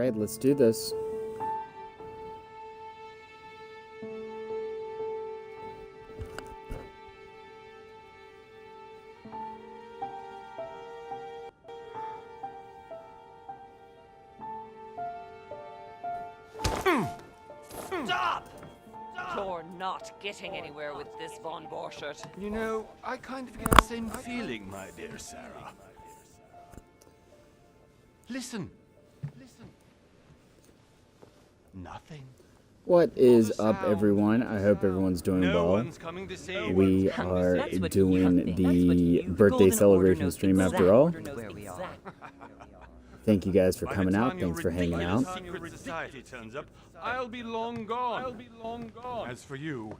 Alright, let's do this. Stop! You're not getting anywhere with this, Von Borchert. You know, I kind of get the same feeling, my dear Sarah. Listen. Nothing. What is up, everyone? I hope everyone's doing well. One's coming to save We are doing the birthday celebration stream after all. Thank you guys for coming out. Thanks for hanging out. Secret society turns up, I'll be long gone. As for you,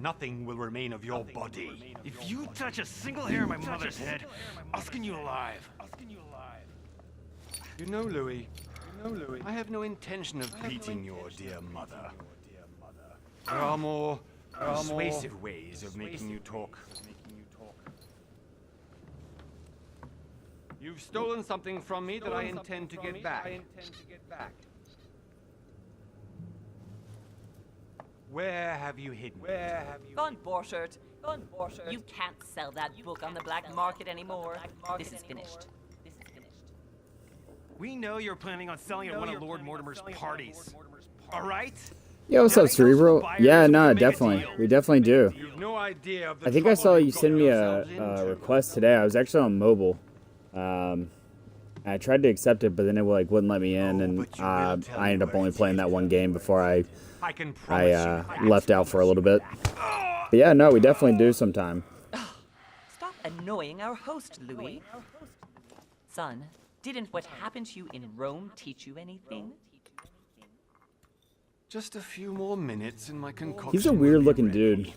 nothing will remain of your body. If you touch a single hair on my mother's head, I'll skin you alive. You know, Louis, I have no intention of beating your dear mother. There are more persuasive ways of making you talk. You've stolen something from me that I intend to get back. Where have you hidden it? Von Borchert, you can't sell that book on the black market anymore. This is finished. We know you're planning on selling at one of Lord Mortimer's parties. All right? Yo, what's up, Cerebral? Yeah, no, definitely. We definitely do. You've no idea of the I think I trouble saw you you've send me gotten a yourselves into. request today. I was actually on mobile. I tried to accept it, but then it wouldn't let me in, and I ended up only playing that one game before I left out for a little bit. But yeah, no, we definitely do sometime. Stop annoying our host, Louis. Son, didn't what happened to you in Rome teach you anything? Just a few more minutes in my concoction. He's a will be weird-looking ready. dude.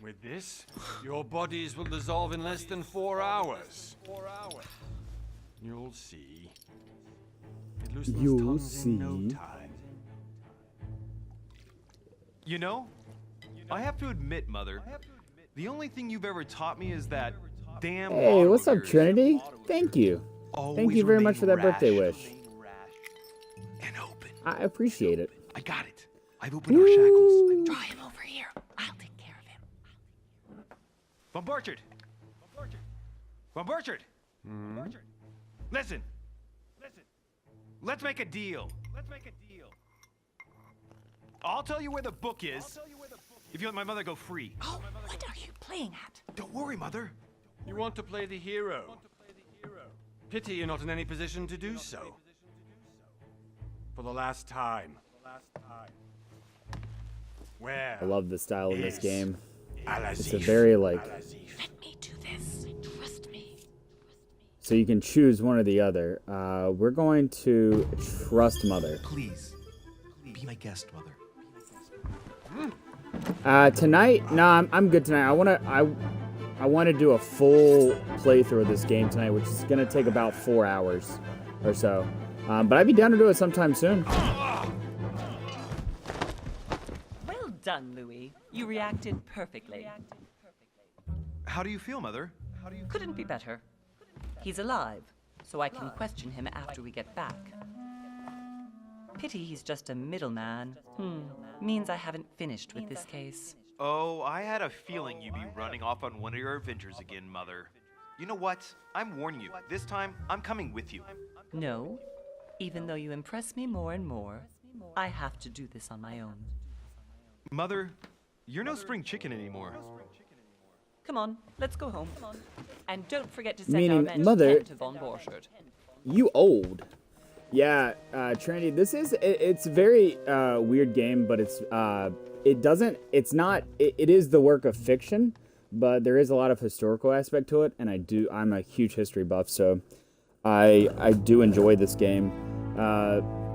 With this, your bodies will dissolve in less than 4 hours. You'll see. It loosens You'll tongues in no see. time. You know, I have to admit, Mother, the only thing you've ever taught me is that damn. Hey, what's up, auto Trinity? Thank you. Thank always you very much for that remain birthday rash wish. and open. I appreciate it. I got it. I've opened our shackles. Draw him over here. I'll take care of him. Von Borchert. Von Borchert. Listen. Let's make a deal. I'll tell you where the book is if you let my mother go free. Oh, what are you playing at? Don't worry, Mother. You want to play the hero. Pity you're not in any position to do so. For the last time. Where? I love the style of this Yes. game. Al-Azif. It's a very, like... Let me do this. Trust me. So you can choose one or the other. We're going to trust Mother. Please, be my guest, Mother. Tonight? No, I'm good tonight. I want to do a full playthrough of this game tonight, which is going to take about 4 hours or so. But I'd be down to do it sometime soon. Well done, Louis. You reacted perfectly. How do you feel, Mother? Couldn't be better. He's alive, so I can question him after we get back. Pity he's just a middleman. Means I haven't finished with this case. Oh, I had a feeling you'd be running off on one of your adventures again, Mother. You know what? I'm warning you. This time, I'm coming with you. No, even though you impress me more and more, I have to do this on my own. Mother, you're no spring chicken anymore. Come on, let's go home. And don't forget to send Meaning, our men Mother- to Von Borchert. You old. Yeah, Trinity, it's a very weird game, but it is the work of fiction, but there is a lot of historical aspect to it, and I'm a huge history buff, so I do enjoy this game.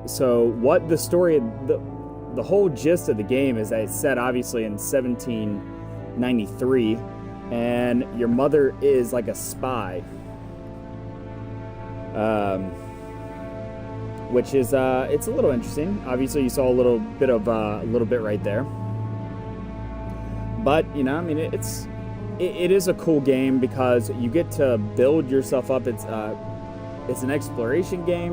So what the story, the whole gist of the game is that it's set obviously in 1793, and your mother is like a spy. Which is it's a little interesting. Obviously, you saw a little bit right there. But you know, I mean, it is a cool game because you get to build yourself up. It's It's an exploration game.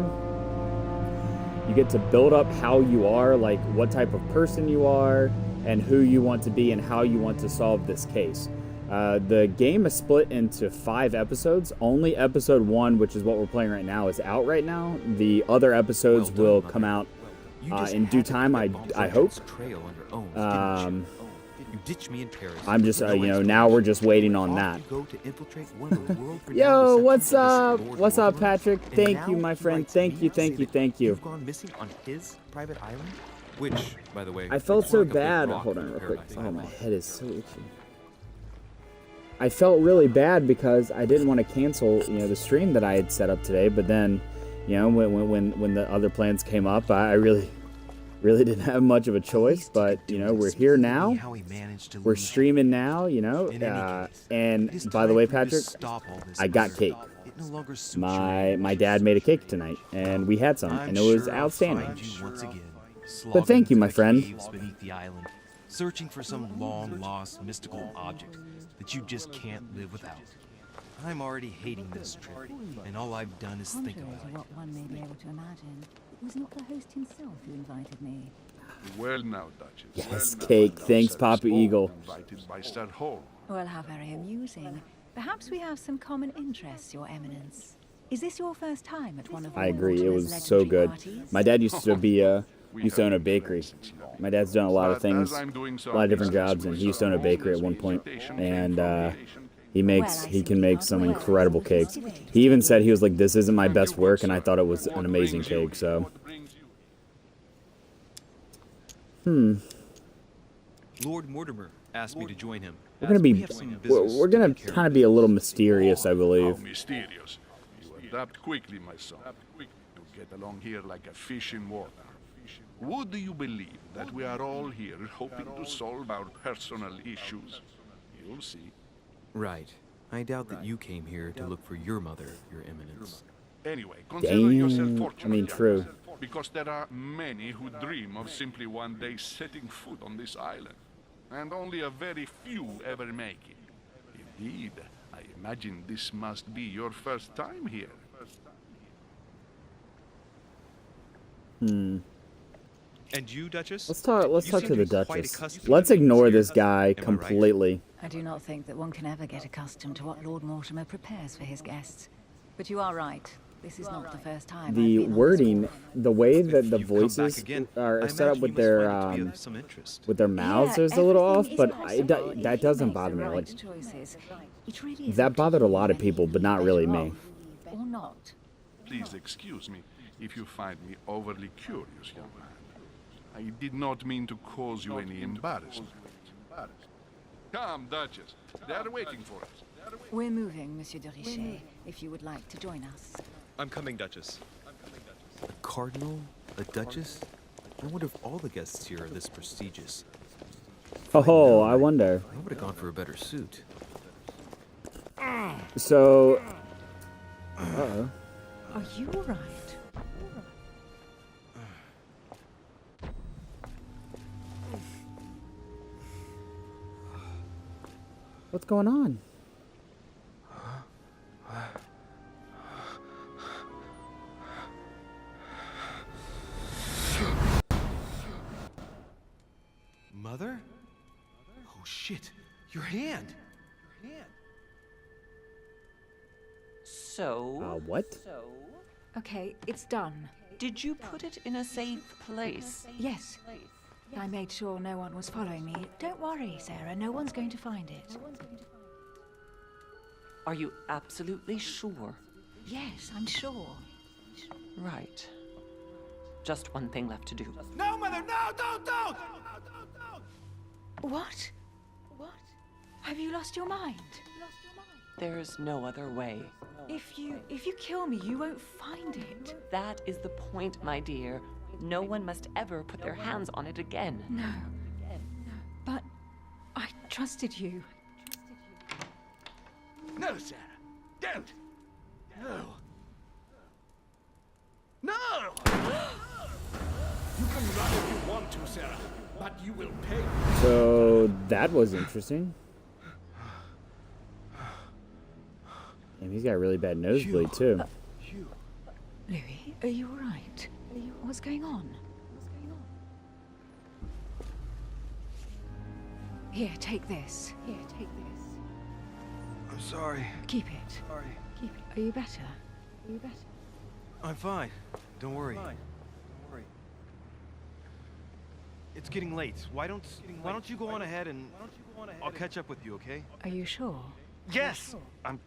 You get to build up how you are, like what type of person you are, and who you want to be, and how you want to solve this case. The game is split into 5 episodes. Only episode 1, which is what we're playing right now, is out right now. The other episodes will come out in due time, I hope. You ditched me in Paris. I'm just, now we're just waiting on that. Yo, what's up? What's up, Patrick? Thank you, my friend. Thank you. You've gone missing on his private island? Which, by the way, I felt so bad. Hold on real quick. Oh, my head is so itchy. I felt really bad because I didn't want to cancel, the stream that I had set up today. But then, when the other plans came up, I really didn't have much of a choice. But we're here now. We're streaming now. And by the way, Patrick, I got cake. My dad made a cake tonight, and we had some, and it was outstanding. But thank you, my friend. Searching for some long-lost mystical object that you just can't live without. I'm already hating this trip, and all I've done is think Contrary about to what one may be able to imagine, it was not the host himself who invited me. Well now, Duchess. Yes, cake. Thanks, Papa Eagle. Invited by Sir Hall. Well, how very amusing. Perhaps we have some common interests, Your Eminence. Is this your first time at one of I Lord agree. It Mortimer's was so legendary good. parties? My dad used to own a bakery. My dad's done a lot of things, a lot of different jobs, and he used to own a bakery at one point. And he can make some incredible cakes. He even said, he was like, "This isn't my best work," and I thought it was an amazing cake. So, Lord Mortimer asked me to join him. we're gonna kind of be a little mysterious, I How believe. mysterious. You adapt quickly, my son. You get along here like a fish in water. Would you believe that we are all here hoping to solve our personal issues? You'll see. Right. I doubt that you came here to look for your mother, Your Eminence. Anyway, consider yourself Damn. fortunate. I mean, true. Because there are many who dream of simply one day setting foot on this island. And only a very few ever make it. Indeed, I imagine this must be your first time here. And you, Duchess? Let's talk You to seem the to be quite Duchess. accustomed Let's to things ignore here. this guy Am I right? completely. I do not think that one can ever get accustomed to what Lord Mortimer prepares for his guests. But you are right. This is not the first time I've The been on this wording, wharf. the way that the If you come back voices again, are I set up imagine with you must their find it to be of some interest. mouths Yeah, is a little off, everything but is possible if that he doesn't makes bother the me. right Like, choices. It really is that up to bothered a you lot of whether people, you but not better really me. off or not. Please excuse me if you find me overly curious, young man. I did not mean to cause you any embarrassment. Come, Duchess. They are waiting for us. We're moving, Monsieur de Richet, if you would like to join us. I'm coming, Duchess. A cardinal? A duchess? I wonder if all the guests here are this prestigious. Oh, I wonder. I would have gone for a better suit. So, Are you alright? what's going on? Mother? Oh shit! Your hand! So, What? Okay, it's done. did you put it in a safe place? Yes. I made sure no one was following me. Don't worry, Sarah, no one's going to find it. Are you absolutely sure? Yes, I'm sure. Right. Just one thing left to do. No, Mother! No! Don't! What? Have you lost your mind? There's no other way. If you kill me, you won't find it. That is the point, my dear. No one must ever put their hands on it again. No. But I trusted you. No, Sarah. Don't. No. No! You can run if you want to, Sarah, but you will pay. So that was interesting. And he's got a really bad nosebleed too. Louis, are you all right? What's going on? Here, take this. I'm sorry. Keep it. Are you better? I'm fine. Don't worry. It's getting late. Why don't you go on ahead and I'll catch up with you, okay? Are you sure? Yes. I'm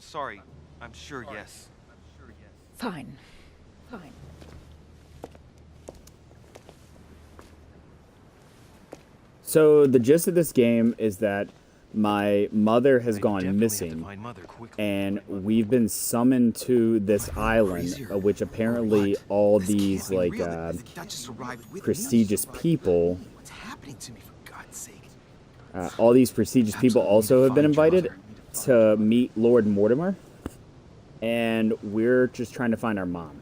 sorry. I'm sure yes. Fine. So the gist of this game is that my mother has gone Definitely have to missing, find Mother quickly. and we've been summoned to this island, which apparently all these like prestigious people, What's happening to me, for God's sake? all these prestigious people also have been invited to meet Lord Mortimer, and we're just trying to find our mom.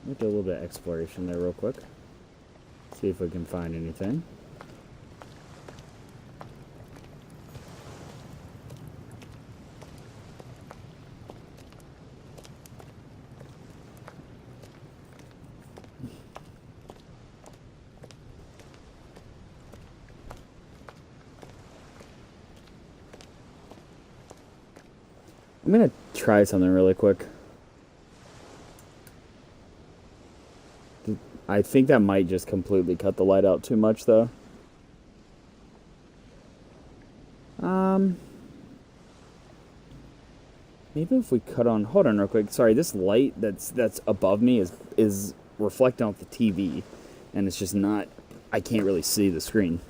We'll do a little bit of exploration there real quick. See if we can find anything. I'm gonna try something really quick. I think that might just completely cut the light out too much, though. Maybe if we cut on... Hold on real quick. Sorry, this light that's above me is reflecting off the TV. And it's just not... I can't really see the screen.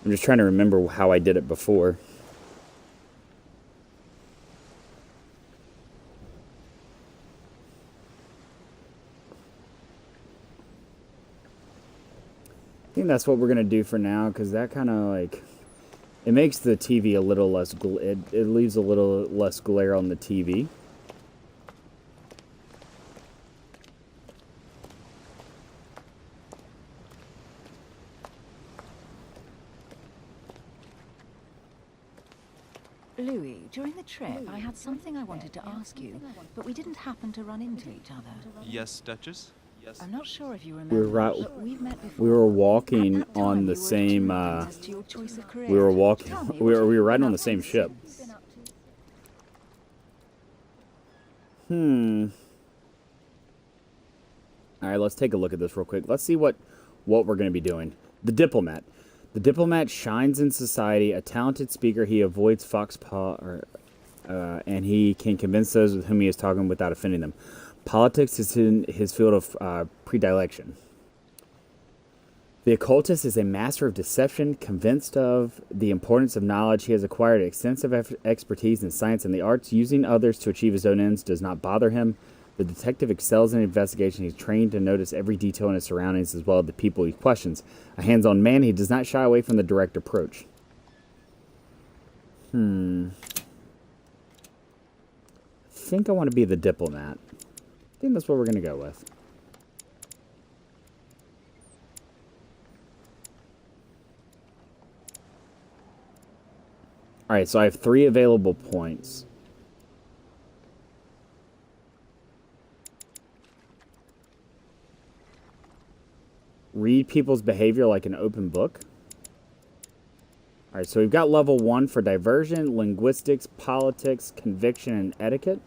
I'm just trying to remember how I did it before. I think that's what we're going to do for now, because that kind of like... It makes the TV a little less... It leaves a little less glare on the TV. Louis, during the trip, I had something I wanted to ask you, but we didn't happen to run into each other. Yes, Duchess? Yes. I'm not sure if you remember, but we've met before. We were walking At that on time, the you were same... as to your choice of career. we were walking... Tell me, We what were you've riding been on up the same to ship. since. Alright, let's take a look at this real quick. Let's see what we're going to be doing. The Diplomat. The Diplomat shines in society, a talented speaker. He avoids and he can convince those with whom he is talking without offending them. Politics is in his field of predilection. The occultist is a master of deception, convinced of the importance of knowledge. He has acquired extensive expertise in science and the arts. Using others to achieve his own ends does not bother him. The detective excels in investigation. He's trained to notice every detail in his surroundings as well as the people he questions. A hands-on man, he does not shy away from the direct approach. I think I want to be the Diplomat. I think that's what we're going to go with. Alright, so I have 3 available points. Read people's behavior like an open book. Alright, so we've got level 1 for diversion, linguistics, politics, conviction, and etiquette.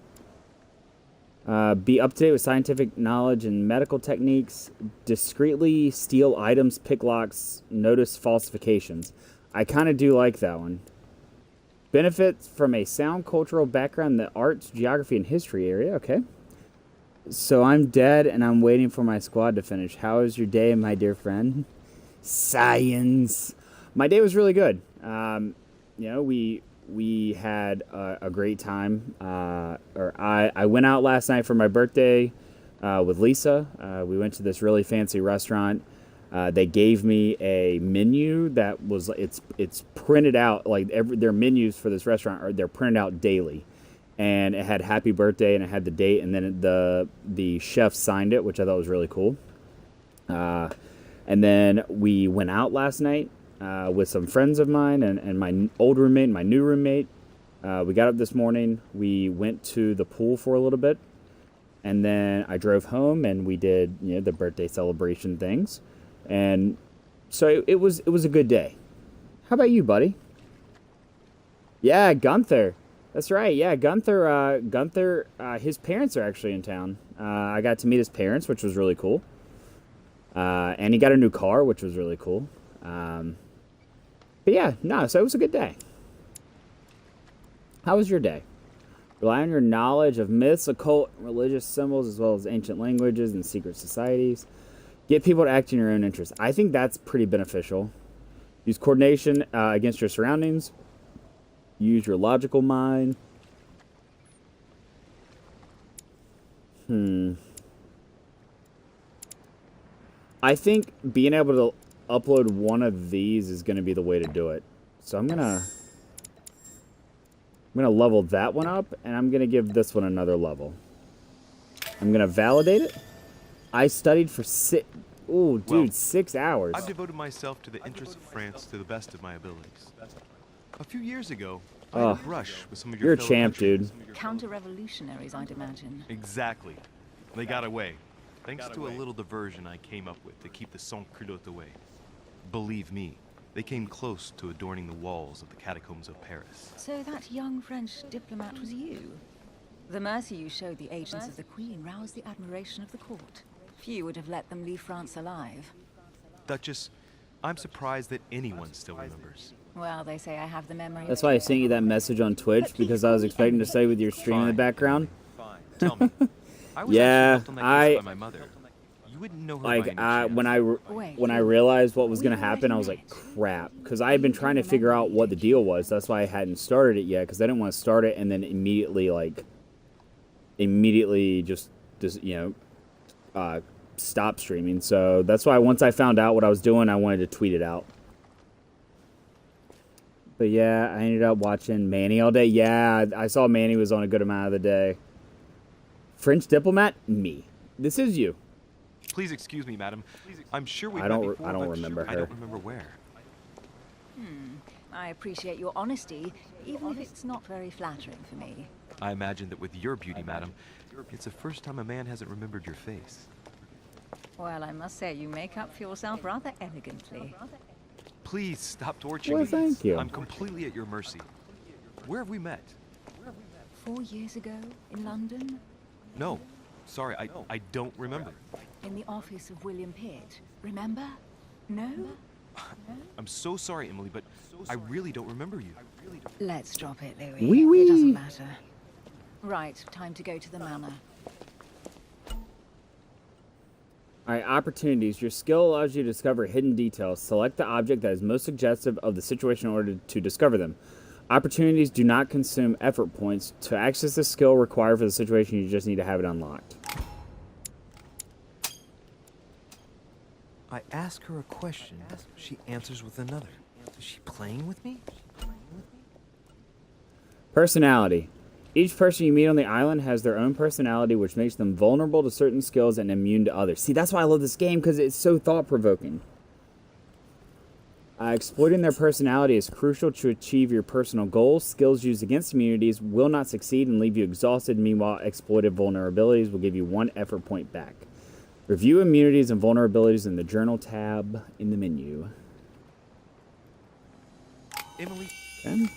Be up to date with scientific knowledge and medical techniques. Discreetly steal items, pick locks, notice falsifications. I kind of do like that one. Benefits from a sound cultural background in the arts, geography, and history area. Okay. So I'm dead and I'm waiting for my squad to finish. How was your day, my dear friend? Science. My day was really good. We had a great time. I went out last night for my birthday with Lisa. We went to this really fancy restaurant. They gave me a menu that was it's printed out, like their menus for this restaurant they're printed out daily, and it had happy birthday and it had the date, and then the chef signed it, which I thought was really cool. And then we went out last night with some friends of mine and my old roommate and my new roommate. We got up this morning. We went to the pool for a little bit, and then I drove home and we did the birthday celebration things. And so it was a good day. How about you, buddy? Yeah, Gunther. That's right. Yeah, Gunther, his parents are actually in town. I got to meet his parents, which was really cool. And he got a new car, which was really cool. But yeah, no, so it was a good day. How was your day? Rely on your knowledge of myths, occult, religious symbols, as well as ancient languages and secret societies. Get people to act in your own interest. I think that's pretty beneficial. Use coordination against your surroundings. Use your logical mind. I think being able to upload one of these is going to be the way to do it. So I'm gonna level that one up, and I'm gonna give this one another level. I'm gonna validate it. I studied for 6 hours. I've devoted myself to the interests of France to the best of my abilities. A few years ago, I had a brush with some of your You're a fellow champ, dude. countrymen. Counter-revolutionaries, I'd imagine. Exactly. They got away. Thanks to a little diversion I came up with to keep the sans-culottes away. Believe me, they came close to adorning the walls of the catacombs of Paris. So that young French diplomat was you? The mercy you showed the agents of the Queen roused the admiration of the court. Few would have let them leave France alive. Duchess, I'm surprised that anyone still remembers. Well, they say I have the memory. That's why I sent you that message on Twitch, because I was expecting to say with your stream in the background. Fine. Tell me. I was Yeah, actually left on that case by my mother. You wouldn't know her by any chance. when I realized what was gonna happen, I was like, crap, because I had been trying to figure out what the deal was. That's why I hadn't started it yet, because I didn't want to start it and then immediately just stop streaming. So that's why once I found out what I was doing, I wanted to tweet it out. But yeah, I ended up watching Manny all day. Yeah, I saw Manny was on a good amount of the day. French diplomat? Me. This is you. Please excuse me, madam. I'm sure we've I met don't before, I don't but remember I her. don't remember where. I appreciate your honesty, even if it's not very flattering for me. I imagine that with your beauty, madam, it's the first time a man hasn't remembered your face. Well, I must say, you make up for yourself rather elegantly. Please stop torturing Well, me. thank you. I'm completely at your mercy. Where have we met? 4 years ago, in London, No. Sorry, I don't remember. in the office of William Pitt. Remember? No? I'm so sorry, Emily, but I really don't remember you. Let's drop it, Louis. Wee wee. It doesn't matter. Right, time to go to the manor. Alright, opportunities. Your skill allows you to discover hidden details. Select the object that is most suggestive of the situation in order to discover them. Opportunities do not consume effort points. To access the skill required for the situation, you just need to have it unlocked. I ask her a question, she answers with another. Is she playing with me? Personality. Each person you meet on the island has their own personality, which makes them vulnerable to certain skills and immune to others. See, that's why I love this game, because it's so thought-provoking. Exploiting their personality is crucial to achieve your personal goals. Skills used against immunities will not succeed and leave you exhausted. Meanwhile, exploited vulnerabilities will give you 1 effort point back. Review immunities and vulnerabilities in the Journal tab in the menu. Emily. Okay.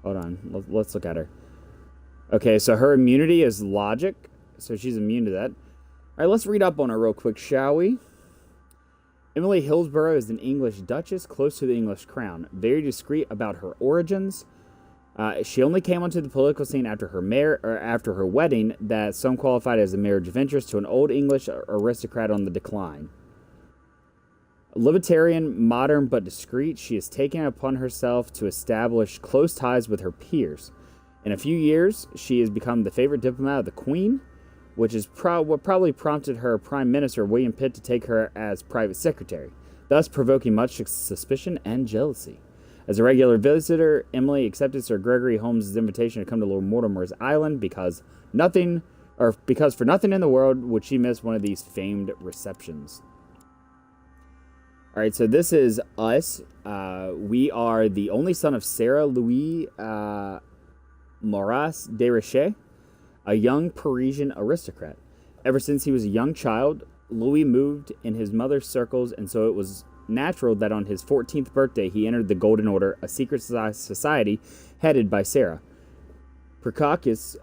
Hold on. Let's look at her. Okay, so her immunity is logic, so she's immune to that. All right, let's read up on her real quick, shall we? Emily Hillsborough is an English duchess close to the English crown. Very discreet about her origins. She only came onto the political scene after her wedding, that some qualified as a marriage of interest to an old English aristocrat on the decline. Libertarian, modern, but discreet, she has taken it upon herself to establish close ties with her peers. In a few years, she has become the favorite diplomat of the Queen. which is what probably prompted her Prime Minister William Pitt to take her as private secretary, thus provoking much suspicion and jealousy. As a regular visitor, Emily accepted Sir Gregory Holmes's invitation to come to Lord Mortimer's island because for nothing in the world would she miss one of these famed receptions. All right, so this is us. We are the only son of Sarah Louis Maurice de Richet, a young Parisian aristocrat. Ever since he was a young child, Louis moved in his mother's circles, and so it was natural that on his 14th birthday he entered the Golden Order, a secret society headed by Sarah. Precocious,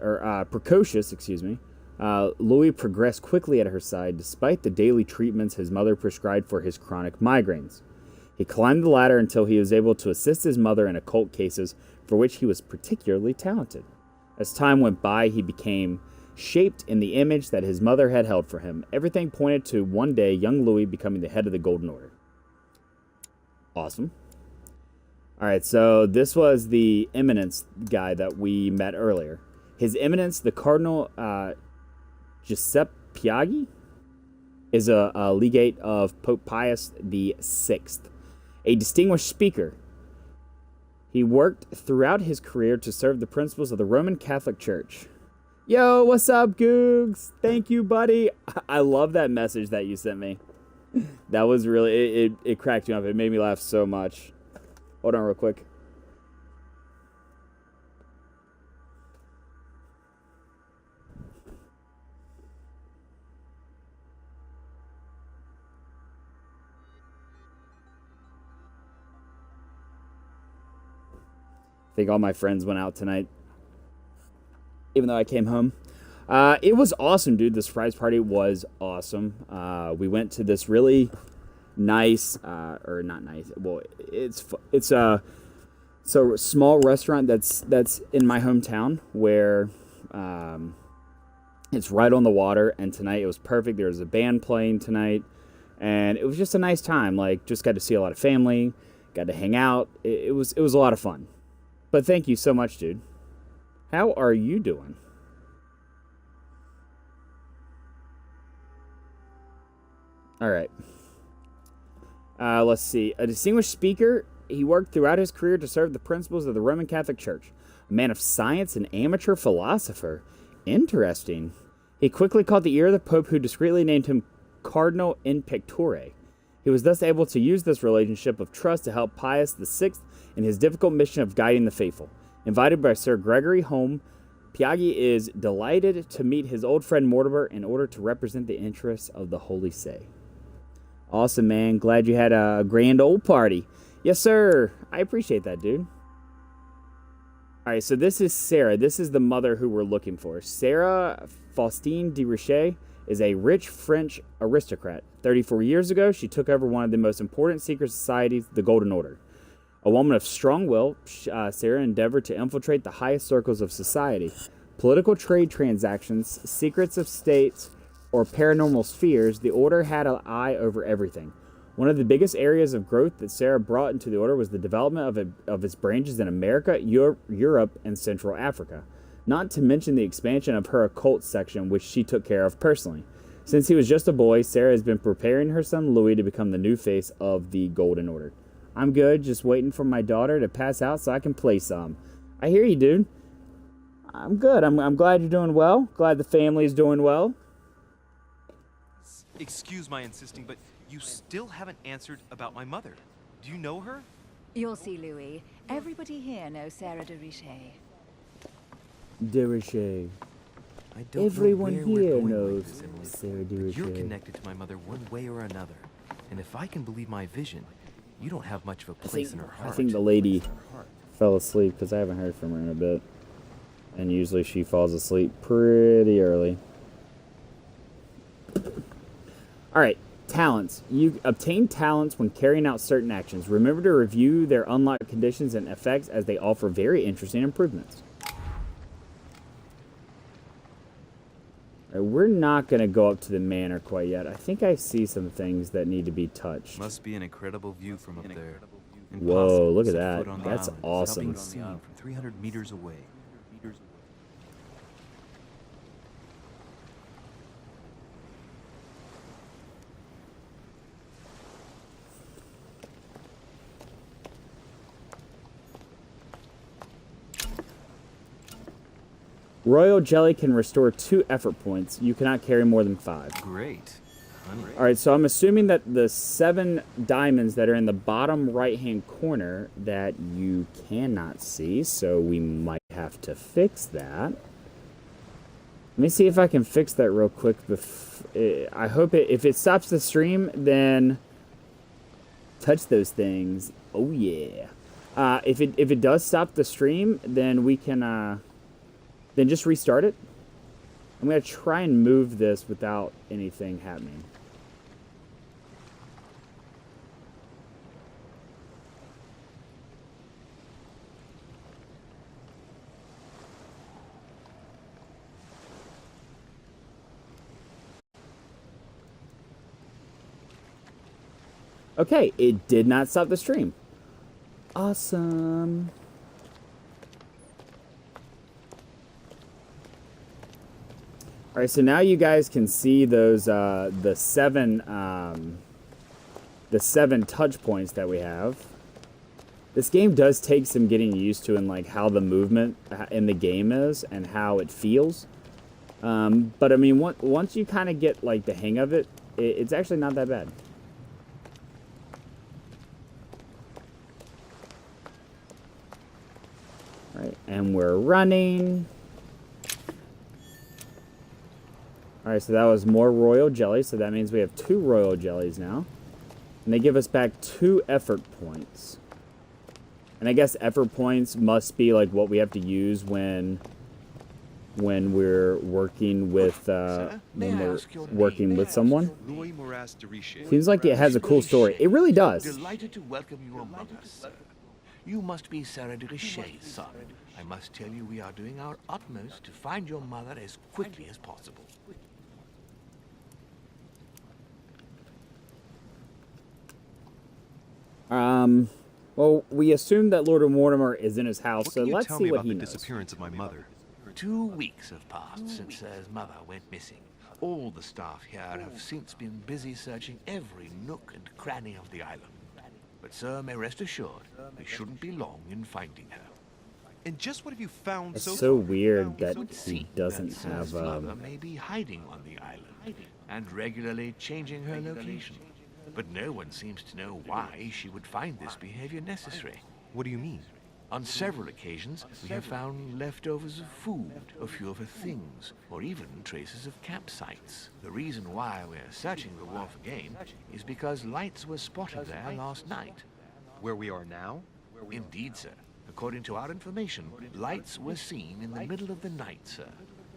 Louis progressed quickly at her side despite the daily treatments his mother prescribed for his chronic migraines. He climbed the ladder until he was able to assist his mother in occult cases for which he was particularly talented. As time went by, he became shaped in the image that his mother had held for him. Everything pointed to one day young Louis becoming the head of the Golden Order. Awesome. All right, so this was the Eminence guy that we met earlier. His Eminence, the Cardinal Giuseppe Piaggi, is a legate of Pope Pius VI, a distinguished speaker. He worked throughout his career to serve the principles of the Roman Catholic Church. Yo, what's up, Googs? Thank you, buddy. I love that message that you sent me. That was really, it cracked me up. It made me laugh so much. Hold on real quick. I think all my friends went out tonight, even though I came home. It was awesome, dude. The surprise party was awesome. We went to this really nice, or not nice. Well, it's a small restaurant that's in my hometown where it's right on the water. And tonight it was perfect. There was a band playing tonight, and it was just a nice time. Like, just got to see a lot of family, got to hang out. It was a lot of fun. But thank you so much, dude. How are you doing? All right. Let's see. A distinguished speaker, he worked throughout his career to serve the principles of the Roman Catholic Church. A man of science and amateur philosopher. Interesting. He quickly caught the ear of the Pope, who discreetly named him Cardinal in Pectore. He was thus able to use this relationship of trust to help Pius VI in his difficult mission of guiding the faithful. Invited by Sir Gregory Home, Piaggi is delighted to meet his old friend Mortimer in order to represent the interests of the Holy See. Awesome, man. Glad you had a grand old party. Yes, sir. I appreciate that, dude. All right, so this is Sarah. This is the mother who we're looking for. Sarah Faustine de Richet is a rich French aristocrat. 34 years ago, she took over one of the most important secret societies, the Golden Order. A woman of strong will, Sarah endeavored to infiltrate the highest circles of society. Political trade transactions, secrets of states, or paranormal spheres, the Order had an eye over everything. One of the biggest areas of growth that Sarah brought into the Order was the development of its branches in America, Europe, and Central Africa. Not to mention the expansion of her occult section, which she took care of personally. Since he was just a boy, Sarah has been preparing her son Louis to become the new face of the Golden Order. I'm good, just waiting for my daughter to pass out so I can play some. I hear you, dude. I'm good. I'm glad you're doing well. Glad the family's doing well. Excuse my insisting, but you still haven't answered about my mother. Do you know her? You'll see, Louis. Everybody here knows Sarah de Richet. De Richet. I don't Everyone know where here we're going knows with this, Emily, Sarah de but you're Richet. connected to my mother one way or another. And if I can believe my vision, you don't have much of a place in her heart. I think the lady fell asleep because I haven't heard from her in a bit. And usually she falls asleep pretty early. Alright, talents. You obtain talents when carrying out certain actions. Remember to review their unlocked conditions and effects as they offer very interesting improvements. We're not going to go up to the manor quite yet. I think I see some things that need to be touched. Must be an incredible view from up there. Whoa, look at to that. foot on the That's island without awesome. being seen from 300 meters away. Royal jelly can restore 2 effort points. You cannot carry more than 5. Great. All right, so I'm assuming that the 7 diamonds that are in the bottom right-hand corner that you cannot see, so we might have to fix that. Let me see if I can fix that real quick. I hope if it stops the stream, then touch those things. Oh yeah. If it does stop the stream, then we can then just restart it. I'm gonna try and move this without anything happening. Okay, it did not stop the stream. Awesome. All right, so now you guys can see those the 7 touch points that we have. This game does take some getting used to in like how the movement in the game is and how it feels. But I mean, once you kind of get like the hang of it, it's actually not that bad. All right, and we're running. Alright, so that was more royal jelly, so that means we have 2 royal jellies now. And they give us back 2 effort points. And I guess effort points must be like what we have to use when we're working with someone. Seems like it has a cool story. It really does. Delighted to welcome your mother, sir. You must be Sarah de Richet's son. I must tell you we are doing our utmost to find your mother as quickly as possible. Well, we assume that Lord Mortimer is in his house, so let's see what he knows. The disappearance of my mother? 2 weeks have passed since Sir's mother went missing. All the staff here have since been busy searching every nook and cranny of the island. But Sir may rest assured, we shouldn't be long in finding her. And just what have you found It's so so far? weird that It would he seem doesn't that have, Sir's mother may be hiding on the island and regularly changing her location. But no one seems to know why she would find this behavior necessary. What do you mean? On several occasions, we have found leftovers of food, a few of her things, or even traces of campsites. The reason why we're searching the wharf again is because lights were spotted there last night. Where we are now? Indeed, sir. According to our information, lights were seen in the middle of the night, sir.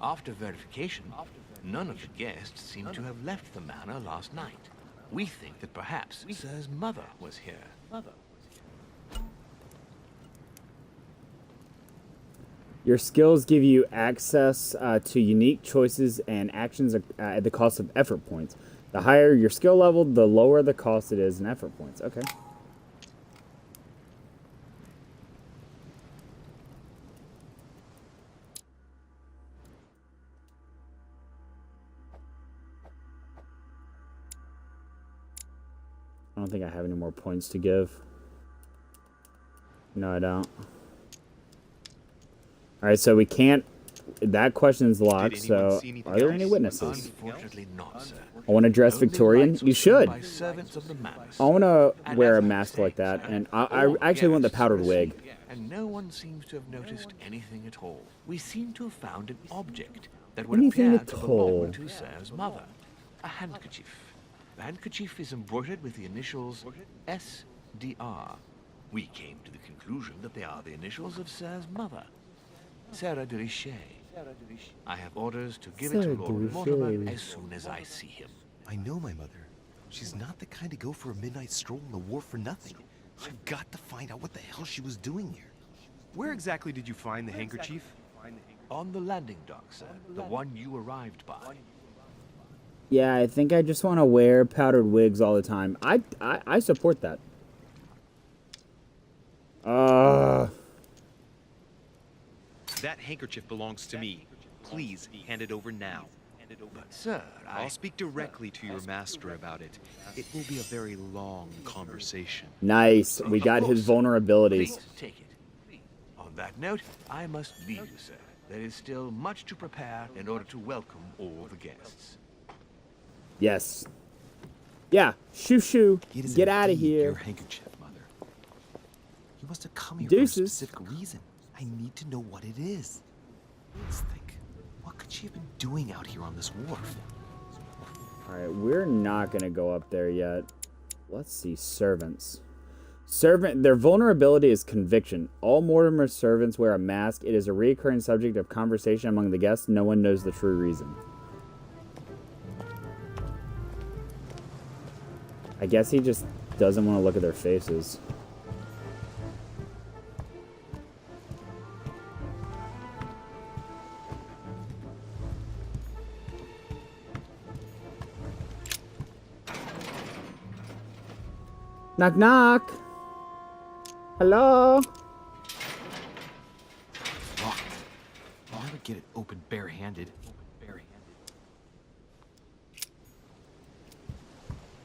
After verification, none of the guests seem to have left the manor last night. We think that perhaps Sir's mother was here. Your skills give you access to unique choices and actions at the cost of effort points. The higher your skill level, the lower the cost it is in effort points. Okay. I don't think I have any more points to give. No, I don't. Alright, so we can't... That question's locked, so... Are there any witnesses? Unfortunately not, sir. I want to dress Only Victorian. lights You were seen should. by servants of the manor, I want to And wear as a I mask say, like that, sir, and I all actually want the guests powdered were wig. seen, and no one seems to have noticed anything at all. We seem to have found an object that would Anything appear at to all. belong to Sir's mother. A handkerchief. The handkerchief is embroidered with the initials SDR. We came to the conclusion that they are the initials of Sir's mother, Sarah de Richet. I have orders to give it to Sarah Lord de Mortimer Richet. as soon as I see him. I know my mother. She's not the kind to go for a midnight stroll on the wharf for nothing. I've got to find out what the hell she was doing here. Where exactly did you find the handkerchief? On the landing dock, sir. The one you arrived by. Yeah, I think I just want to wear powdered wigs all the time. I support that. That handkerchief belongs to me. Please hand it over now. But, sir, I'll speak directly to your master about it. It will be a very long conversation. Nice. We got his vulnerabilities. Please take it. On that note, I must leave you, sir. there is still much to prepare in order to welcome all the guests. Yes. Yeah. Shoo shoo. It is Get out of indeed your here. handkerchief, Mother. You must have come here Deuces. for a specific reason. I need to know what it is. Let's think. What could she have been doing out here on this wharf? Alright, we're not gonna go up there yet. Let's see. Servants. Their vulnerability is conviction. All Mortimer's servants wear a mask. It is a recurring subject of conversation among the guests. No one knows the true reason. I guess he just doesn't want to look at their faces. Knock knock. Hello? Locked. I'll never get it open barehanded.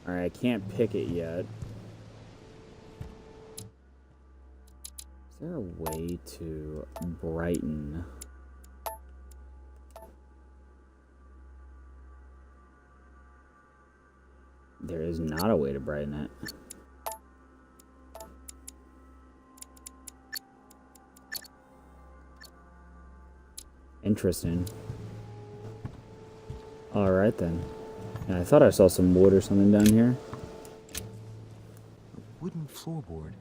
Alright, I can't pick it yet. Is there a way to brighten? There is not a way to brighten it. Interesting. Alright then. Yeah, I thought I saw some wood or something down here. Wooden floorboard.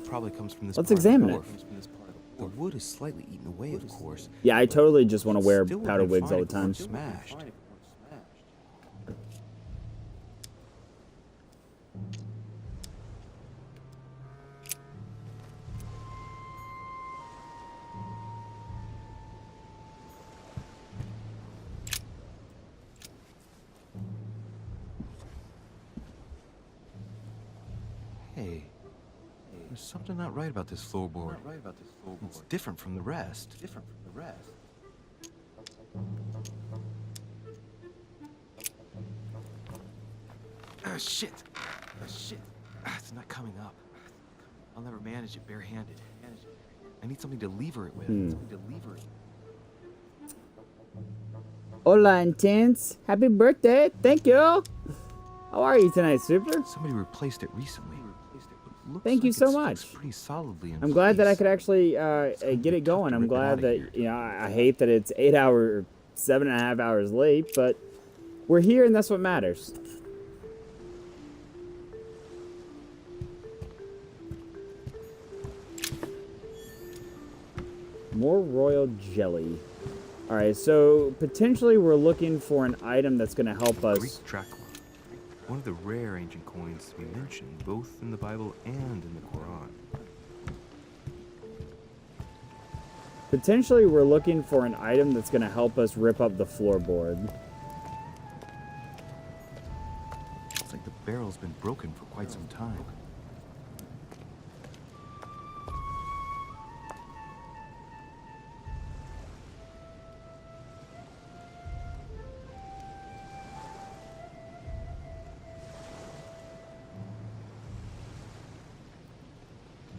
Probably comes from this. Let's part of the examine it. wharf. The wood is slightly eaten away, of course. Yeah, I totally just want to wear Still would've powder been wigs fine all if the it time. weren't smashed. Hey, there's something not right about this floorboard. It's different from the rest. Shit! It's not coming up. I'll never manage it barehanded. I need something to lever it with. Hola, Intense. Happy birthday. Thank you. How are you tonight, Super? Somebody replaced it recently. Looks Thank you like so it's much. fixed pretty solidly in I'm glad that I place. could actually get it going. I'm glad that, you know, I hate that it's 7.5 hours late, but we're here and that's what matters. More royal jelly. Alright, so potentially we're looking for an item that's going to help us. Greek drachma. One of the rare ancient coins to be mentioned both in the Bible and in the Quran. Potentially we're looking for an item that's going to help us rip up the floorboard. It's like the barrel's been broken for quite some time.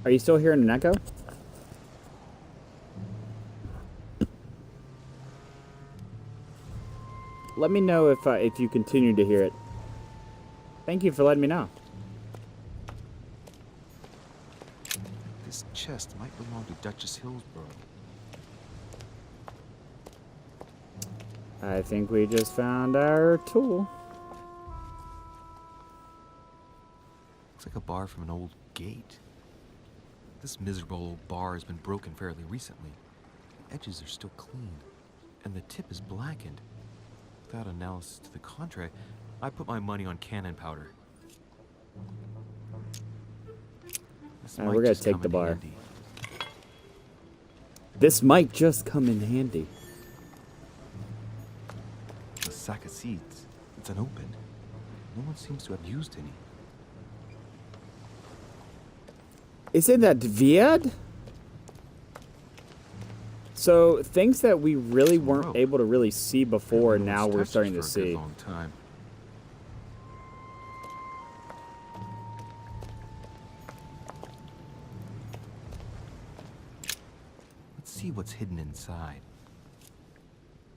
Are you still hearing an echo? Let me know if you continue to hear it. Thank you for letting me know. This chest might belong to Duchess Hillsborough. I think we just found our tool. Looks like a bar from an old gate. This miserable old bar has been broken fairly recently. The edges are still clean, and the tip is blackened. Without analysis to the contrary, I put my money on cannon powder. This Alright, might we're gonna just take come the in bar. handy. This might just come in handy. A sack of seeds. It's unopened. No one seems to have used any. Isn't that weird? So things that we really weren't able to really see before, now we're starting to see. Long time. see what's hidden inside.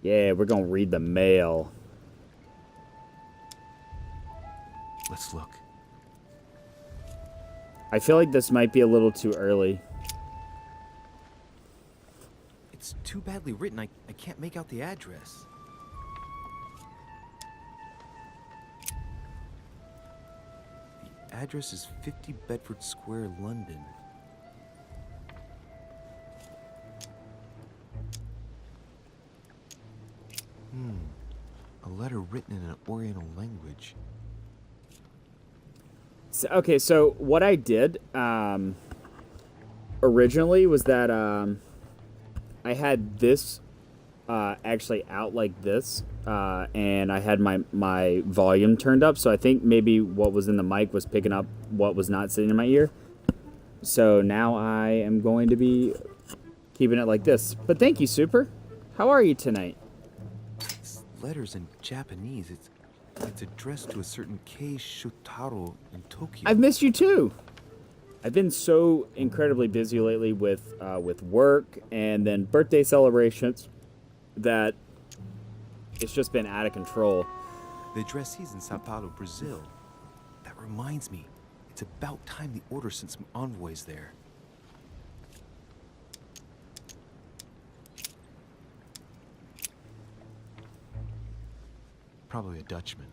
Yeah, we're gonna read the mail. Let's look. I feel like this might be a little too early. It's too badly written, I can't make out the address. The address is 50 Bedford Square, London. A letter written in an Oriental language. So, okay, so what I did originally was that I had this actually out like this, and I had my volume turned up, so I think maybe what was in the mic was picking up what was not sitting in my ear. So now I am going to be keeping it like this. But thank you, Super. How are you tonight? This letter's in Japanese. It's addressed to a certain Kei Shotaro in Tokyo. I've missed you too. I've been so incredibly busy lately with work and then birthday celebrations that it's just been out of control. The addressee's in Sao Paulo, Brazil. That reminds me, it's about time the Order sent some envoys there. Probably a Dutchman.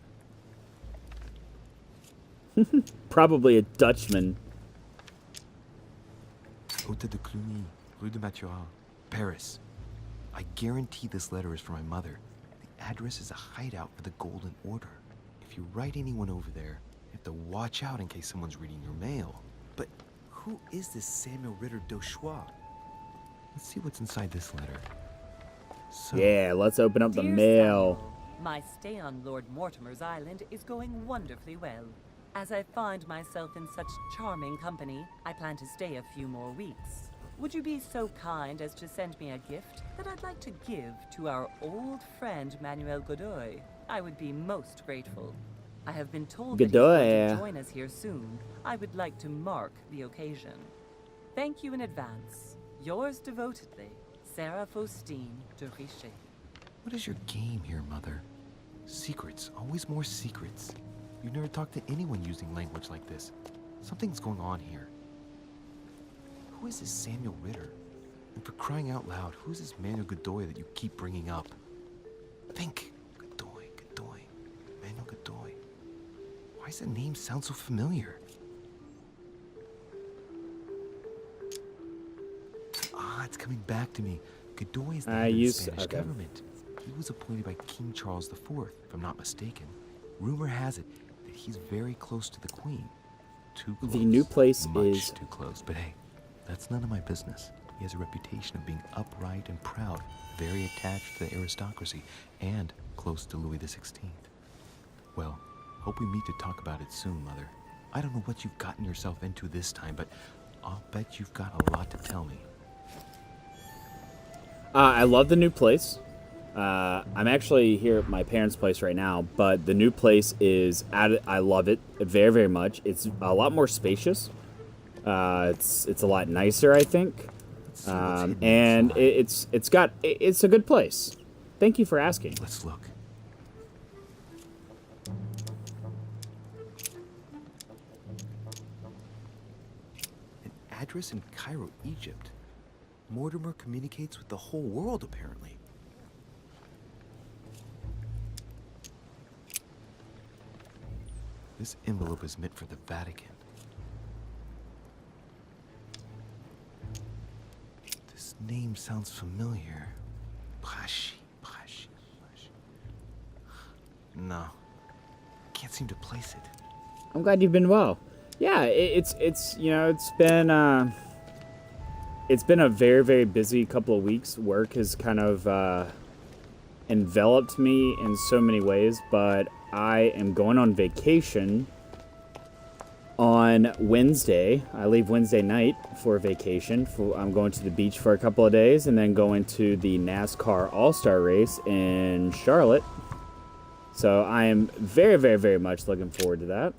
Probably a Dutchman. Hôtel de Cluny, Rue de Mathurin, Paris. I guarantee this letter is for my mother. The address is a hideout for the Golden Order. If you write anyone over there, you have to watch out in case someone's reading your mail. But who is this Samuel Ritter d'Auchois? Let's see what's inside this letter. So, Yeah, let's open up the Dear mail. Samuel, my stay on Lord Mortimer's island is going wonderfully well. As I find myself in such charming company, I plan to stay a few more weeks. Would you be so kind as to send me a gift that I'd like to give to our old friend Manuel Godoy? I would be most grateful. I have been told that he's going to join us here soon. I would like to mark the occasion. Thank you in advance. Yours devotedly, Sarah Faustine de Richet. what is your game here, Mother? Secrets, always more secrets. You never talk to anyone using language like this. Something's going on here. Who is this Samuel Ritter? And for crying out loud, who's this Manuel Godoy that you keep bringing up? Think. Godoy. Manuel Godoy. Why does that name sound so familiar? Ah, it's coming back to me. Godoy is the head of the Spanish government. He was appointed by King Charles IV, if I'm not mistaken. Rumor has it that he's very close to the Queen. Too close. The new place Much is too close, but hey, that's none of my business. He has a reputation of being upright and proud, very attached to the aristocracy, and close to Louis XVI. Well, hope we meet to talk about it soon, Mother. I don't know what you've gotten yourself into this time, but I'll bet you've got a lot to tell me. I love the new place. I'm actually here at my parents' place right now, but the new place is I love it very, very much. It's a lot more spacious. It's a lot nicer, I think. And it's a good place. Thank you for asking. Let's look. An address in Cairo, Egypt. Mortimer communicates with the whole world, apparently. This envelope is meant for the Vatican. This name sounds familiar. Prashi. No. Can't seem to place it. I'm glad you've been well. Yeah, it's been a very, very busy couple of weeks. Work has kind of enveloped me in so many ways, but I am going on vacation on Wednesday. I leave Wednesday night for vacation. I'm going to the beach for a couple of days and then going to the NASCAR All-Star race in Charlotte. So I am very, very, very much looking forward to that.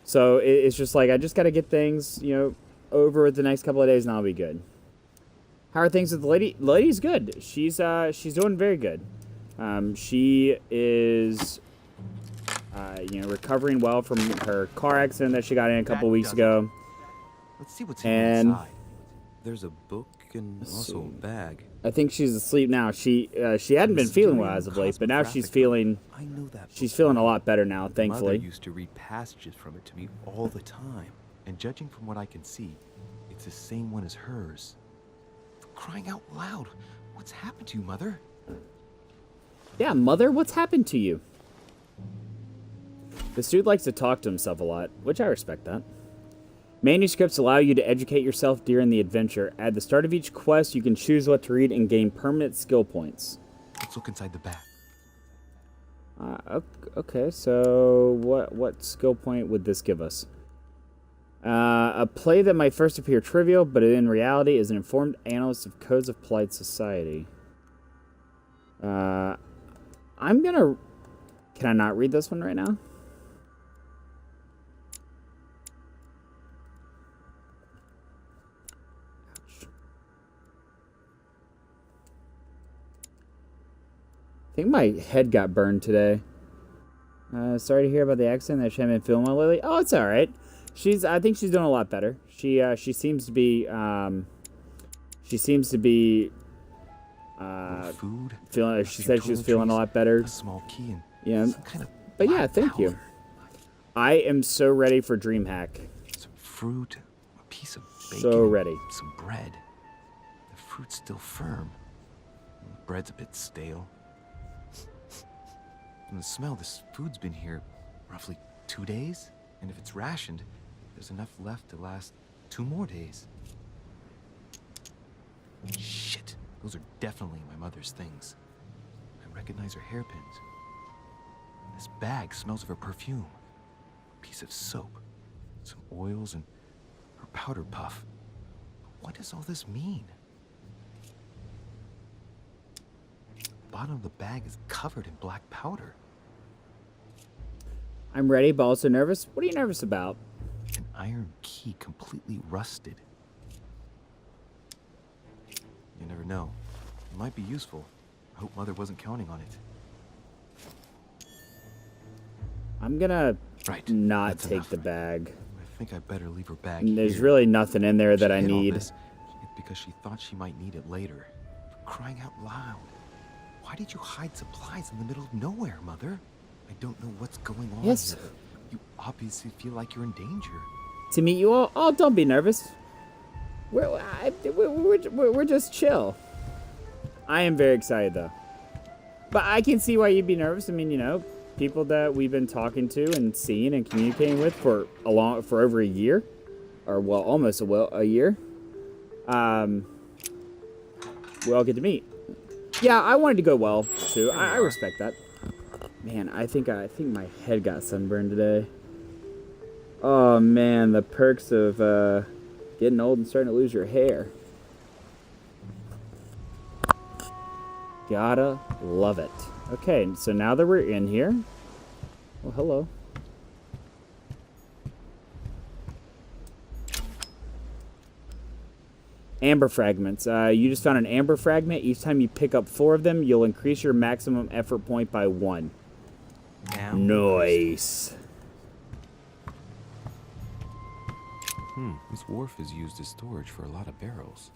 So it's just like I just got to get things, over the next couple of days and I'll be good. How are things with the lady? The lady's good. She's doing very good. She is, recovering well from her car accident that she got in a couple weeks ago. Let's see what's And inside. There's a book and also a bag. I think she's asleep now. She hadn't been feeling well as of late, but now she's feeling I know that she's book. feeling a lot better now, Mother thankfully. used to read passages from it to me all the time, and judging from what I can see, it's the same one as hers. For crying out loud, what's happened to you, Mother? Yeah, Mother, what's happened to you? This dude likes to talk to himself a lot, which I respect that. Manuscripts allow you to educate yourself during the adventure. At the start of each quest, you can choose what to read and gain permanent skill points. Let's look inside the bag. Okay, so what skill point would this give us? A play that might first appear trivial, but in reality is an informed analyst of codes of polite society. I'm gonna... Can I not read this one right now? I think my head got burned today. Sorry to hear about the accident that she hadn't been feeling well lately. Oh, it's all right. I think she's doing a lot better. She seems to be Food. feeling. She said she was feeling a lot better. A small key and Yeah, some kind of but yeah, black thank you. powder. I am so ready for DreamHack. Some fruit, a piece of bacon, So ready. some bread. The fruit's still firm. The bread's a bit stale. From the smell, this food's been here roughly 2 days, and if it's rationed, there's enough left to last 2 more days. Shit, those are definitely my mother's things. I recognize her hairpins. This bag smells of her perfume. A piece of soap, some oils, and her powder puff. What does all this mean? The bottom of the bag is covered in black powder. I'm ready, but also nervous. What are you nervous about? An iron key completely rusted. You never know. It might be useful. I hope Mother wasn't counting on it. I'm gonna Right. not that's take enough. the bag. I think I better leave her bag There's here. really nothing in there If that she I hid all need. this, it's because she thought she might need it later. For crying out loud. Why did you hide supplies in the middle of nowhere, Mother? I don't know what's going on Yes. here. You obviously feel like you're in danger. To meet you all. Oh, don't be nervous. We're just chill. I am very excited though. But I can see why you'd be nervous. I mean, people that we've been talking to and seeing and communicating with for over a year, or well, almost a year. We all get to meet. Yeah, I wanted to go well too. I respect that. Man, I think my head got sunburned today. Oh man, the perks of getting old and starting to lose your hair. Gotta love it. Okay, so now that we're in here... Oh, hello. Amber fragments. You just found an amber fragment. Each time you pick up 4 of them, you'll increase your maximum effort point by 1. Nice. This wharf is used as storage for a lot of barrels.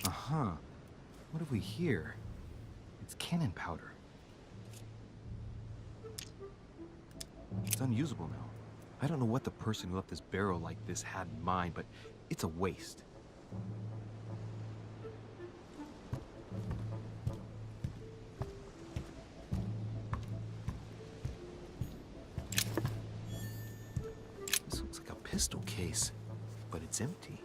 Uh-huh. What have we here? It's cannon powder. It's unusable now. I don't know what the person who left this barrel like this had in mind, but it's a waste. This looks like a pistol case, but it's empty.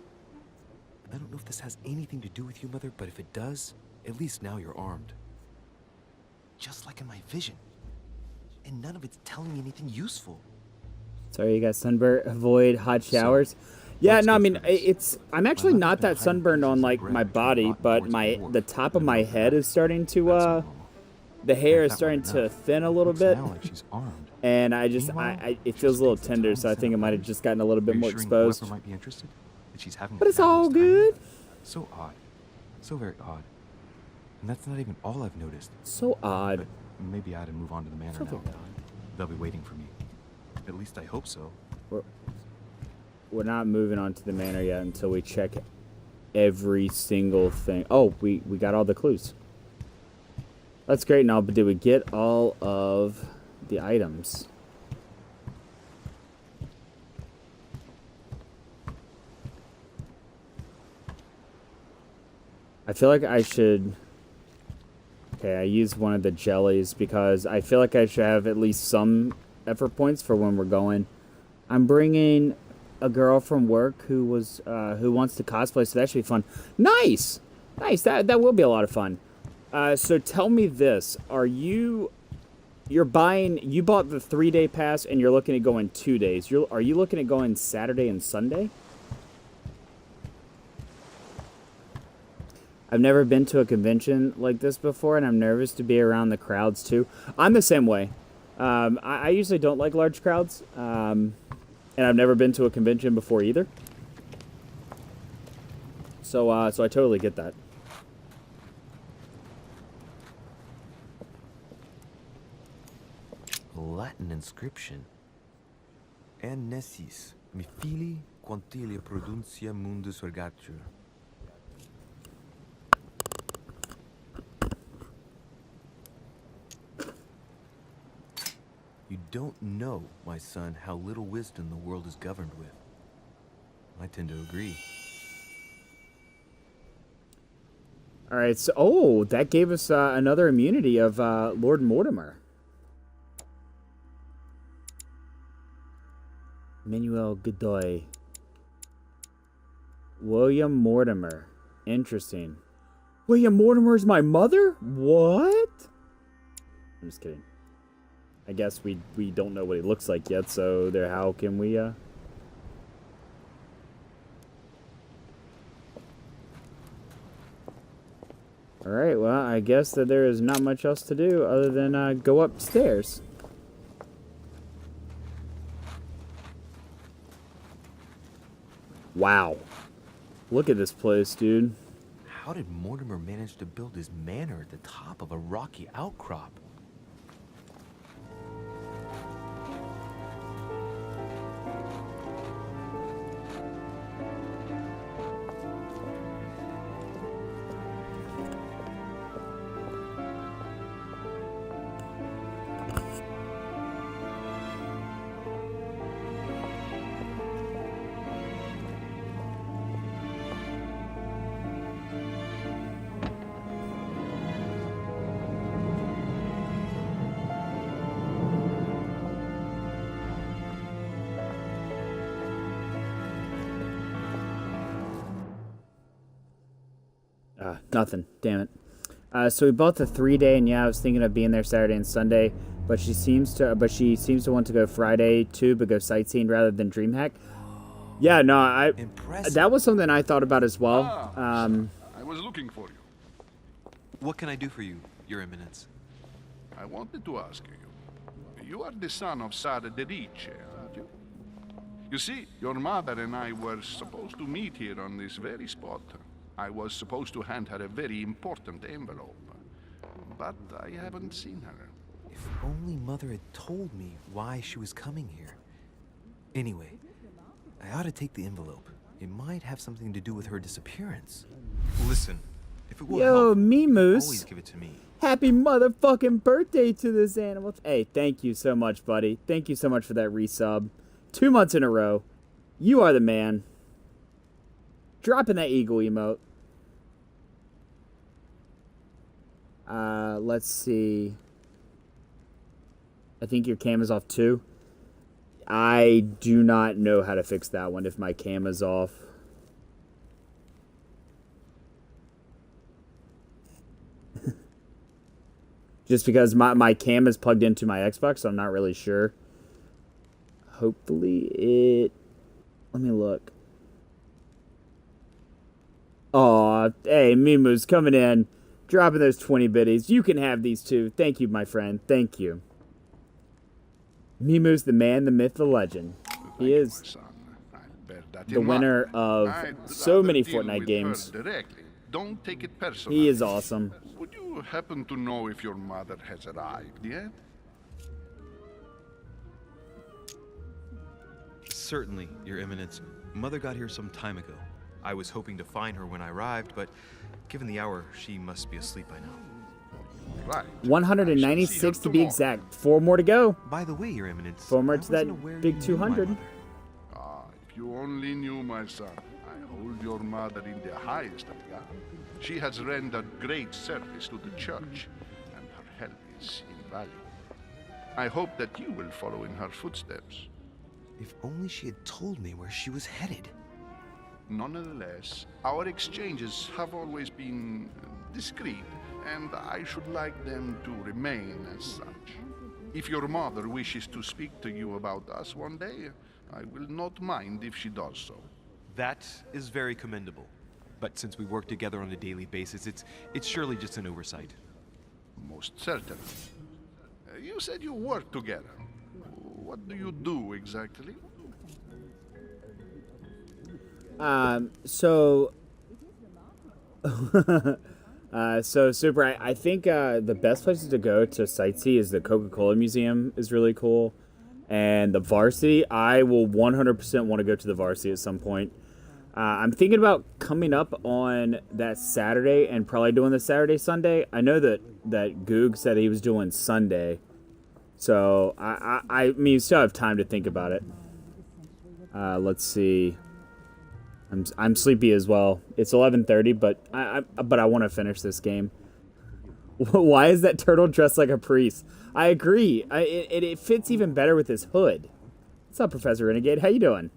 I don't know if this has anything to do with you, Mother, but if it does, at least now you're armed. Just like in my vision. And none of it's telling me anything useful. Sorry, you got sunburn. Avoid hot showers. Yeah, no, I mean, I'm actually not that sunburned on, like, my body, but the top of my head is starting to, the hair is starting to thin a little bit. And it feels a little tender, so I think it might have just gotten a little bit more exposed. Might be interested? that she's having But a it's all fabulous time. good. So odd. So very odd. And that's not even all I've noticed. So odd. But maybe I ought to move on to the manor So now. very odd. They'll be waiting for me. At least I hope so. We're not moving on to the manor yet until we check every single thing. Oh, we got all the clues. That's great and all, but did we get all of the items? I feel like I should... Okay, I used one of the jellies because I feel like I should have at least some effort points for when we're going. I'm bringing a girl from work who wants to cosplay, so that should be fun. Nice! Nice, that will be a lot of fun. So tell me this, you bought the 3-day pass and you're looking at going 2 days. Are you looking at going Saturday and Sunday? I've never been to a convention like this before, and I'm nervous to be around the crowds too. I'm the same way. I usually don't like large crowds, and I've never been to a convention before either. So I totally get that. A Latin inscription. En nessis, mi fili quantilia produncia mundus vergatur. You don't know, my son, how little wisdom the world is governed with. I tend to agree. All right, so that gave us another immunity of Lord Mortimer. Manuel Godoy. William Mortimer. Interesting. William Mortimer is my mother? What? I'm just kidding. I guess we don't know what he looks like yet, so how can we Alright, well, I guess that there is not much else to do other than go upstairs. Wow. Look at this place, dude. How did Mortimer manage to build his manor at the top of a rocky outcrop? Nothing. Damn it. So we bought the 3-day, and yeah, I was thinking of being there Saturday and Sunday, but she seems to want to go Friday too, but go sightseeing rather than DreamHack. Yeah, no, Impressive. that was something I thought about as well. I was looking for you. What can I do for you, Your Eminence? I wanted to ask you. You are the son of Sara de Riche, aren't you? You see, your mother and I were supposed to meet here on this very spot. I was supposed to hand her a very important envelope, but I haven't seen her. If only Mother had told me why she was coming here. Anyway, I ought to take the envelope. It might have something to do with her disappearance. Listen, if it will Yo, help, Mimus. always give it to me. Happy motherfucking birthday to this animal. Hey, thank you so much, buddy. Thank you so much for that resub. 2 months in a row. You are the man. Dropping that eagle emote. Let's see. I think your cam is off too. I do not know how to fix that one if my cam is off. Just because my cam is plugged into my Xbox, so I'm not really sure. Hopefully it... Let me look. Aw, hey, Mimu's coming in. Dropping those 20 biddies. You can have these too. Thank you, my friend. Thank you. Mimu's the man, the myth, the legend. He is. My son. I'll bear that the in winner mind. of I'd so rather many deal Fortnite with games. her directly. Don't take it personally. He is awesome. Would you happen to know if your mother has arrived yet? Certainly, Your Eminence. Mother got here some time ago. I was hoping to find her when I arrived, but given the hour, she must be asleep by now. Right. 196 to be exact. 4 more to go. By the way, Your Eminence, 4 more I to that wasn't aware big you knew my 200. mother. Ah, if you only knew, my son. I hold your mother in the highest regard. She has rendered great service to the church, and her help is invaluable. I hope that you will follow in her footsteps. If only she had told me where she was headed. Nonetheless, our exchanges have always been discreet, and I should like them to remain as such. If your mother wishes to speak to you about us one day, I will not mind if she does so. That is very commendable. But since we work together on a daily basis, it's surely just an oversight. Most certainly. You said you work together. What do you do exactly? So Super, I think the best places to go to sightsee is the Coca-Cola Museum is really cool. And the Varsity, I will 100% want to go to the Varsity at some point. I'm thinking about coming up on that Saturday and probably doing the Saturday, Sunday. I know that Goog said he was doing Sunday. So, I mean, you still have time to think about it. Let's see. I'm sleepy as well. It's 11:30, but I want to finish this game. Why is that turtle dressed like a priest? I agree. It fits even better with his hood. What's up, Professor Renegade? How you doing?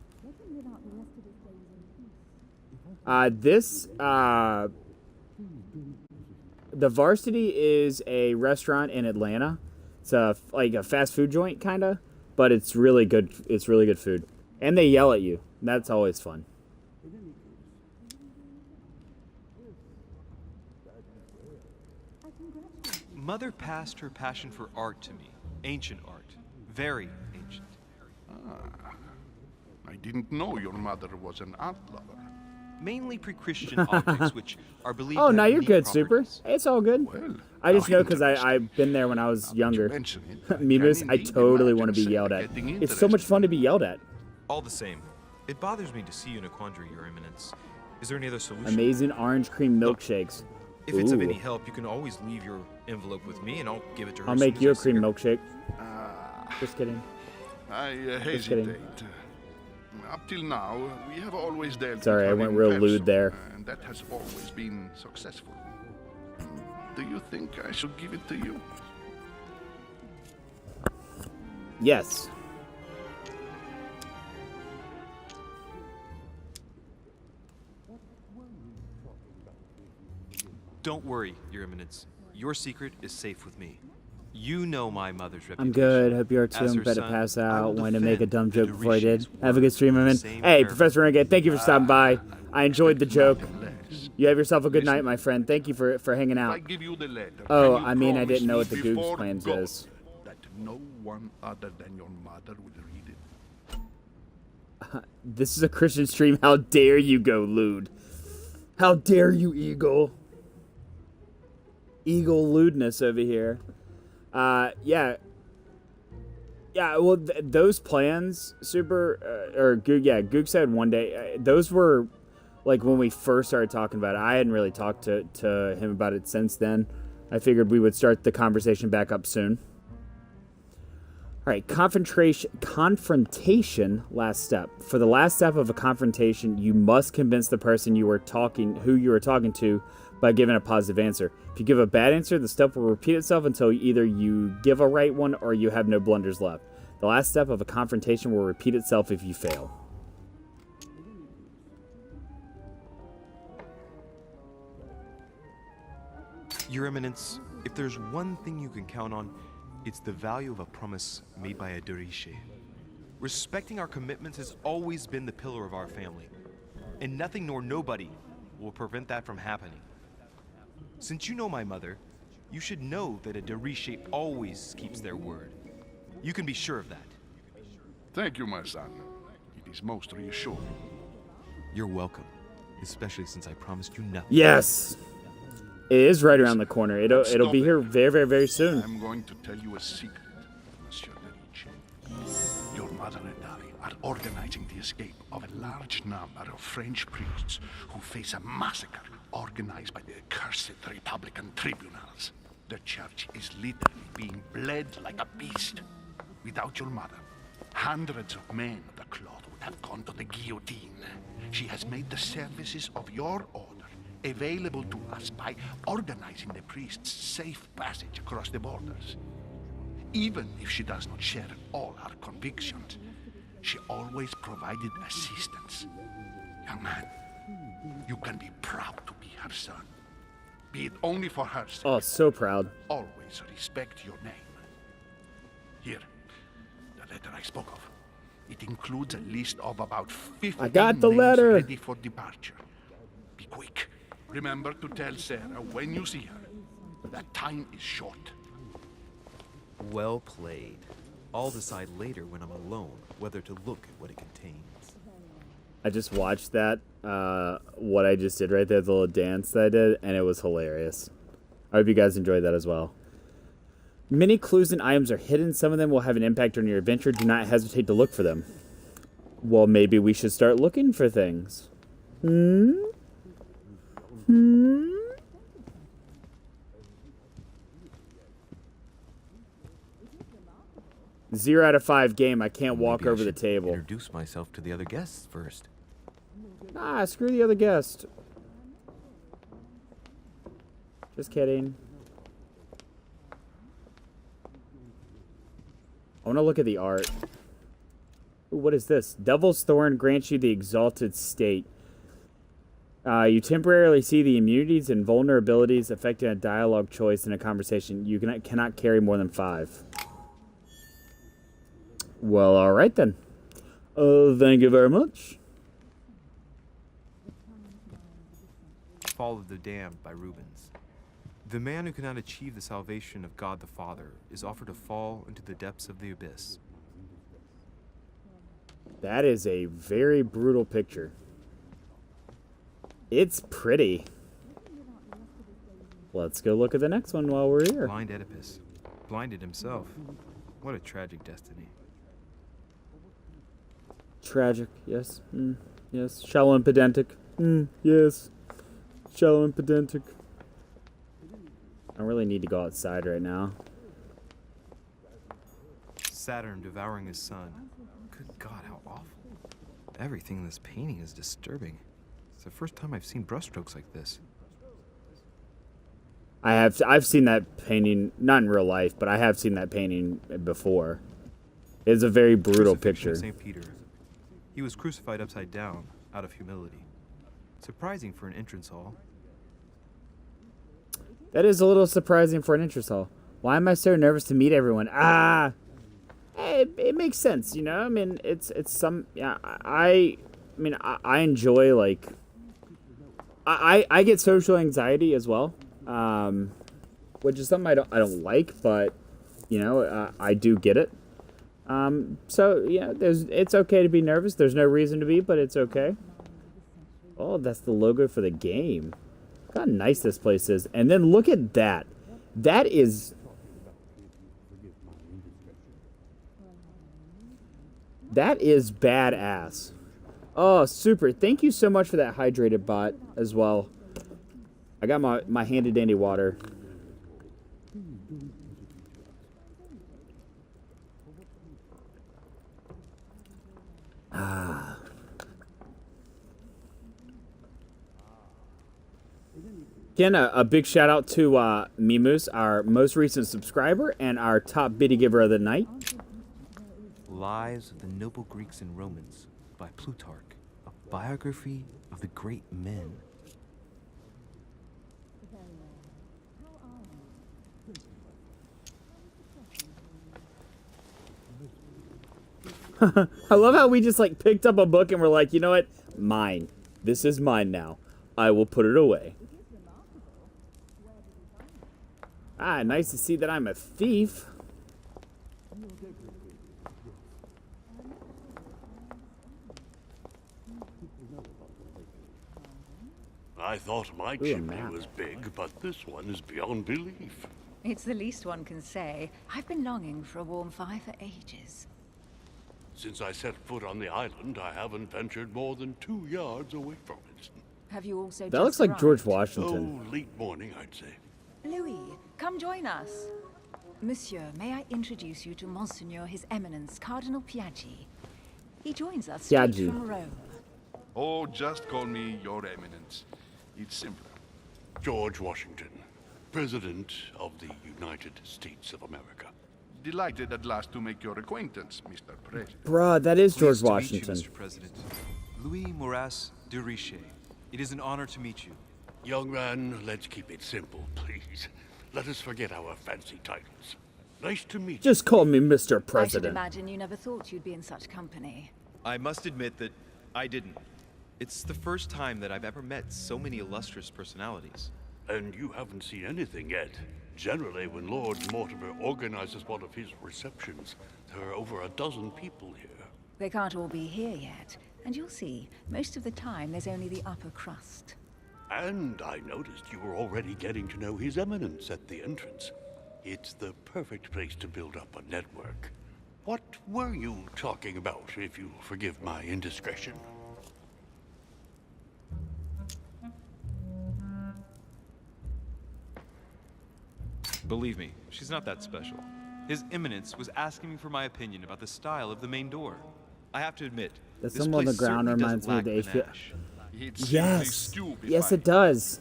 The Varsity is a restaurant in Atlanta. It's like a fast food joint, kinda, but it's really good. It's really good food, and they yell at you. That's always fun. Mother passed her passion for art to me. Ancient art. Very ancient. I didn't know your mother was an art lover. Mainly pre-Christian objects, which are believed Oh, to now have you're unique good, Super. properties. It's all good. Well, I just now know because I've been there when I was younger. Mimus, I totally want to be yelled at. It's so much fun to be yelled at. All the same, it bothers me to see you in a quandary, Your Eminence. Is there any other solution? Amazing orange cream milkshakes. If it's of Ooh. any help, you can always leave your envelope with me, and I'll give it to her. I'll as make soon you a as I see cream her. milkshake. Just kidding. I Just kidding. hesitate. Up till now, we have always dealt Sorry, with I her went in real person, lewd there. and that has always been successful. Do you think I should give it to you? Yes. Don't worry, Your Eminence. Your secret is safe with me. You know my mother's reputation. I'm good. Hope you are too. As I'm her about to son, pass I will out. Wanted to make a dumb defend joke the before I did. Derish's Have a good stream, word man. with the same Hey, care. Professor Renegade, thank you for stopping by. I enjoyed the joke. Less. You have yourself a good night, my friend. Thank you for hanging If I out. give you the letter, Oh, can you I mean, I promise didn't know me what the Goog's before plans God is. that no one other than your mother will read it? This is a Christian stream. How dare you go lewd? How dare you, Eagle? Eagle lewdness over here. Yeah. Yeah, well, those plans, Super, or Goog, yeah, Goog said one day, those were, like, when we first started talking about it. I hadn't really talked to him about it since then. I figured we would start the conversation back up soon. All right, confrontation, last step. For the last step of a confrontation, you must convince the person who you were talking to by giving a positive answer. If you give a bad answer, the step will repeat itself until either you give a right one or you have no blunders left. The last step of a confrontation will repeat itself if you fail. Your Eminence, if there's one thing you can count on, it's the value of a promise made by a Deriche. Respecting our commitments has always been the pillar of our family, and nothing nor nobody will prevent that from happening. Since you know my mother, you should know that a Deriche always keeps their word. You can be sure of that. Thank you, my son. is most reassuring. You're welcome. Especially since I promised you nothing. Yes! It is right around the corner. It'll be here very, very, very soon. I'm going to tell you a secret, Monsieur Leriche. Your mother and I are organizing the escape of a large number of French priests who face a massacre organized by the accursed Republican tribunals. The church is literally being bled like a beast. Without your mother, hundreds of men of the cloth would have gone to the guillotine. She has made the services of your order available to us by organizing the priests' safe passage across the borders. Even if she does not share all our convictions, she always provided assistance. Young man, you can be proud to be her son. Be it only for her sake. Oh, so proud. Always respect your name. Here, the letter I spoke of. It includes a list of about 50 I got the names letter. ready for departure. Be quick. Remember to tell Sarah when you see her that time is short. Well played. I'll decide later when I'm alone whether to look at what it contains. I just watched that, what I just did right there, the little dance that I did, and it was hilarious. I hope you guys enjoyed that as well. Many clues and items are hidden. Some of them will have an impact on your adventure. Do not hesitate to look for them. Well, maybe we should start looking for things. 0 out of 5 game. I can't walk Maybe I over the should table. Introduce myself to the other guests first. Ah, screw the other guest. Just kidding. I want to look at the art. Ooh, what is this? Devil's Thorn grants you the exalted state. You temporarily see the immunities and vulnerabilities affecting a dialogue choice in a conversation. You cannot carry more than 5. Well, all right then. Thank you very much. Fall of the Damned by Rubens. The man who cannot achieve the salvation of God the Father is offered to fall into the depths of the abyss. That is a very brutal picture. It's pretty. Let's go look at the next one while we're here. Blind Oedipus. Blinded himself. What a tragic destiny. Tragic, yes. Yes. Shallow and pedantic. Yes. Shallow and pedantic. I really need to go outside right now. Saturn devouring his son. Good God, how awful. Everything in this painting is disturbing. It's the first time I've seen brushstrokes like this. I've seen that painting, not in real life, but I have seen that painting before. It's a very brutal Crucifixion picture. of St. Peter. He was crucified upside down, out of humility. Surprising for an entrance hall. That is a little surprising for an entrance hall. Why am I so nervous to meet everyone? It makes sense, you know. I mean, it's some. Yeah, I enjoy, like. I get social anxiety as well, which is something I don't like, but you know, I do get it. So yeah, it's okay to be nervous. There's no reason to be, but it's okay. Oh, that's the logo for the game. Look how nice this place is. And then look at that. That is badass. Oh, super. Thank you so much for that hydrated bot as well. I got my handy dandy water. Again, a big shout out to Mimus, our most recent subscriber and our top biddy giver of the night. Lives of the Noble Greeks and Romans by Plutarch, a biography of the great men. I love how we just like picked up a book and we're like, you know what? Mine. This is mine now. I will put it away. Ah, nice to see that I'm a thief. I thought my a chimney map. was big, but this one is beyond belief. It's the least one can say. I've been longing for a warm fire for ages. Since I set foot on the island, I haven't ventured more than 2 yards away from it. Have you also That looks like George Washington. Oh, late morning, I'd say. Louis, come join us. Monsieur, may I introduce you to Monseigneur His Eminence, Cardinal Piaggi. He joins us straight Piaggi. from Rome. Oh, just call me Your Eminence. It's simpler. George Washington, President of the United States of America. Delighted at last to make your acquaintance, Mr. President. Bruh, that is George Pleased to meet you, Washington. Mr. President. Louis Moras de Richet. It is an honor to meet you. Young man, let's keep it simple, please. Let us forget our fancy titles. Nice to meet you. Just call me Mr. I should President. imagine you never thought you'd be in such company. I must admit that I didn't. It's the first time that I've ever met so many illustrious personalities. And you haven't seen anything yet. Generally, when Lord Mortimer organizes one of his receptions, there are over a dozen people here. They can't all be here yet. And you'll see, most of the time there's only the upper crust. And I noticed you were already getting to know His Eminence at the entrance. It's the perfect place to build up a network. What were you talking about, if you'll forgive my indiscretion? Believe me, she's not that special. His Eminence was asking me for my opinion about the style of the main door. I have to admit, That this symbol on the place ground certainly reminds me of doesn't the lack HP. panache. It's simply Yes. stupefying. Yes, it does.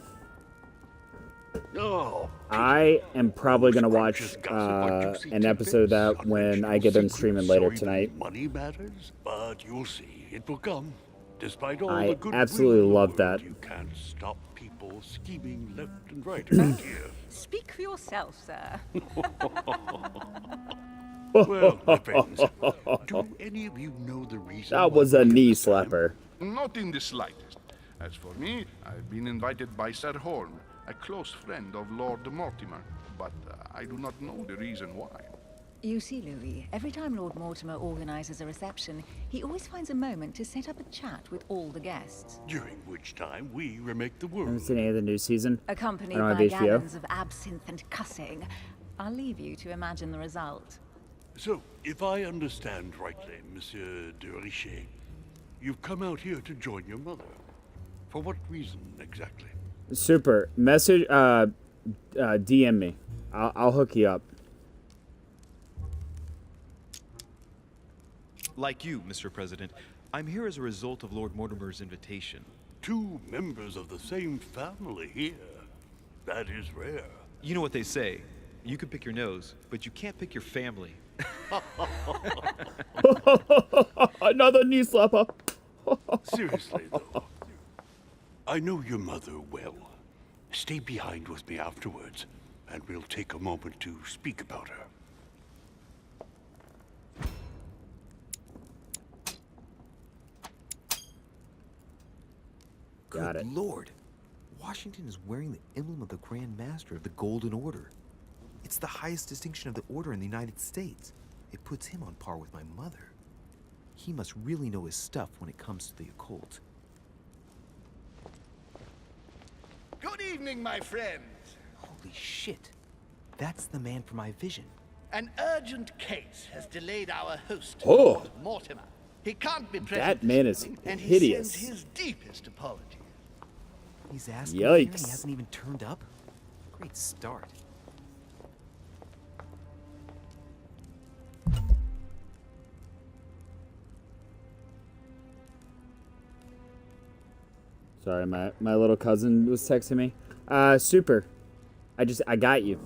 Oh, I am probably gonna watch scrumptious gossip or juicy an episode of that tidbits, when I unmentionable get done secrets, streaming later or even tonight. Money matters, but you'll see, it will come. Despite all I the good absolutely will in the love world, that. You can't stop people scheming left and right around here. Speak for yourself, sir. Well, my friends, do any of you know the reason? That why was a we're here knee this time? slapper. Not in the slightest. As for me, I've been invited by Sir Horn, a close friend of Lord Mortimer, but I do not know the reason why. You see, Louis, every time Lord Mortimer organizes a reception, he always finds a moment to set up a chat with all the guests. During which time we remake the Haven't world. seen any of the new season. Accompanied I don't have by HBO. gallons of absinthe and cussing. I'll leave you to imagine the result. So, if I understand rightly, Monsieur de Richet, you've come out here to join your mother. For what reason exactly? Super. Message, DM me. I'll hook you up. Like you, Mr. President, I'm here as a result of Lord Mortimer's invitation. 2 members of the same family here. That is rare. You know what they say. You can pick your nose, but you can't pick your family. Another knee slapper. Seriously, though. I know your mother well. Stay behind with me afterwards, and we'll take a moment to speak about her. Got Good it. Lord. Washington is wearing the emblem of the Grand Master of the Golden Order. It's the highest distinction of the order in the United States. It puts him on par with my mother. He must really know his stuff when it comes to the occult. Good evening, my friends. Holy shit. That's the man for my vision. An urgent case has delayed our host, Oh. Lord Mortimer. He can't be present That this man is evening, and hideous. He sends his deepest apologies. He's asking here and he Yikes. hasn't even turned up? Great start. Sorry, my little cousin was texting me. Super. I got you.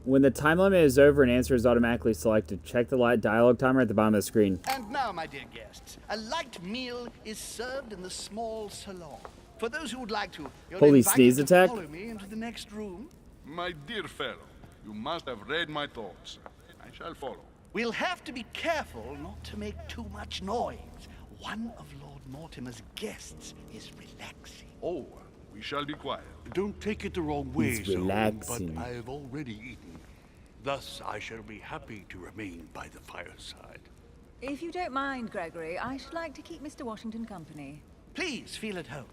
When the time limit is over, an answer is automatically selected. Check the light dialogue timer at the bottom of the screen. And now, my dear guests, a light meal is served in the small salon. For those who would like to, you're Holy invited sneeze to attack. follow me into the next room. My dear fellow, you must have read my thoughts. I shall follow. We'll have to be careful not to make too much noise. One of Lord Mortimer's guests is relaxing. Oh, we shall be quiet. Don't take it the wrong way, He's Zone, relaxing. but I've already eaten. Thus, I shall be happy to remain by the fireside. If you don't mind, Gregory, I should like to keep Mr. Washington company. Please feel at home.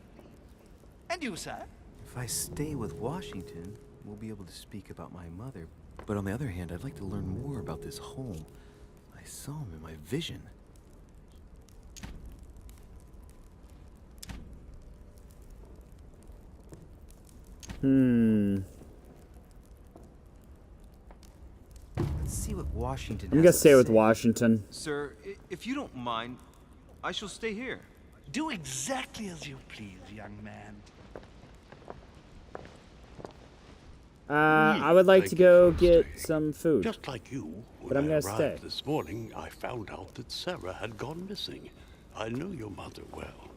And you, sir? If I stay with Washington, we'll be able to speak about my mother. But on the other hand, I'd like to learn more about this home. I saw him in my vision. Let's see what Washington I'm has gonna to stay with say. Washington. Sir, if you don't mind, I shall stay here. Do exactly as you please, young man. I would like to Thank you go for get staying. some food. Just like you, when But I'm I gonna arrived stay. this morning, I found out that Sarah had gone missing. I know your mother well.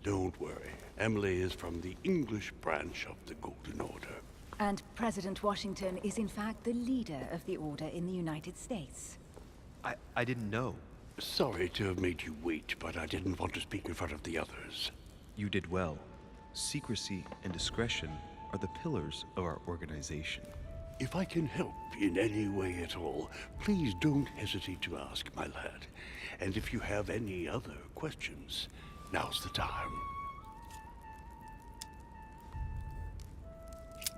Don't worry. Emily is from the English branch of the Golden Order. And President Washington is in fact the leader of the Order in the United States. I didn't know. Sorry to have made you wait, but I didn't want to speak in front of the others. You did well. Secrecy and discretion are the pillars of our organization. If I can help in any way at all, please don't hesitate to ask, my lad. And if you have any other questions, now's the time.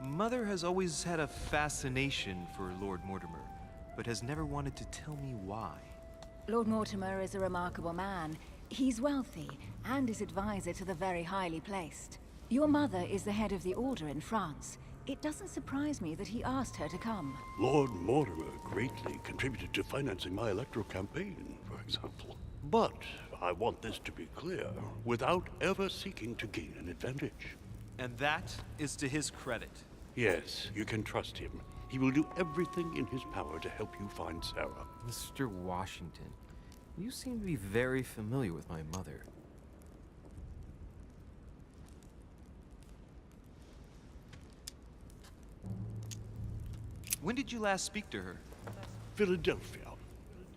Mother has always had a fascination for Lord Mortimer, but has never wanted to tell me why. Lord Mortimer is a remarkable man. He's wealthy and is advisor to the very highly placed. Your mother is the head of the Order in France. It doesn't surprise me that he asked her to come. Lord Mortimer greatly contributed to financing my electoral campaign, for example. But I want this to be clear, without ever seeking to gain an advantage. And that is to his credit. Yes, you can trust him. He will do everything in his power to help you find Sarah. Mr. Washington, you seem to be very familiar with my mother. When did you last speak to her? Philadelphia,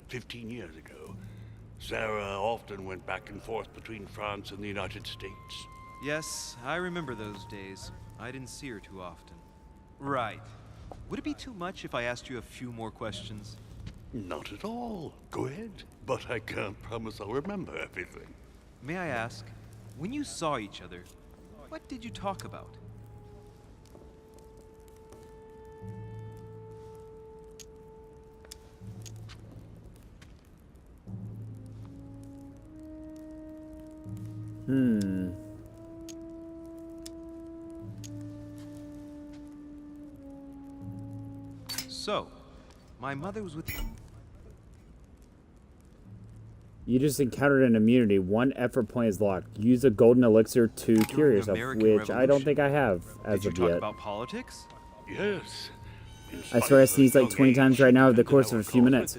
15 years ago. Sarah often went back and forth between France and the United States. Yes, I remember those days. I didn't see her too often. Right. Would it be too much if I asked you a few more questions? Not at all. Go ahead. But I can't promise I'll remember everything. May I ask, when you saw each other, what did you talk about? So, my mother was with... You just encountered an immunity. One effort point is locked. Use a golden elixir to cure During yourself, American which I don't think I have as Did you of talk yet. about politics? Yes. I swear I sneezed like 20 times right now over the course of a few minutes.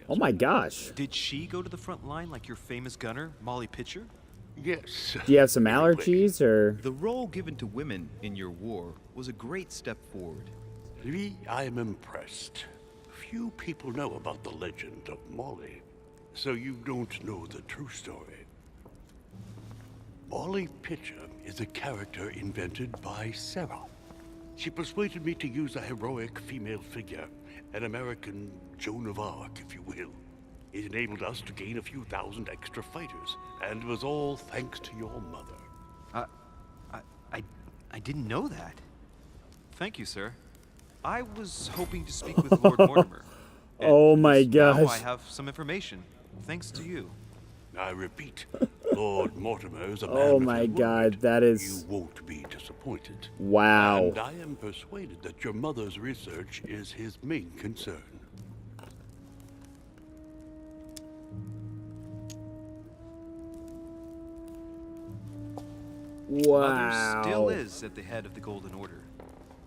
Oh my gosh. Did she go to the front line like your famous gunner, Molly Pitcher? Yes. Do you have some allergies or? The role given to women in your war was a great step forward. Lee, I am impressed. Few people know about the legend of Molly, so you don't know the true story. Molly Pitcher is a character invented by Sarah. She persuaded me to use a heroic female figure, an American Joan of Arc, if you will. It enabled us to gain a few thousand extra fighters, and it was all thanks to your mother. I didn't know that. Thank you, sir. I was hoping to speak with Lord Mortimer. Oh my Now I gosh. have some information, thanks to you. I repeat, Lord Mortimer is a man Oh of my his god, word. that You is... won't be disappointed. Wow. And I am persuaded that your mother's research is his main concern. Wow. Mother still is at the head of the Golden Order.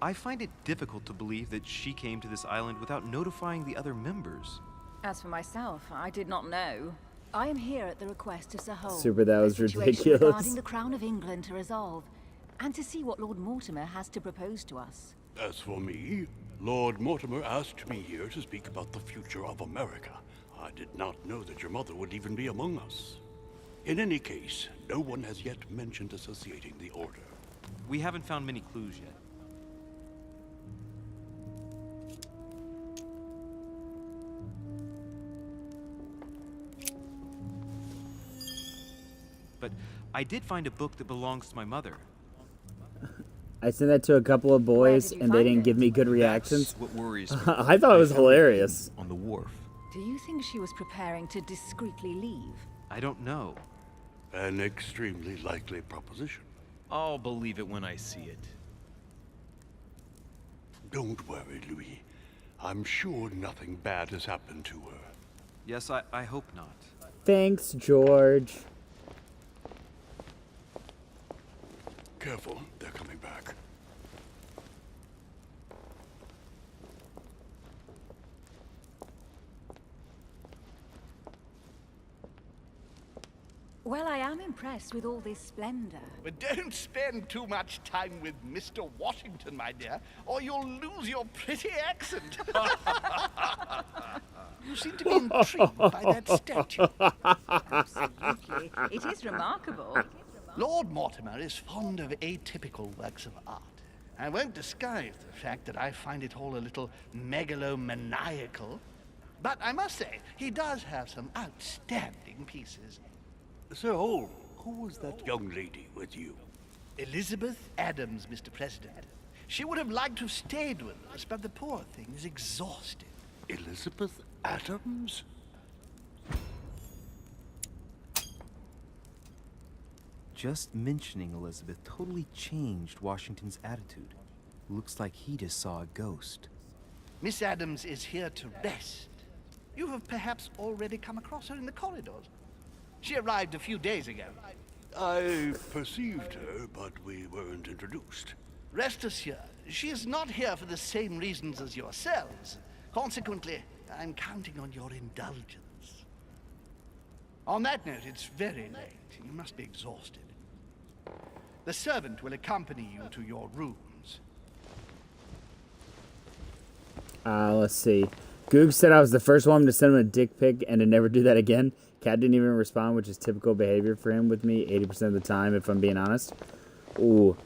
I find it difficult to believe that she came to this island without notifying the other members. As for myself, I did not know. I am here at the request of Sir Hole. Super, that was a situation ridiculous. regarding the Crown of England to resolve, and to see what Lord Mortimer has to propose to us. As for me, Lord Mortimer asked me here to speak about the future of America. I did not know that your mother would even be among us. In any case, no one has yet mentioned associating the Order. We haven't found many clues yet. but I did find a book that belongs to my mother. I sent that to a couple of boys, and they didn't give me good reactions. That's what worries me. I thought it was hilarious. On the wharf. Do you think she was preparing to discreetly leave? I don't know. An extremely likely proposition. I'll believe it when I see it. Don't worry, Louis. I'm sure nothing bad has happened to her. Yes, I hope not. Thanks, George. Careful, they're coming back. Well, I am impressed with all this splendor. But don't spend too much time with Mr. Washington, my dear, or you'll lose your pretty accent. You seem to be intrigued by that statue. Absolutely. It is remarkable. Lord Mortimer is fond of atypical works of art. I won't disguise the fact that I find it all a little megalomaniacal. But I must say, he does have some outstanding pieces. Sir Holmes, who was that young lady with you? Elizabeth Adams, Mr. President. She would have liked to have stayed with us, but the poor thing is exhausted. Elizabeth Adams? Just mentioning Elizabeth totally changed Washington's attitude. Looks like he just saw a ghost. Miss Adams is here to rest. You have perhaps already come across her in the corridors. She arrived a few days ago. I perceived her, but we weren't introduced. Rest assured, she is not here for the same reasons as yourselves. Consequently, I'm counting on your indulgence. On that note, it's very late. You must be exhausted. The servant will accompany you to your rooms. Let's see. Goog said I was the first one to send him a dick pic and to never do that again. Cat didn't even respond, which is typical behavior for him with me 80% of the time, if I'm being honest. Ooh.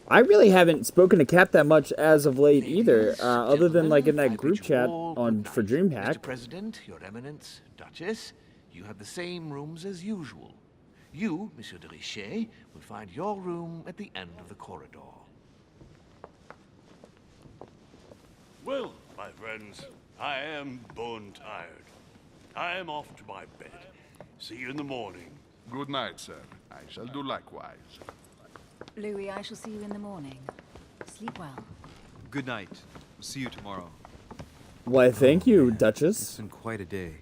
I really haven't spoken to Cap that much as of late either, other than like in that group chat for DreamHack. Mr. President, Your Eminence, Duchess, you have the same rooms as usual. You, Monsieur de Richet, will find your room at the end of the corridor. Well, my friends, I am bone tired. I am off to my bed. See you in the morning. Good night, sir. I shall do likewise. Louis, I shall see you in the morning. Sleep well. Good night. See you tomorrow. Why, thank you, It's Duchess. been quite a day.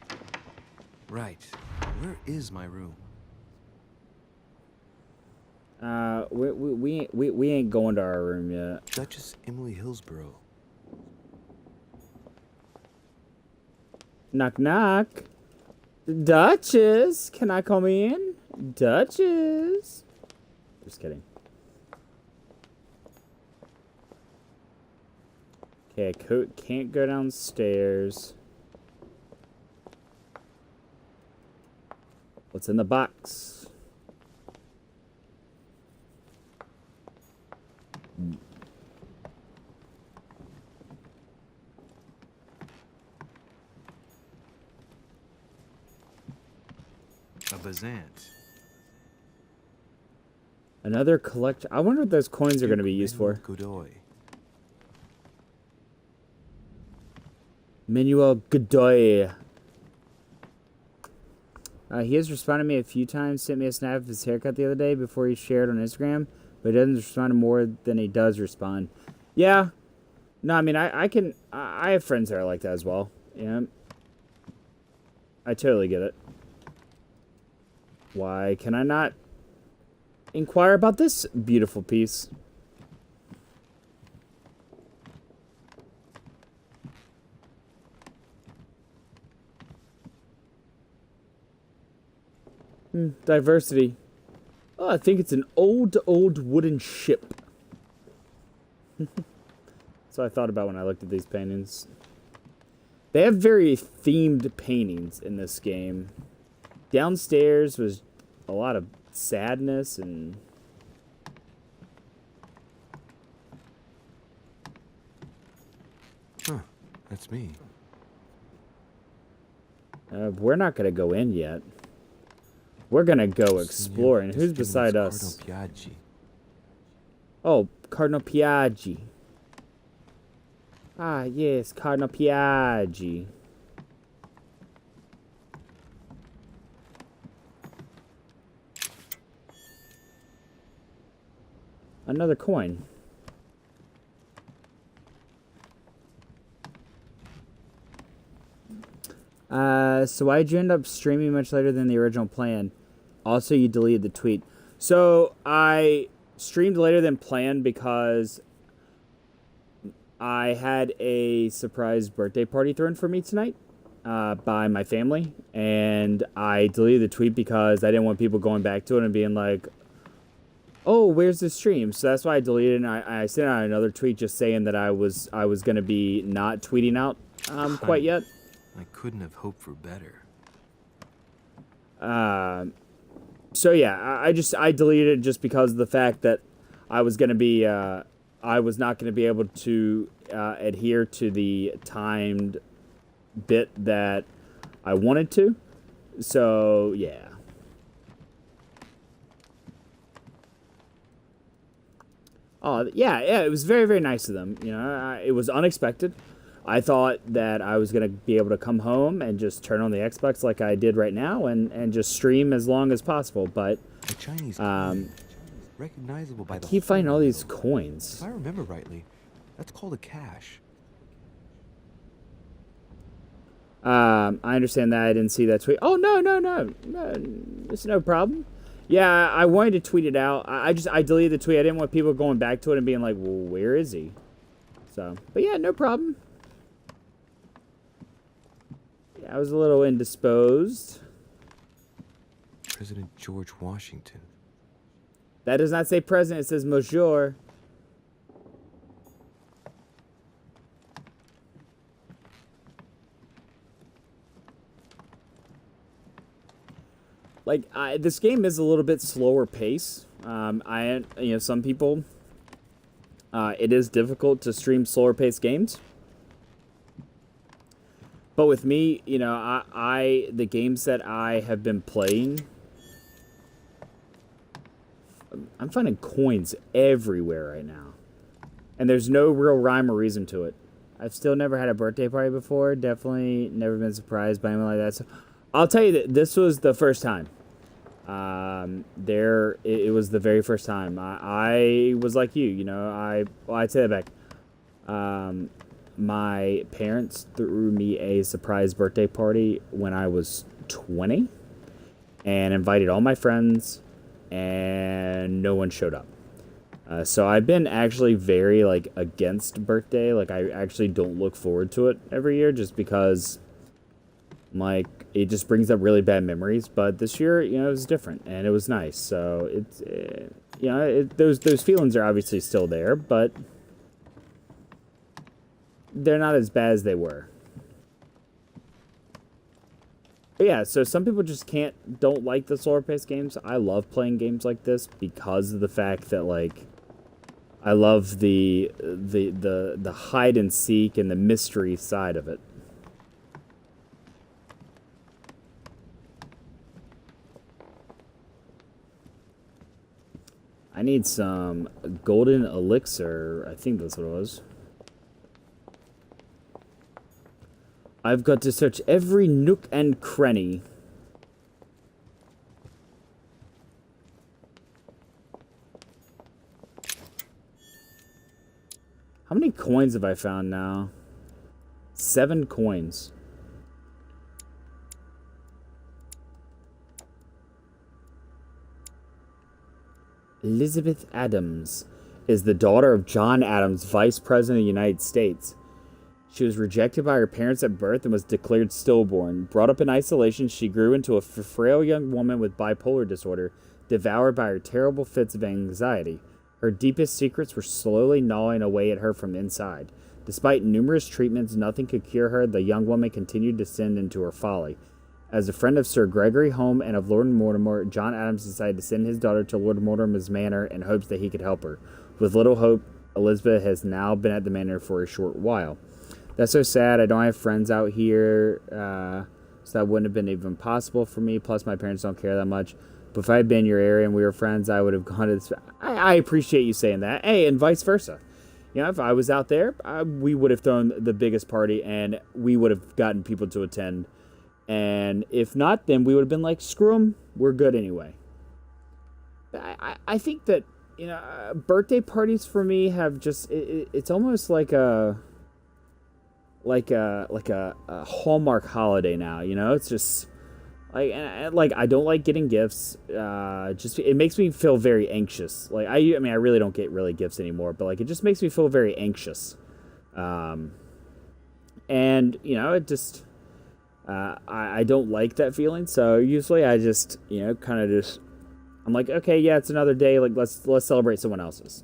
Right. Where is my room? We ain't going to our room yet. Duchess Emily Hillsborough. Knock, knock. Duchess, can I come in? Duchess. Just kidding. Okay, can't go downstairs. What's in the box? A Bazant. Another collection. I wonder what those coins are going to be used for. Godoy. Manuel Godoy. He has responded to me a few times, sent me a snap of his haircut the other day before he shared on Instagram, but he doesn't respond more than he does respond. Yeah. No, I mean, I have friends that are like that as well. Yeah. I totally get it. Why can I not inquire about this beautiful piece? Diversity. Oh, I think it's an old wooden ship. That's what I thought about when I looked at these paintings. They have very themed paintings in this game. Downstairs was a lot of sadness and... Huh, that's me. we're not going to go in yet. We're gonna go exploring. Who's beside us? Oh, Cardinal Piaggi. Ah, yes, Cardinal Piaggi. Another coin. So why'd you end up streaming much later than the original plan? Also, you deleted the tweet. So I streamed later than planned because I had a surprise birthday party thrown for me tonight by my family, and I deleted the tweet because I didn't want people going back to it and being like, "Oh, where's the stream?" So that's why I deleted it, and I sent out another tweet just saying that I was gonna be not tweeting out quite yet. I couldn't have hoped for better. So yeah, I deleted it just because of the fact that I was gonna be I was not gonna be able to adhere to the timed bit that I wanted to. So yeah. Oh yeah, it was very, very nice of them. You know, it was unexpected. I thought that I was gonna be able to come home and just turn on the Xbox like I did right now and just stream as long as possible. But a Chinese coin, recognizable by the keep finding all these coins. If I remember rightly, that's called a cache. I understand that. I didn't see that tweet. Oh no, it's no problem. Yeah, I wanted to tweet it out. I deleted the tweet. I didn't want people going back to it and being like, "Well, where is he?" So, but yeah, no problem. Yeah, I was a little indisposed. President George Washington. That does not say president. It says Monsieur. Like, this game is a little bit slower pace. Some people, it is difficult to stream slower paced games. But with me, you know, the games that I have been playing, I'm finding coins everywhere right now. And there's no real rhyme or reason to it. I've still never had a birthday party before. Definitely never been surprised by anything like that. So I'll tell you that this was the first time. It was the very first time. I was like you, you know, I'd say that back. My parents threw me a surprise birthday party when I was 20 and invited all my friends, and no one showed up. So I've been actually very, like, against birthday. Like, I actually don't look forward to it every year just because, like, it just brings up really bad memories. But this year, you know, it was different, and it was nice. So it's, you know, those feelings are obviously still there, but they're not as bad as they were. But yeah, so some people just don't like the slower paced games. I love playing games like this because of the fact that, like, I love the hide and seek and the mystery side of it. I need some golden elixir. I think that's what it was. I've got to search every nook and cranny. How many coins have I found now? 7 coins. Elizabeth Adams is the daughter of John Adams, Vice President of the United States. She was rejected by her parents at birth and was declared stillborn. Brought up in isolation, she grew into a frail young woman with bipolar disorder, devoured by her terrible fits of anxiety. Her deepest secrets were slowly gnawing away at her from inside. Despite numerous treatments, nothing could cure her. The young woman continued to descend into her folly. As a friend of Sir Gregory Home and of Lord Mortimer, John Adams decided to send his daughter to Lord Mortimer's manor in hopes that he could help her. With little hope, Elizabeth has now been at the manor for a short while. That's so sad. I don't have friends out here. so that wouldn't have been even possible for me. Plus, my parents don't care that much. But if I had been in your area and we were friends, I would have gone to this. I appreciate you saying that. Hey, and vice versa. You know, if I was out there, we would have thrown the biggest party and we would have gotten people to attend. And if not, then we would have been like, screw them, we're good anyway. I think that, you know, birthday parties for me have just, it's almost like a Hallmark holiday now, you know? It's just like I don't like getting gifts. Just it makes me feel very anxious. Like I mean I really don't get really gifts anymore, but like it just makes me feel very anxious. And you know, it just I don't like that feeling. So usually I just, you know, kind of just I'm like, okay, yeah, it's another day. Like let's celebrate someone else's.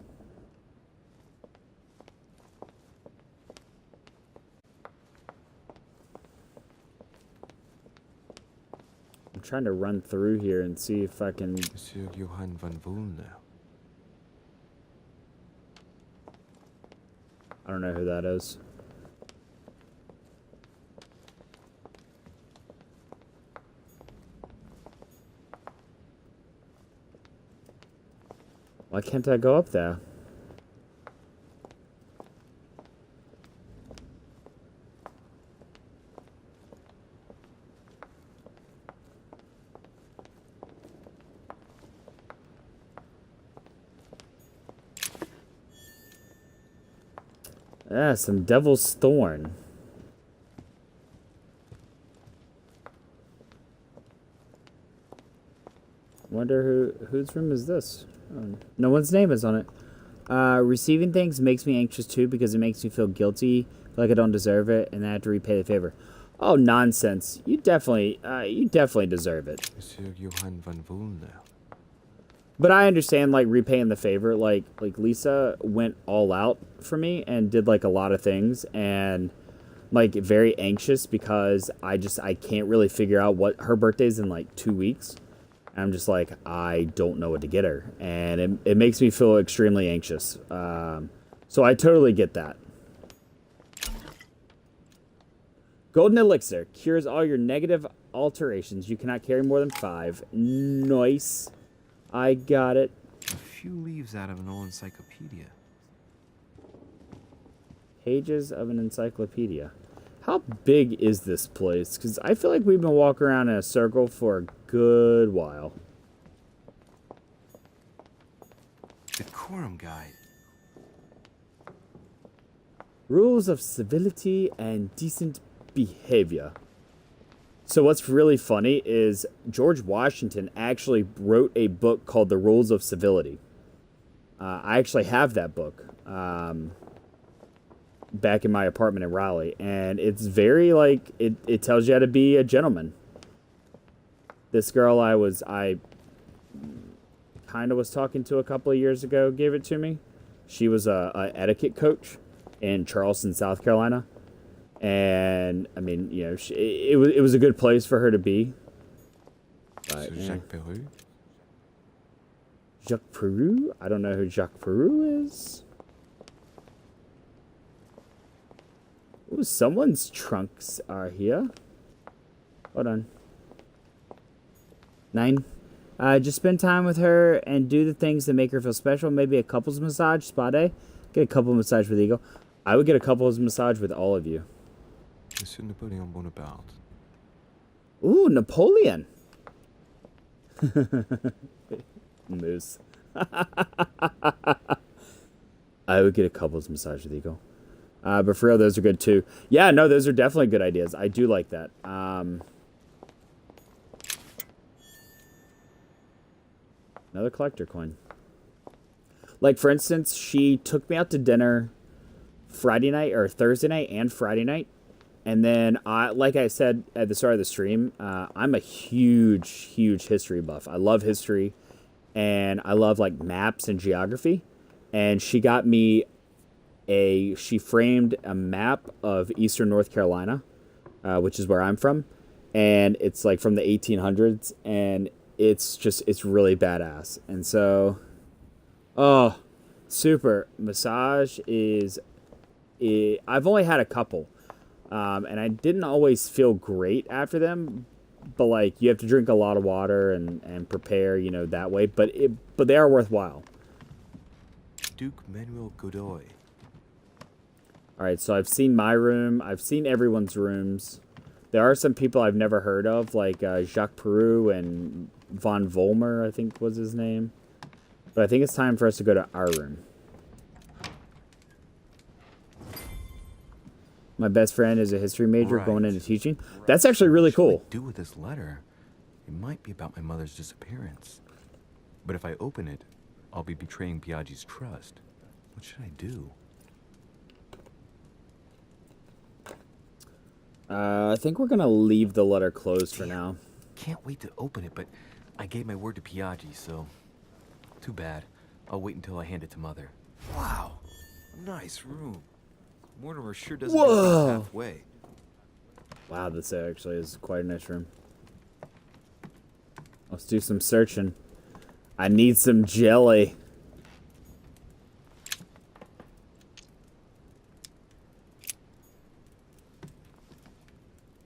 I'm trying to run through here and see if I can. Monsieur Johann van Vulner. I don't know who that is. Why can't I go up there? Ah, some Devil's Thorn. Wonder whose room is this? Oh, no one's name is on it. Receiving things makes me anxious too because it makes me feel guilty, like I don't deserve it, and I have to repay the favor. Oh, nonsense! You definitely deserve it. Monsieur Johann van Vulner. But I understand, like, repaying the favor. Like Lisa went all out for me and did, like, a lot of things. And, like, very anxious because I can't really figure out what her birthday's in, like, 2 weeks. And I'm just like, I don't know what to get her. And it makes me feel extremely anxious. So I totally get that. Golden Elixir cures all your negative alterations. You cannot carry more than 5. Nice. I got it. A few leaves out of an old encyclopedia. Pages of an encyclopedia. How big is this place? Because I feel like we've been walking around in a circle for a good while. Decorum guide. Rules of civility and decent behavior. So what's really funny is George Washington actually wrote a book called The Rules of Civility. I actually have that book back in my apartment in Raleigh. And it's very, like, it tells you how to be a gentleman. This girl I kind of was talking to a couple of years ago gave it to me. She was a etiquette coach in Charleston, South Carolina. And I mean, you know, it was a good place for her to be. But, So Jacques Peru? Jacques Peru? I don't know who Jacques Peru is. Ooh, someone's trunks are here. Hold on. 9. Just spend time with her and do the things that make her feel special. Maybe a couples massage, spa day. Get a couple massage with Eagle. I would get a couples massage with all of you. Monsieur Napoleon Bonaparte. Ooh, Napoleon. Moose. I would get a couples massage with Eagle. But for real, those are good too. Yeah, no, those are definitely good ideas. I do like that. Another collector coin. Like, for instance, she took me out to dinner Friday night or Thursday night and Friday night. And then, like I said at the start of the stream, I'm a huge, huge history buff. I love history, and I love, like, maps and geography. And she got me she framed a map of eastern North Carolina, which is where I'm from. And it's, like, from the 1800s, and it's really badass. And so, oh, super. Massage is, I've only had a couple. And I didn't always feel great after them, but like you have to drink a lot of water and prepare, you know, that way. But they are worthwhile. Duke Manuel Godoy. All right, so I've seen my room. I've seen everyone's rooms. There are some people I've never heard of, like Jacques Peru and von Volmer, I think was his name. But I think it's time for us to go to our room. My best friend is a history major going into teaching. That's actually really cool. What should I do with this letter? It might be about my mother's disappearance. But if I open it, I'll be betraying Piaggi's trust. What should I do? I think we're gonna leave the letter closed for now. Can't wait to open it, but I gave my word to Piaggi, so too bad. I'll wait until I hand it to Mother. Wow, nice room. Mortimer sure doesn't meet things halfway. Wow, this actually is quite a nice room. Let's do some searching. I need some jelly.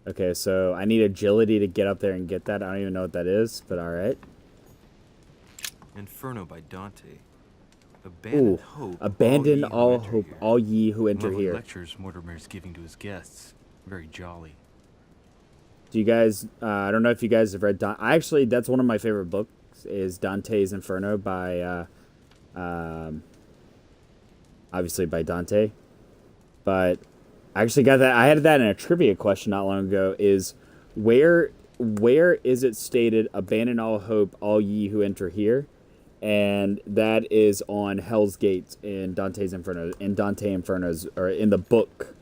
Okay, so I need agility to get up there and get that. I don't even know what that is, but alright. Inferno by Dante. Abandon hope. Abandon all hope, all ye who enter here. Lectures Mortimer's giving to his guests. Very jolly. Do you guys, I don't know if you guys have read Dante. Actually, that's one of my favorite books, is Dante's Inferno by, obviously by Dante. But I actually got that, I had that in a trivia question not long ago, is where is it stated, abandon all hope, all ye who enter here? And that is on Hell's Gate in Dante's Inferno, in Dante Inferno's, or in the book.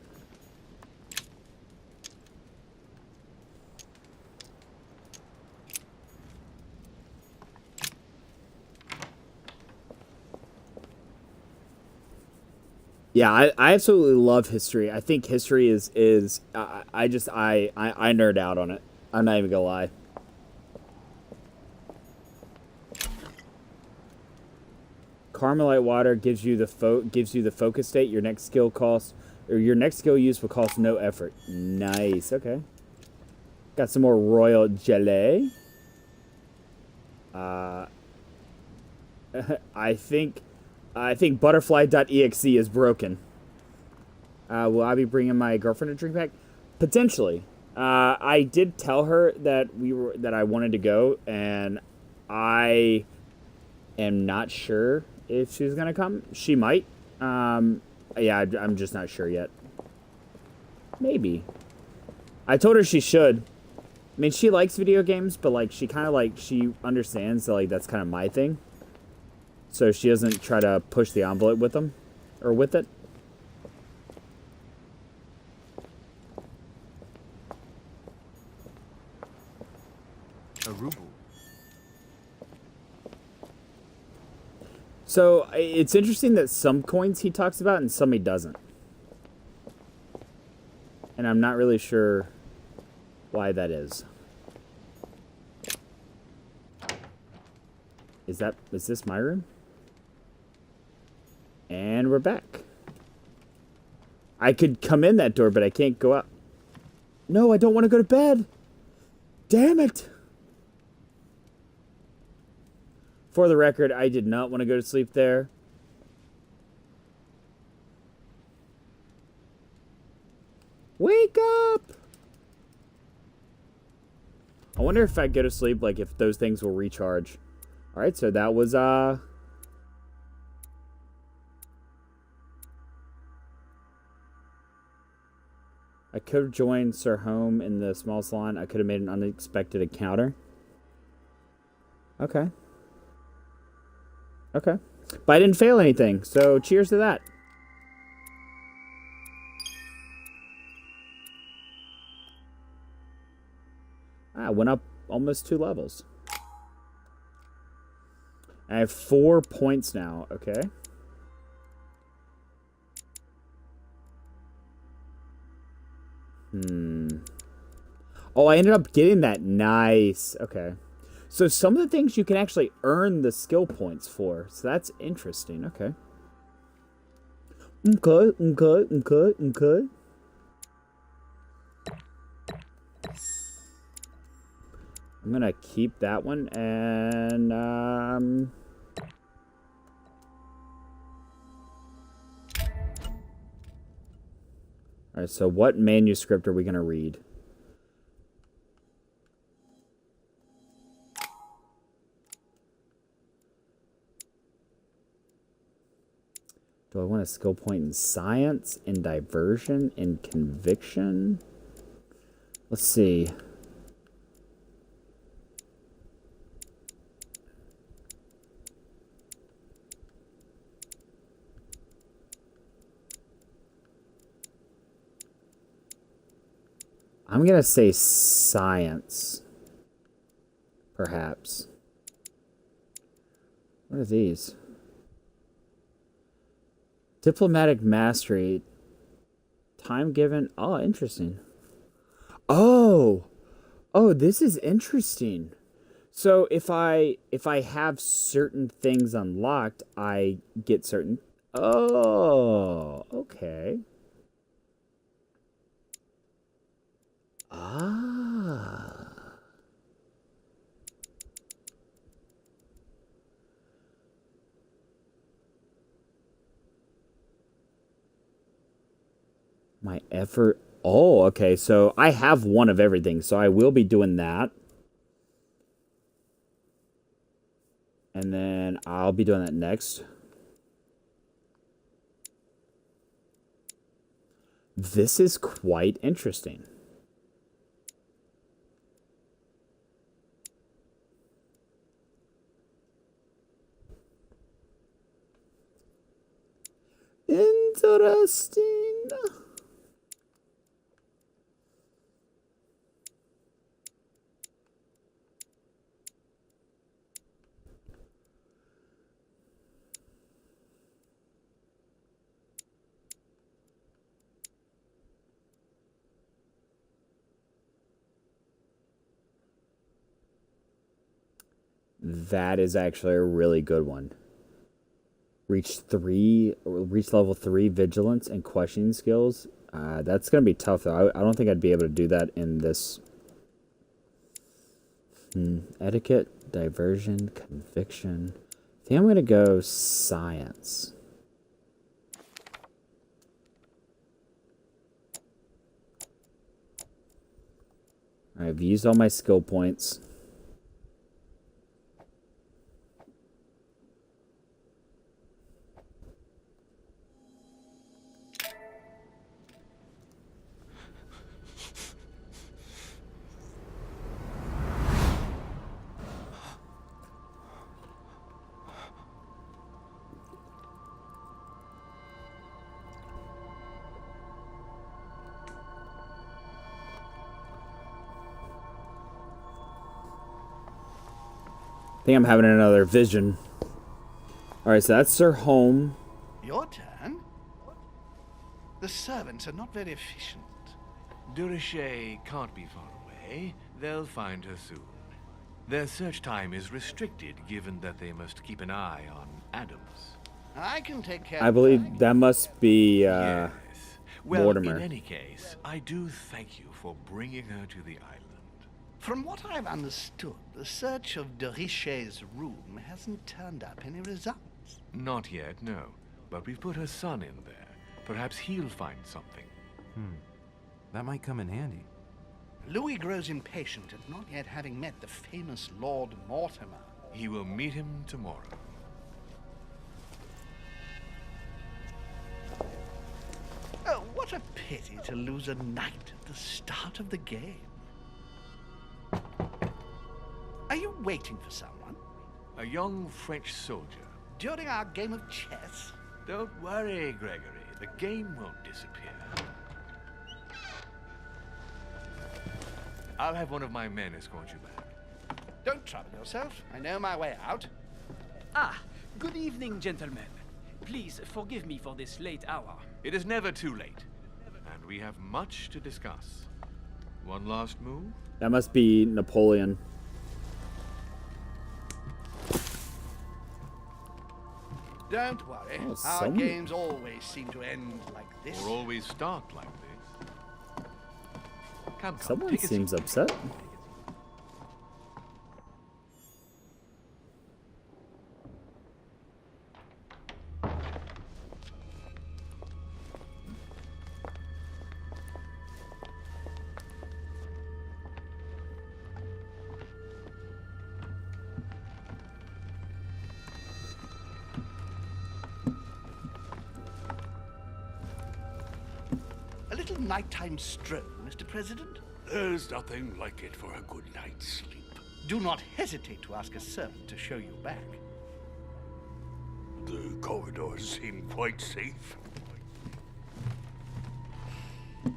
Yeah, I absolutely love history. I think history is I nerd out on it. I'm not even gonna lie. Carmelite water gives you the focus state. Your next skill use will cost no effort. Nice. Okay. Got some more royal jelly. I think butterfly.exe is broken. Will I be bringing my girlfriend a drink back? Potentially. I did tell her that I wanted to go, and I am not sure if she's gonna come. She might. Yeah, I'm just not sure yet. Maybe. I told her she should. I mean, she likes video games, but like she understands that like that's kind of my thing. So she doesn't try to push the envelope with them, or with it. A ruble. So it's interesting that some coins he talks about and some he doesn't. And I'm not really sure why that is. Is this my room? And we're back. I could come in that door, but I can't go out. No, I don't want to go to bed. Damn it. For the record, I did not want to go to sleep there. Wake up! I wonder if I go to sleep, like, if those things will recharge. Alright, so that was, I could have joined Sir Home in the small salon. I could have made an unexpected encounter. Okay. Okay. But I didn't fail anything, so cheers to that. I went up almost 2 levels. I have 4 points now, okay. Oh, I ended up getting that. Nice. Okay. So some of the things you can actually earn the skill points for. So that's interesting. Okay. Okay. I'm gonna keep that one, and all right, so what manuscript are we gonna read? Do I want a skill point in science, in diversion, in conviction? Let's see. I'm going to say science. Perhaps. What are these? Diplomatic mastery. Time given. Oh, interesting. Oh, this is interesting. So if I have certain things unlocked, I get certain. Oh, okay. Ah. My effort. Oh, okay. So I have one of everything. So I will be doing that. And then I'll be doing that next. This is quite interesting. Interesting. That is actually a really good one. Reach level 3 vigilance and questioning skills. That's gonna be tough though. I don't think I'd be able to do that in this. Etiquette, diversion, conviction. I think I'm gonna go science. I've used all my skill points. I think I'm having another vision. Alright, so that's their home. Your turn? The servants are not very efficient. Durocher can't be far away. They'll find her soon. Their search time is restricted, given that they must keep an eye on Adams. I can take care I believe that must be yes. Well, Mortimer. in any case, I do thank you for bringing her to the island. From what I've understood, the search of de Richet's room hasn't turned up any results. Not yet, no. But we've put her son in there. Perhaps he'll find something. That might come in handy. Louis grows impatient at not yet having met the famous Lord Mortimer. He will meet him tomorrow. Oh, what a pity to lose a knight at the start of the game. Are you waiting for someone? A young French soldier. During our game of chess? Don't worry, Gregory. The game won't disappear. I'll have one of my men escort you back. Don't trouble yourself. I know my way out. Ah, good evening, gentlemen. Please forgive me for this late hour. It is never too late. And we have much to discuss. One last move? That must be Napoleon. Don't worry. Oh, Our games always seem to end like this. Or always start like this. Come, Someone take a seems seat. upset. nighttime stroll, Mr. President? There's nothing like it for a good night's sleep. Do not hesitate to ask a servant to show you back. The corridors seem quite safe.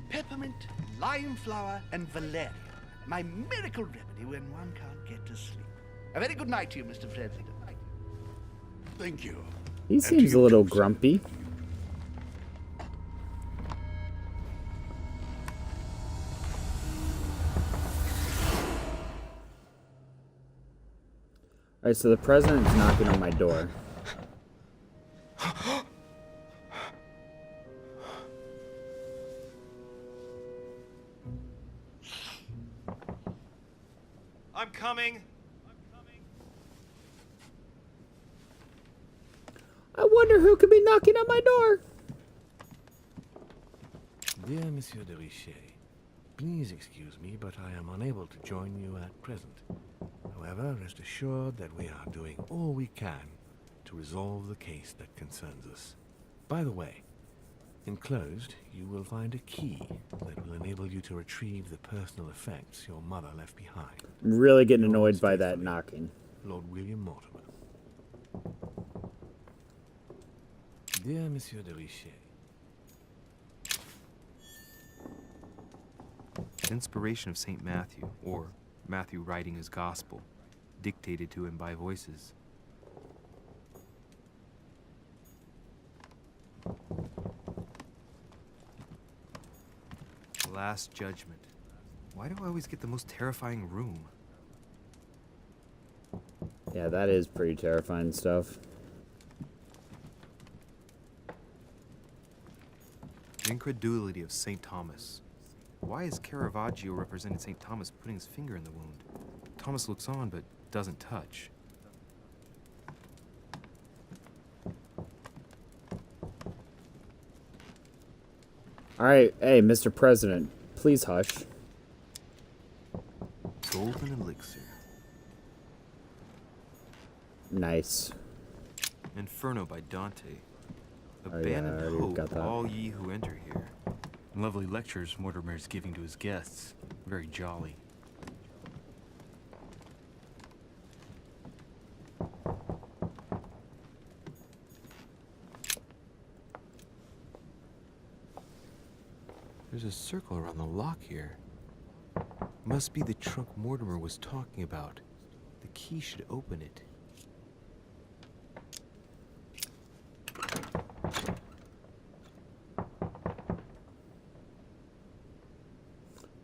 Peppermint, lime flower, and valerian. My miracle remedy when one can't get to sleep. A very good night to you, Mr. President. Thank you. He seems a little grumpy. Alright, so the president's knocking on my door. I'm coming. I wonder who could be knocking on my door. Dear Monsieur de Richet, please excuse me, but I am unable to join you at present. However, rest assured that we are doing all we can to resolve the case that concerns us. By the way, enclosed, you will find a key that will enable you to retrieve the personal effects your mother left behind. I'm really getting annoyed by that knocking. Lord William Mortimer. Dear Monsieur de Richet, Inspiration of St. Matthew, or Matthew writing his gospel, dictated to him by voices. Last Judgment. Why do I always get the most terrifying room? Yeah, that is pretty terrifying stuff. The incredulity of St. Thomas. Why is Caravaggio representing St. Thomas putting his finger in the wound? Thomas looks on but doesn't touch. Alright, hey, Mr. President, please hush. Golden elixir. Nice. Inferno by Dante. Oh, yeah, I Abandon already hope, got that. all ye who enter here. Lovely lectures Mortimer's giving to his guests. Very jolly. There's a circle around the lock here. Must be the trunk Mortimer was talking about. The key should open it.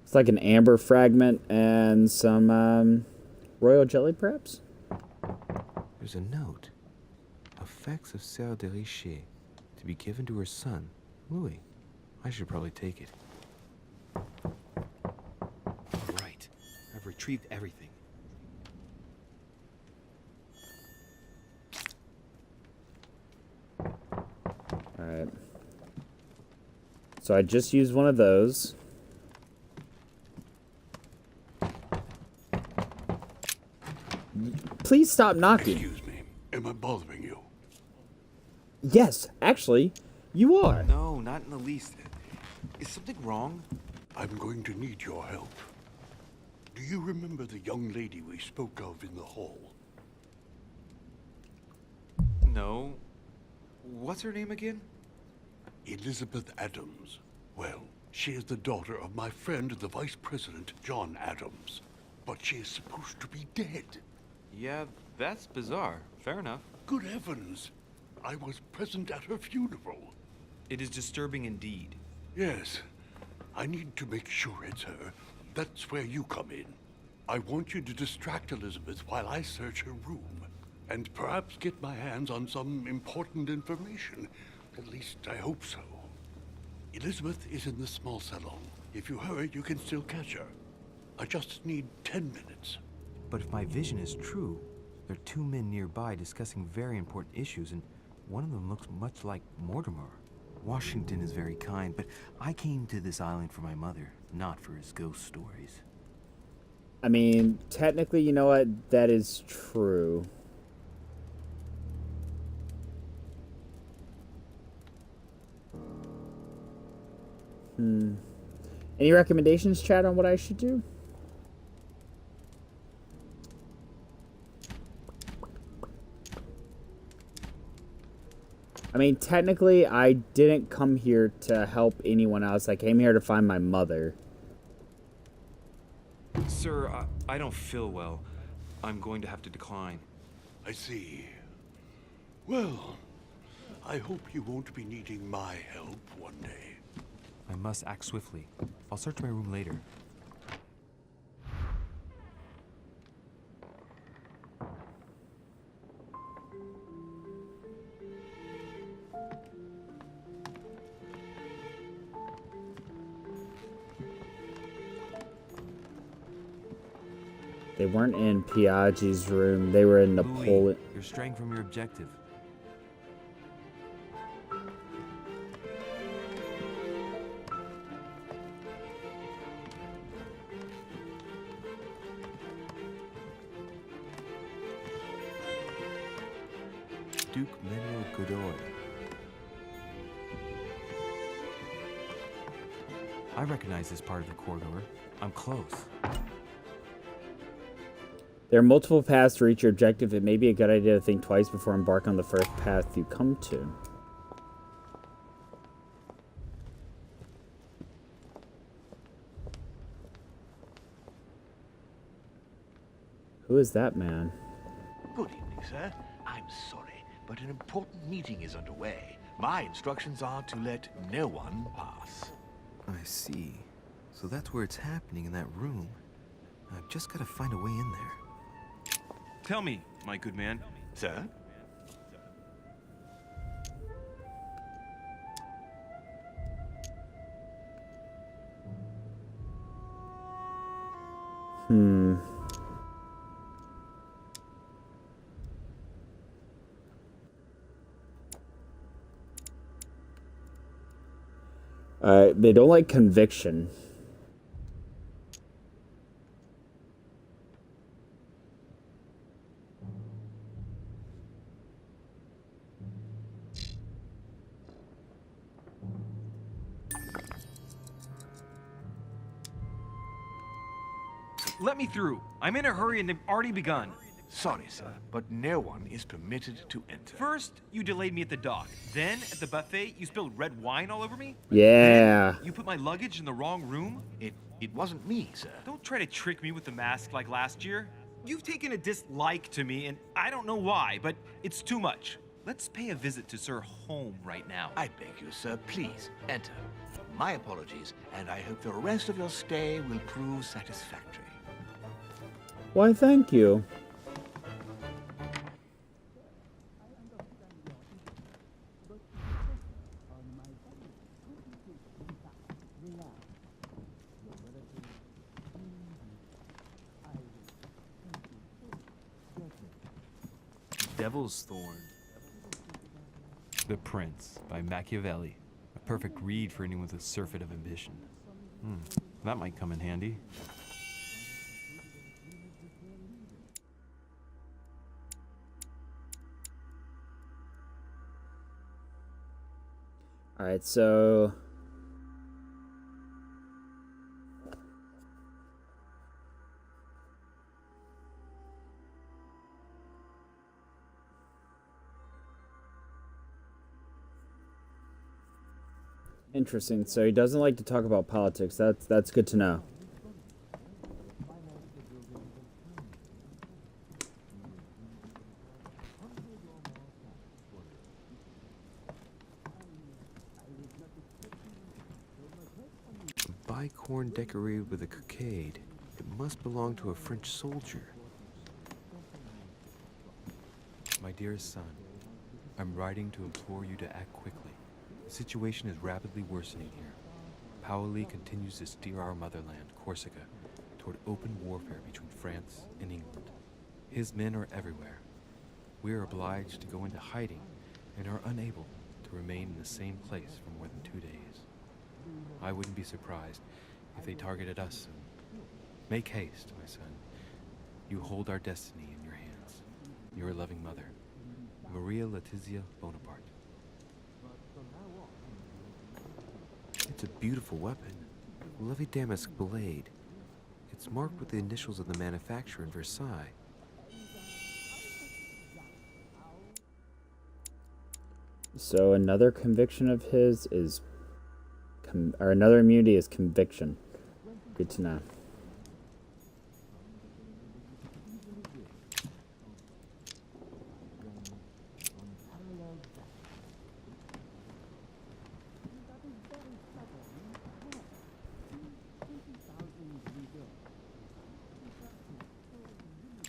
It's like an amber fragment and some royal jelly, perhaps? There's a note. Effects of Sœur de Richet, to be given to her son, Louis. I should probably take it. Right. I've retrieved everything. Alright. So I just used one of those. Please stop knocking. Excuse me. Am I bothering you? Yes, actually, you are. No, not in the least. Is something wrong? I'm going to need your help. Do you remember the young lady we spoke of in the hall? No. What's her name again? Elizabeth Adams. Well, she is the daughter of my friend, the Vice President, John Adams. But she is supposed to be dead. Yeah, that's bizarre. Fair enough. Good heavens! I was present at her funeral. It is disturbing indeed. Yes. I need to make sure it's her. That's where you come in. I want you to distract Elizabeth while I search her room. And perhaps get my hands on some important information. At least I hope so. Elizabeth is in the small salon. If you hurry, you can still catch her. I just need 10 minutes. But if my vision is true, there are two men nearby discussing very important issues, and one of them looks much like Mortimer. Washington is very kind, but I came to this island for my mother, not for his ghost stories. I mean, technically, you know what? That is true. Any recommendations, chat, on what I should do? I mean, technically, I didn't come here to help anyone else. I came here to find my mother. Sir, I don't feel well. I'm going to have to decline. I see. Well, I hope you won't be needing my help one day. I must act swiftly. I'll search my room later. They weren't in Piaggi's room. They were in Napoleon. You're straying from your objective. Duke Manuel Godoy. I recognize this part of the corridor. I'm close. There are multiple paths to reach your objective. It may be a good idea to think twice before embarking on the first path you come to. Who is that man? Good evening, sir. I'm sorry, but an important meeting is underway. My instructions are to let no one pass. I see. So that's where it's happening, in that room. I've just got to find a way in there. Tell me, my good man. Sir? They don't like conviction. Let me through. I'm in a hurry and they've already begun. Sorry, sir, but no one is permitted to enter. First, you delayed me at the dock. Then, at the buffet, you spilled red wine all over me. Yeah. Then, you put my luggage in the wrong room. It wasn't me, sir. Don't try to trick me with the mask like last year. You've taken a dislike to me, and I don't know why, but it's too much. Let's pay a visit to Sir Home right now. I beg you, sir, please enter. My apologies, and I hope the rest of your stay will prove satisfactory. Why, thank you. Devil's Thorn. The Prince by Machiavelli. A perfect read for anyone with a surfeit of ambition. That might come in handy. All right, so interesting. So he doesn't like to talk about politics. That's good to know. A bicorn decorated with a cockade. It must belong to a French soldier. My dearest son, I'm writing to implore you to act quickly. The situation is rapidly worsening here. Paoli continues to steer our motherland, Corsica, toward open warfare between France and England. His men are everywhere. We are obliged to go into hiding and are unable to remain in the same place for more than 2 days. I wouldn't be surprised if they targeted us soon. Make haste, my son. You hold our destiny in your hands. Your loving mother, Maria Letizia Bonaparte. It's a beautiful weapon. Lovely damask blade. It's marked with the initials of the manufacturer in Versailles. So another conviction of his is, or another immunity is conviction. Good to know.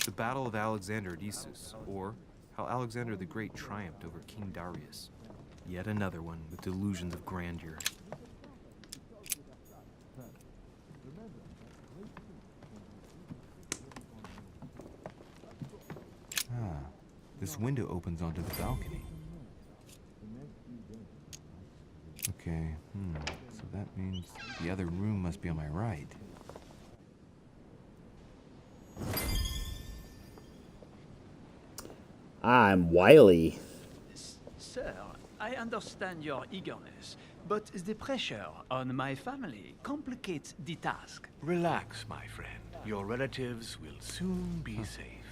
The Battle of Alexander at Issus, or how Alexander the Great triumphed over King Darius. Yet another one with delusions of grandeur. Ah, this window opens onto the balcony. Okay, so that means the other room must be on my right. I'm wily. Sir, I understand your eagerness, but the pressure on my family complicates the task. Relax, my friend. Your relatives will soon be safe.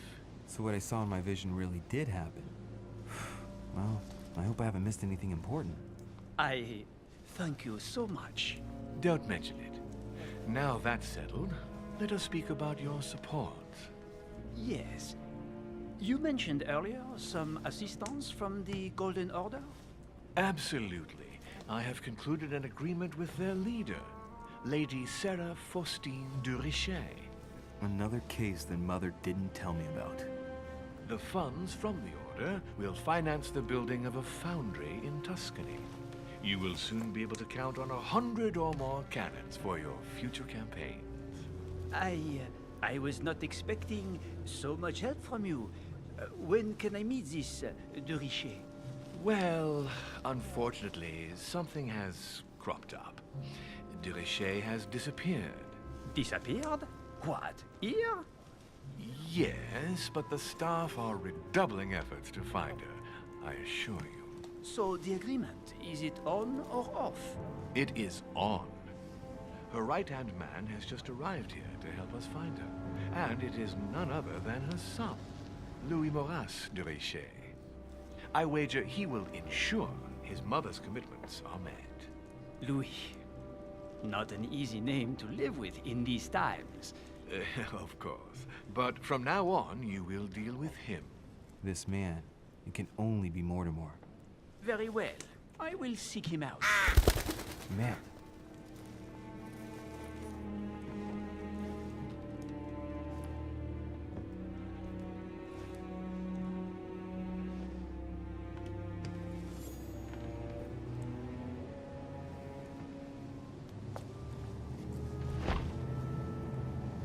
So what I saw in my vision really did happen. Well, I hope I haven't missed anything important. I thank you so much. Don't mention it. Now that's settled, let us speak about your support. Yes. You mentioned earlier some assistance from the Golden Order? Absolutely. I have concluded an agreement with their leader, Lady Sarah Faustine de Richet. Another case that Mother didn't tell me about. The funds from the Order will finance the building of a foundry in Tuscany. You will soon be able to count on 100 or more cannons for your future campaigns. I was not expecting so much help from you. When can I meet this de Richet? Well, unfortunately, something has cropped up. De Richet has disappeared. Disappeared? What, here? Yes, but the staff are redoubling efforts to find her, I assure you. So the agreement, is it on or off? It is on. Her right-hand man has just arrived here to help us find her. And it is none other than her son, Louis Maurice de Richet. I wager he will ensure his mother's commitments are met. Louis. Not an easy name to live with in these times. Of course. But from now on, you will deal with him. This man, it can only be Mortimer. Very well. I will seek him out. Man.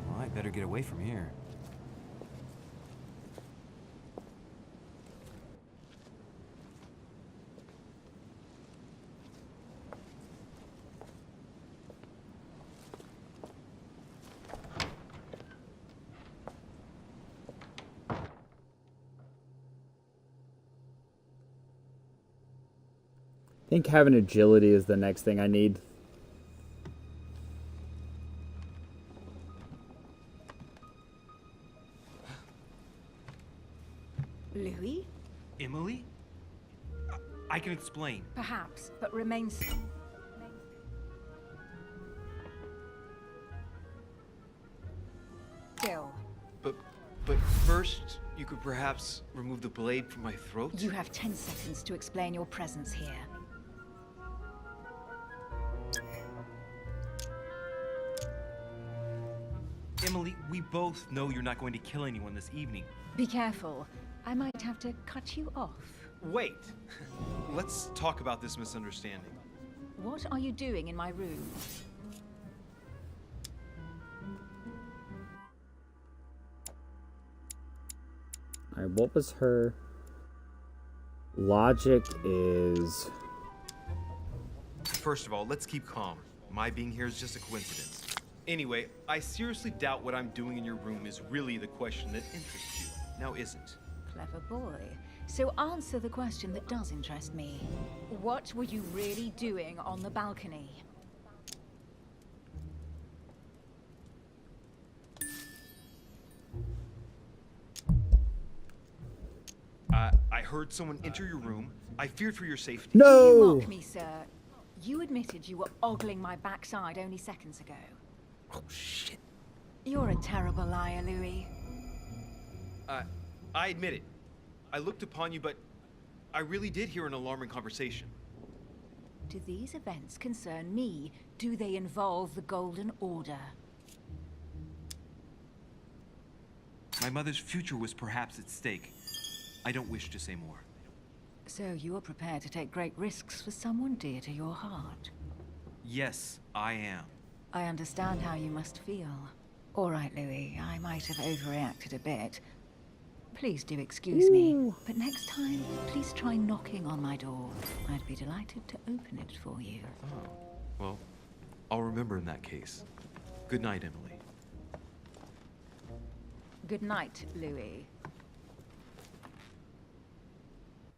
Well, I better get away from here. I think having agility is the next thing I need. Louis? Emily? I can explain. Perhaps, but remain still. But first, you could perhaps remove the blade from my throat? You have 10 seconds to explain your presence here. Emily, we both know you're not going to kill anyone this evening. Be careful. I might have to cut you off. Wait! Let's talk about this misunderstanding. What are you doing in my room? Alright, what was her logic is... First of all, let's keep calm. My being here is just a coincidence. Anyway, I seriously doubt what I'm doing in your room is really the question that interests you. Now isn't. Clever boy. So answer the question that does interest me. What were you really doing on the balcony? heard someone enter your room. I feared for your safety. Do you No! mock me, sir? You admitted you were ogling my backside only seconds ago. Oh, shit. You're a terrible liar, Louis. I admit it. I looked upon you, but I really did hear an alarming conversation. Do these events concern me? Do they involve the Golden Order? My mother's future was perhaps at stake. I don't wish to say more. So you are prepared to take great risks for someone dear to your heart? Yes, I am. I understand how you must feel. All right, Louis, I might have overreacted a bit. Please do excuse me, but next time, please try knocking on my door. I'd be delighted to open it for you. Oh, well, I'll remember in that case. Good night, Emily. Good night, Louis.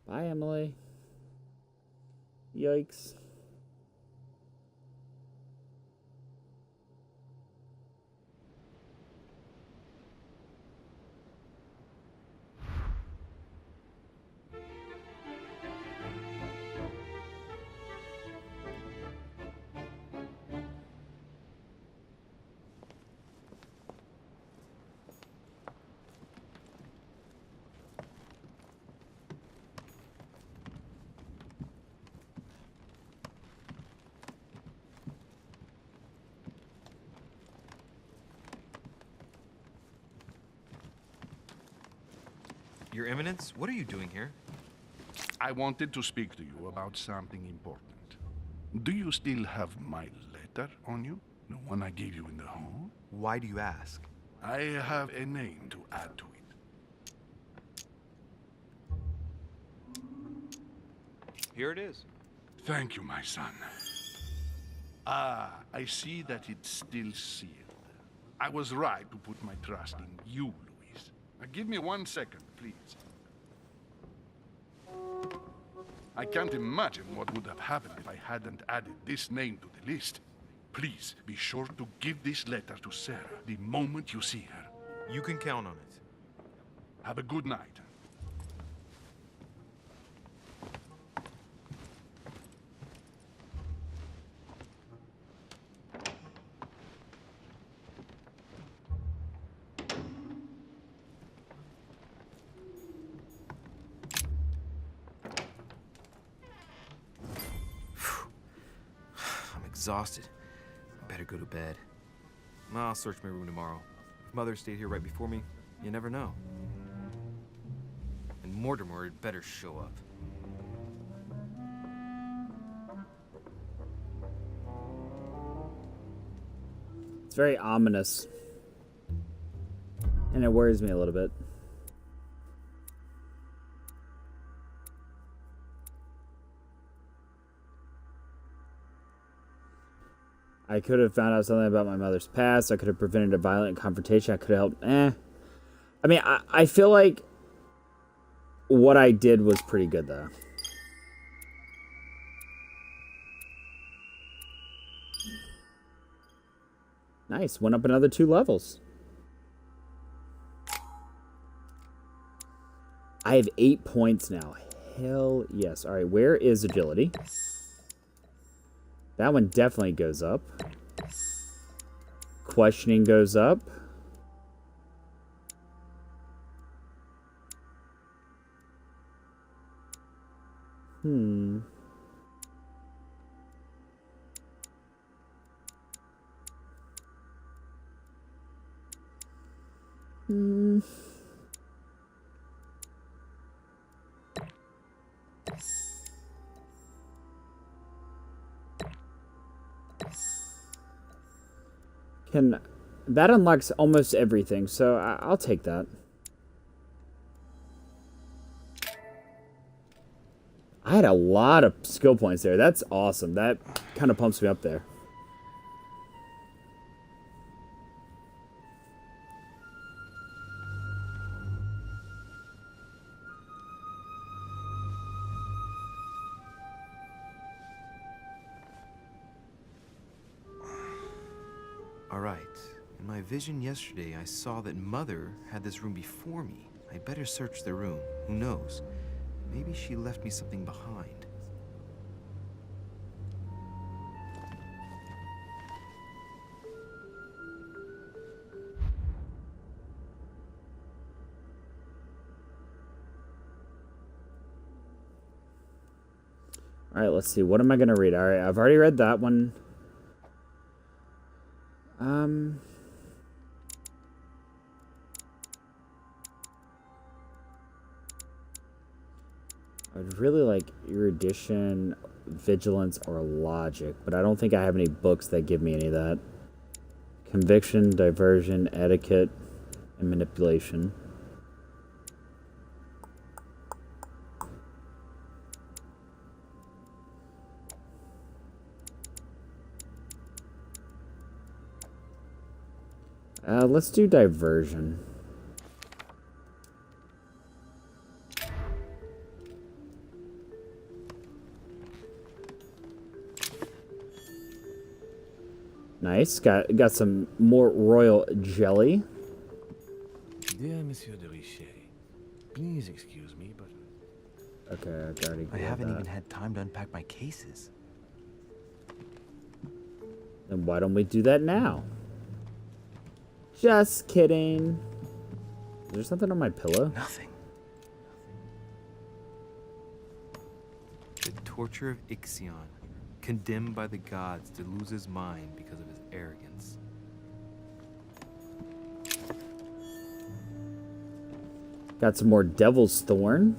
Bye, Emily. Yikes. Your Eminence, what are you doing here? I wanted to speak to you about something important. Do you still have my letter on you? The one I gave you in the hall? Why do you ask? I have a name to add to it. Here it is. Thank you, my son. Ah, I see that it's still sealed. I was right to put my trust in you, Louise. Now give me 1 second, please. I can't imagine what would have happened if I hadn't added this name to the list. Please be sure to give this letter to Sarah the moment you see her. You can count on it. Have a good night. Exhausted. I better go to bed. I'll search my room tomorrow. If Mother stayed here right before me, you never know. And Mortimer had better show up. It's very ominous. And it worries me a little bit. I could have found out something about my mother's past. I could have prevented a violent confrontation. I could have helped. I mean, I feel like what I did was pretty good, though. Nice. Went up another 2 levels. I have 8 points now. Hell yes. All right, where is agility? That one definitely goes up. Questioning goes up. Hmm. That unlocks almost everything, so I'll take that. I had a lot of skill points there. That's awesome. That kind of pumps me up there. All right. In my vision yesterday, I saw that Mother had this room before me. I better search the room. Who knows? Maybe she left me something behind. All right, let's see. What am I gonna read? All right, I've already read that one. I'd really like erudition, vigilance, or logic, but I don't think I have any books that give me any of that. Conviction, diversion, etiquette, and manipulation. Let's do diversion. Nice. Got some more royal jelly. Dear Monsieur de Richet, please excuse me, but... Okay, I've already I haven't even had time to unpack my cases. Then why don't we do that now? Just kidding. Is there something on my pillow? Nothing. The torture of Ixion, condemned by the gods to lose his mind because of his arrogance. Got some more Devil's Thorn.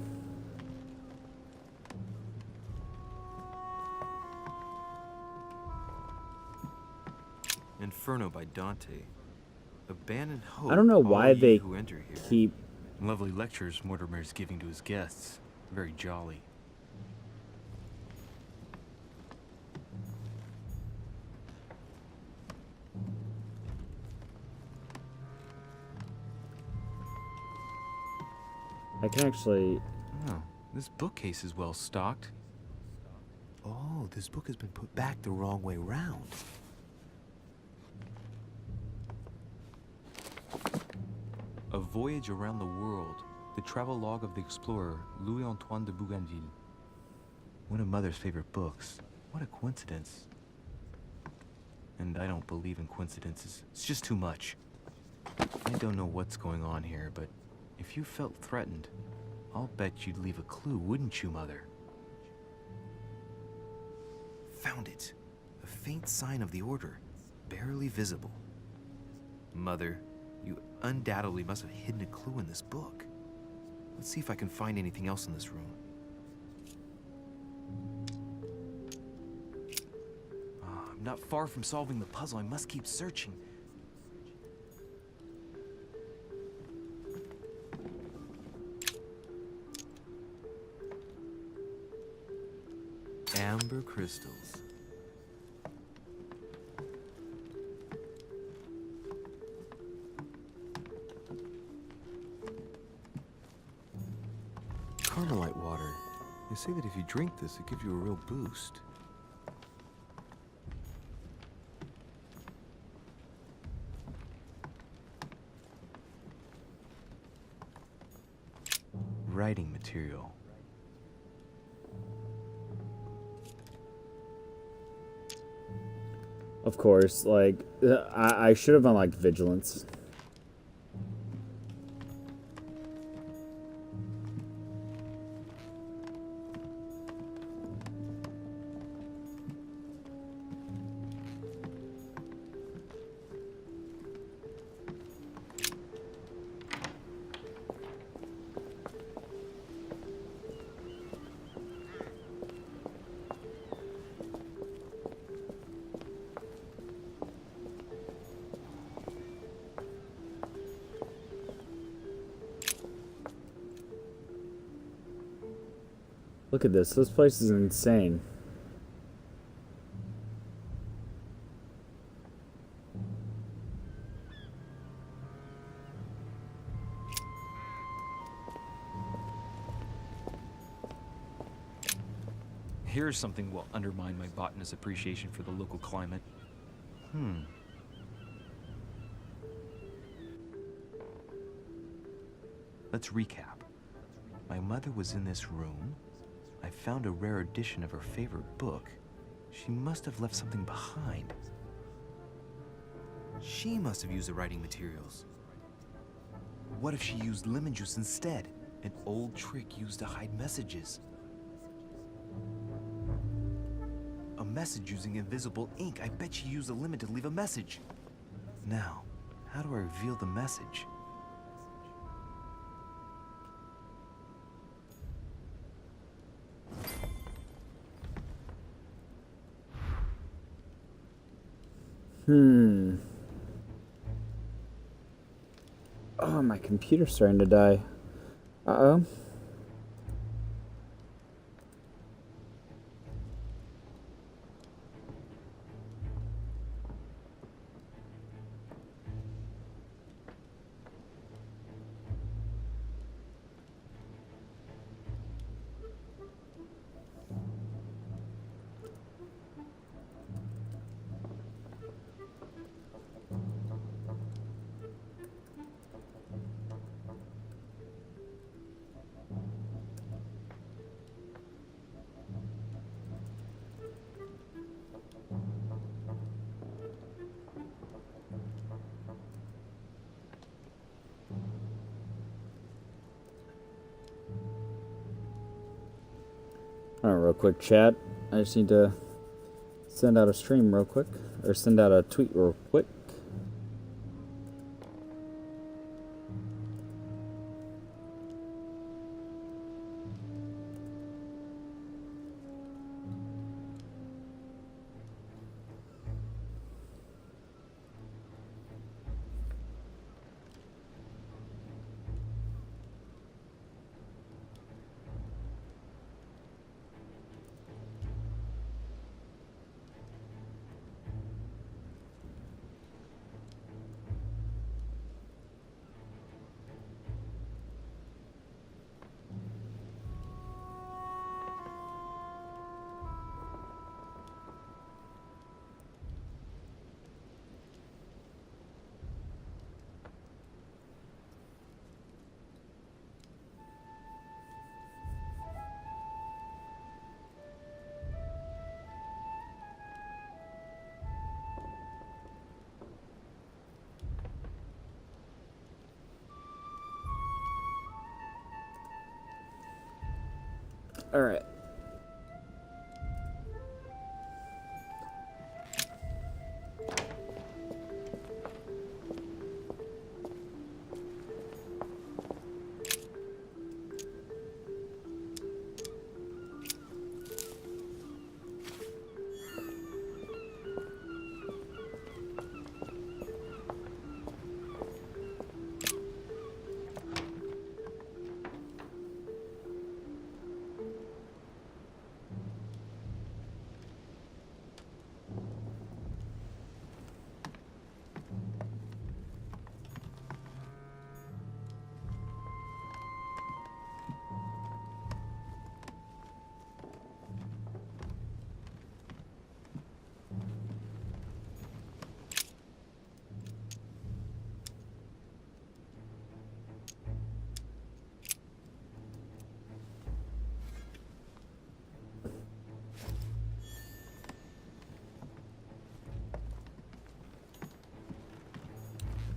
Inferno by Dante. Abandoned hope. I don't know why all ye they who enter here. keep... Lovely lectures Mortimer's giving to his guests. Very jolly. I can actually... Oh, this bookcase is well stocked. Oh, this book has been put back the wrong way round. A Voyage Around the World. The travelogue of the explorer, Louis-Antoine de Bougainville. One of Mother's favorite books. What a coincidence. And I don't believe in coincidences. It's just too much. I don't know what's going on here, but if you felt threatened, I'll bet you'd leave a clue, wouldn't you, Mother? Found it. A faint sign of the Order, barely visible. Mother, you undoubtedly must have hidden a clue in this book. Let's see if I can find anything else in this room. I'm not far from solving the puzzle. I must keep searching. Amber crystals. Carmelite water. They say that if you drink this, it gives you a real boost. Writing material. Of course, like, I should have unlocked Vigilance. Look at this. This place is insane. Here's something will undermine my botanist's appreciation for the local climate. Let's recap. My mother was in this room. I found a rare edition of her favorite book. She must have left something behind. She must have used the writing materials. What if she used lemon juice instead? An old trick used to hide messages. A message using invisible ink. I bet she used a lemon to leave a message. Now, how do I reveal the message? Oh, my computer's starting to die. Uh-oh. Alright, real quick, chat. I just need to send out a stream real quick, or send out a tweet real quick. Alright.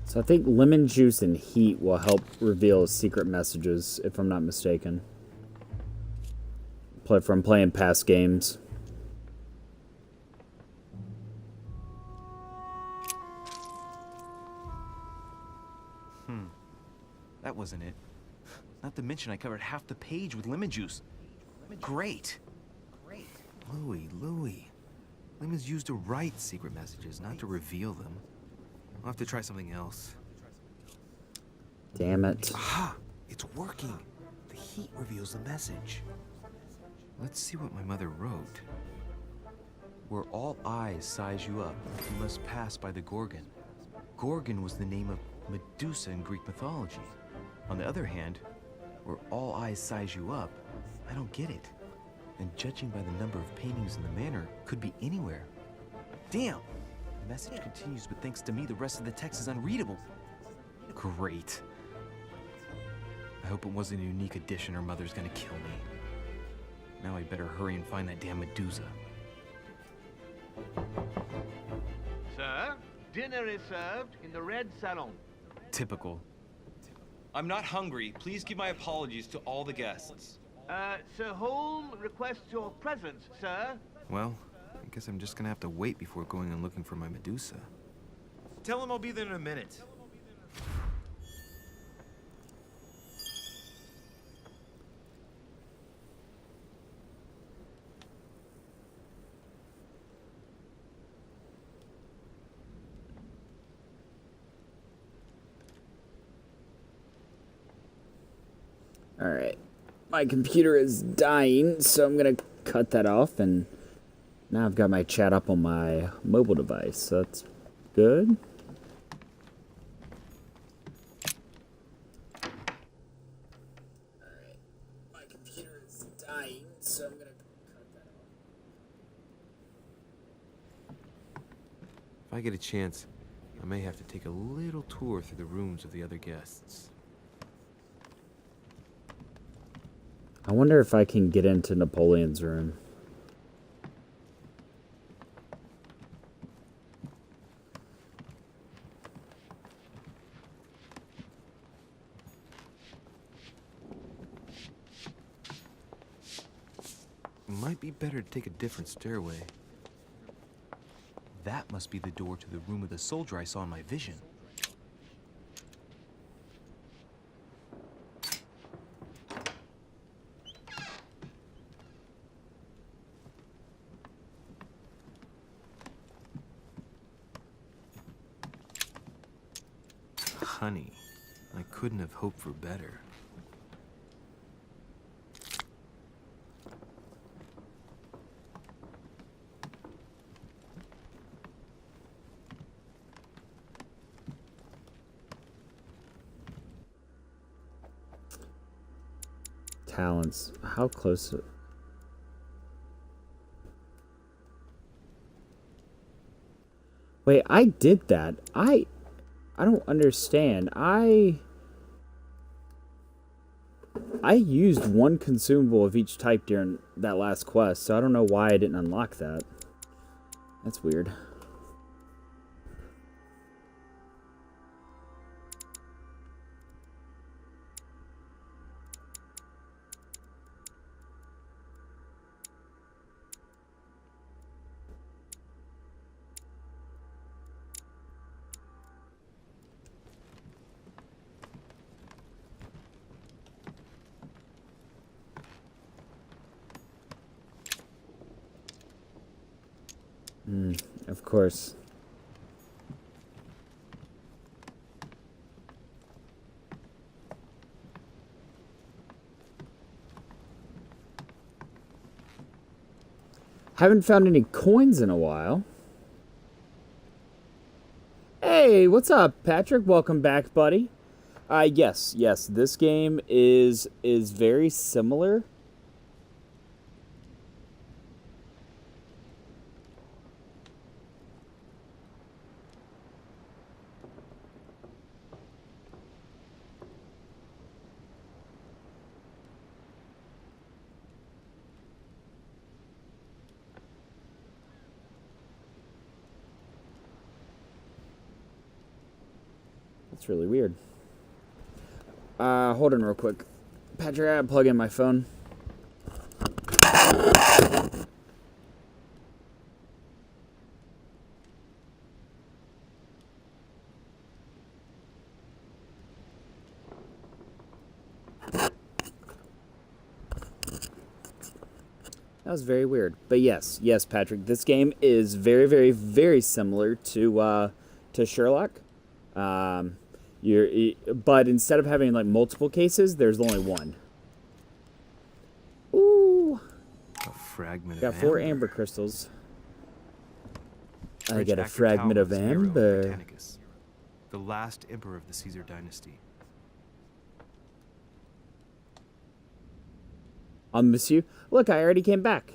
So I think lemon juice and heat will help reveal secret messages, if I'm not mistaken. From playing past games. That wasn't it. Not to mention I covered half the page with lemon juice. Great. Louis. Lemon's used to write secret messages, not to reveal them. I'll have to try something else. Damn it. Aha! It's working. The heat reveals the message. Let's see what my mother wrote. Where all eyes size you up, you must pass by the Gorgon. Gorgon was the name of Medusa in Greek mythology. On the other hand, where all eyes size you up, I don't get it. And judging by the number of paintings in the manor, could be anywhere. Damn! The message continues, but thanks to me, the rest of the text is unreadable. Great. I hope it wasn't a unique addition or Mother's gonna kill me. Now I better hurry and find that damn Medusa. Sir, dinner is served in the red salon. Typical. I'm not hungry. Please give my apologies to all the guests. Sir Holm requests your presence, sir. Well, I guess I'm just gonna have to wait before going and looking for my Medusa. Tell him I'll be there in a minute. Alright. My computer is dying, so I'm gonna cut that off, and now I've got my chat up on my mobile device, so that's good. Alright. My computer is dying, so I'm gonna cut that off. If I get a chance, I may have to take a little tour through the rooms of the other guests. I wonder if I can get into Napoleon's room. Might be better to take a different stairway. That must be the door to the room of the soldier I saw in my vision. Honey, I couldn't have hoped for better. Talents. How close? Wait, I did that. I don't understand. I used one consumable of each type during that last quest, so I don't know why I didn't unlock that. That's weird. Of course. Haven't found any coins in a while. Hey, what's up, Patrick? Welcome back, buddy. Yes, this game is very similar. That's really weird. Hold on real quick. Patrick, I gotta plug in my phone. That was very weird. But yes, Patrick, this game is very, very, very similar to Sherlock. But instead of having like multiple cases, there's only one. Ooh. A fragment Got of 4 amber. amber crystals. I Rich get a actor fragment of Talbot's Nero amber. Britannicus, the last emperor of the Caesar dynasty. I'll miss you. Look, I already came back.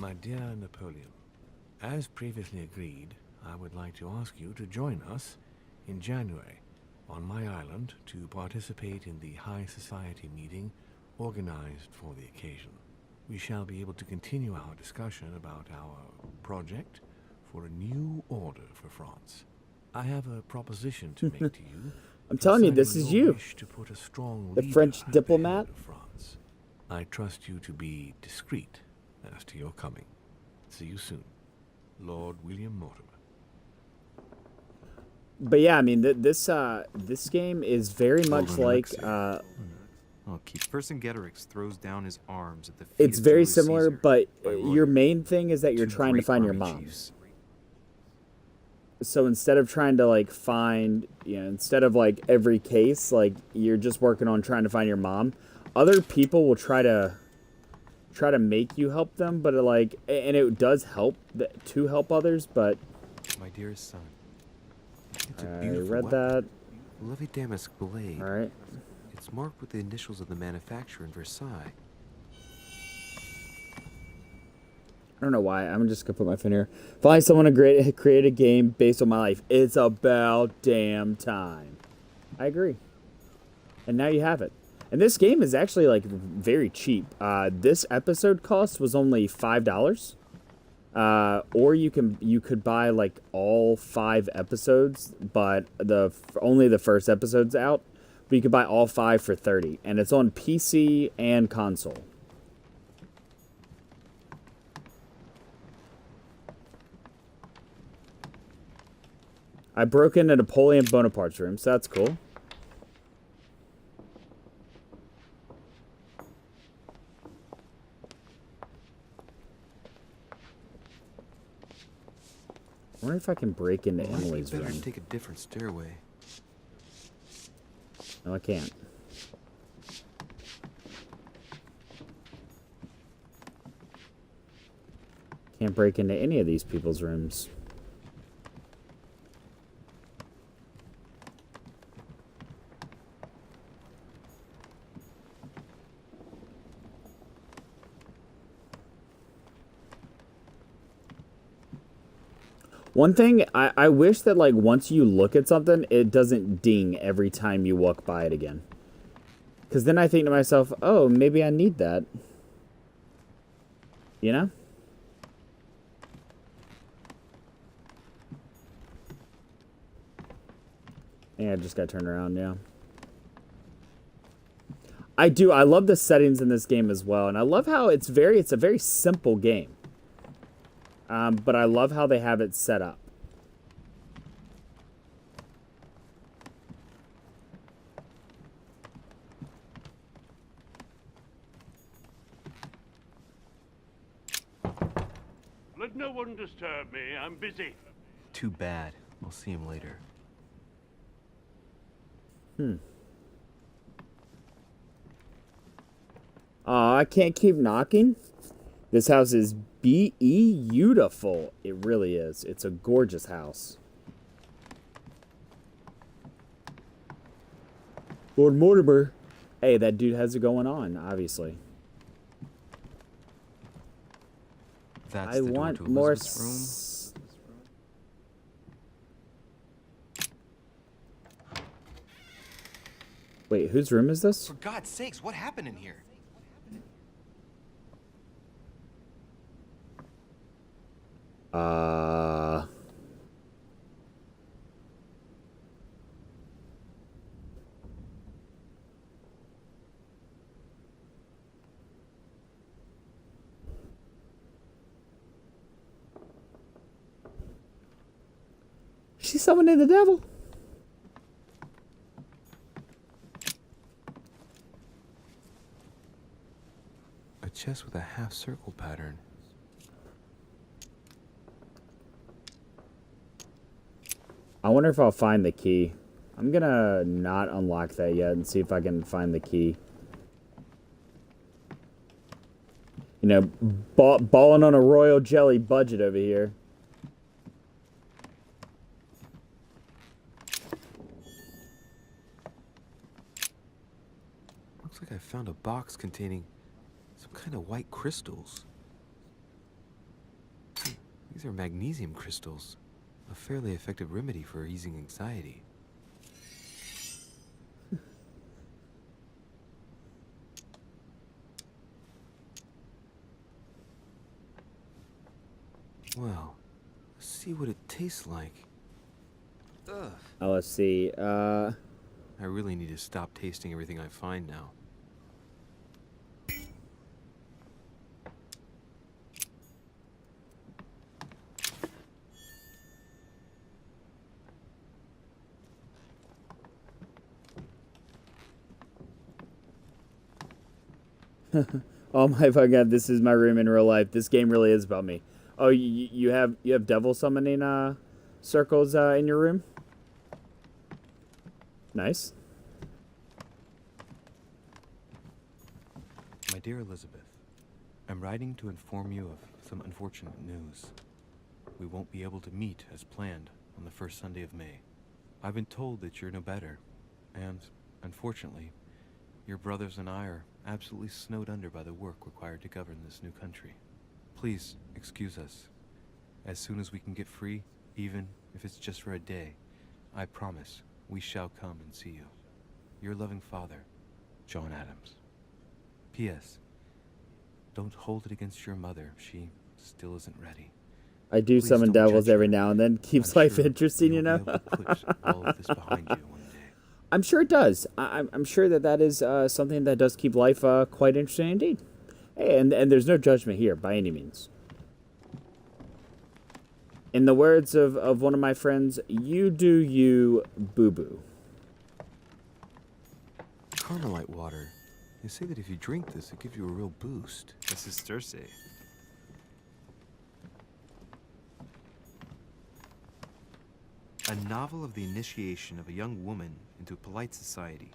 My dear Napoleon, as previously agreed, I would like to ask you to join us in January on my island to participate in the High Society meeting organized for the occasion. We shall be able to continue our discussion about our project for a new order for France. I have a proposition to make to you. I'm telling you, this is you. To put a strong the French diplomat. Of France. I trust you to be discreet as to your coming. See you soon, Lord William Mortimer. But yeah, I mean, this game is very much like. Oh, Keith Vercingetorix throws down his arms at the feet It's of very Julius similar, Caesar but by your main thing is that you're two trying to great find your army mom. chiefs. So instead of trying to like find, instead of like every case, like you're just working on trying to find your mom. Other people will try to make you help them, but and it does help to help others. But My dearest son, it's a I beautiful read weapon. that. Lovely damask blade. All right. It's marked with the initials of the manufacturer in Versailles. I don't know why. I'm just gonna put my finger. Find someone to create a game based on my life. It's about damn time. I agree. And now you have it. And this game is actually like very cheap. This episode cost was only $5. Or you could buy like all 5 episodes, but only the first episode's out. But you could buy all 5 for $30, and it's on PC and console. I broke into Napoleon Bonaparte's room, so that's cool. I wonder if I can break into Emily's Better room. take a different stairway. No, I can't. Can't break into any of these people's rooms. One thing, I wish that, like, once you look at something, it doesn't ding every time you walk by it again. Because then I think to myself, oh, maybe I need that. You know? Yeah, I just got turned around, yeah. I love the settings in this game as well, and I love how it's a very simple game. But I love how they have it set up. Let no one disturb me. I'm busy. Too bad. I'll see him later. I can't keep knocking. This house is beautiful. It really is. It's a gorgeous house. Lord Mortimer. Hey, that dude has it going on, obviously. That's I the door want to more. Elizabeth's room. Wait, whose room is this? For God's sakes, what happened in here? She summoned the devil. A chest with a half-circle pattern. I wonder if I'll find the key. I'm gonna not unlock that yet and see if I can find the key. You know, balling on a royal jelly budget over here. Looks like I found a box containing some kind of white crystals. These are magnesium crystals, a fairly effective remedy for easing anxiety. Well, let's see what it tastes like. Ugh. Oh, let's see. I really need to stop tasting everything I find now. Oh my fucking god, this is my room in real life. This game really is about me. Oh, you have devil summoning circles in your room? Nice. My dear Elizabeth, I'm writing to inform you of some unfortunate news. We won't be able to meet as planned on the first Sunday of May. I've been told that you're no better, and, unfortunately, your brothers and I are absolutely snowed under by the work required to govern this new country. Please excuse us. As soon as we can get free, even if it's just for a day, I promise we shall come and see you. Your loving father, John Adams. P.S. Don't hold it against your mother. She still isn't ready. I do Please summon don't devils judge every her. now and then. Keeps I'm life sure interesting, you you'll know? be able to put all of this behind you one day. I'm sure it does. I'm sure that is something that does keep life quite interesting indeed. Hey, and there's no judgment here by any means. In the words of one of my friends, you do you, boo-boo. Carmelite water. They say that if you drink this, it gives you a real boost. This is Cersei. A novel of the initiation of a young woman into polite society.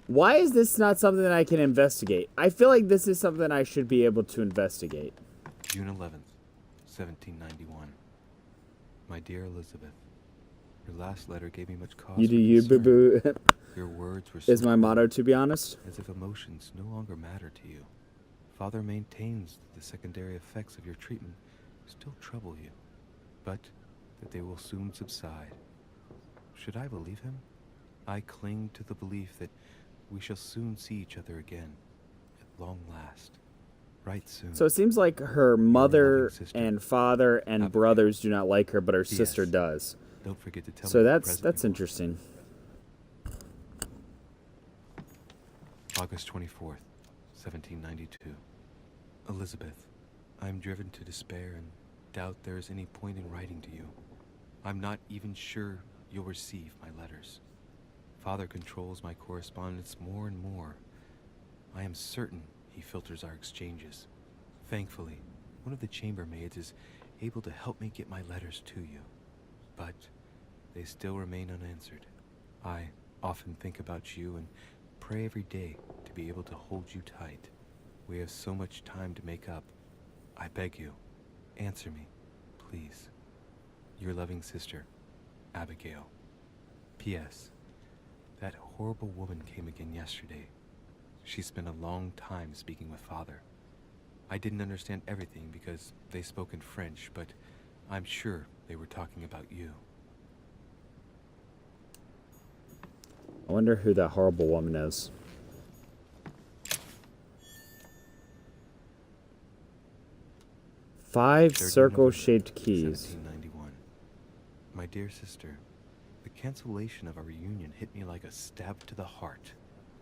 Why is this not something that I can investigate? I feel like this is something I should be able to investigate. June 11th, 1791. My dear Elizabeth, your last letter gave me much cause You do for you, concern. boo-boo. Your words were Is so my motto, cold, to be honest. as if emotions no longer matter to you. Father maintains that the secondary effects of your treatment still trouble you, but that they will soon subside. Should I believe him? I cling to the belief that we shall soon see each other again, at long last. Right soon. So it seems like her mother and father and brothers do not like her, but her P.S. sister does. Don't forget to tell So me the that's present that's you want. interesting. August 24th, 1792. Elizabeth, I am driven to despair and doubt there is any point in writing to you. I'm not even sure you'll receive my letters. Father controls my correspondence more and more. I am certain he filters our exchanges. Thankfully, one of the chambermaids is able to help me get my letters to you. But they still remain unanswered. I often think about you and pray every day to be able to hold you tight. We have so much time to make up. I beg you, answer me, please. Your loving sister, Abigail. P.S. That horrible woman came again yesterday. She spent a long time speaking with Father. I didn't understand everything because they spoke in French, but I'm sure they were talking about you. I wonder who that horrible woman is. Five 3rd circle-shaped November, keys. 1791. My dear sister, the cancellation of our reunion hit me like a stab to the heart.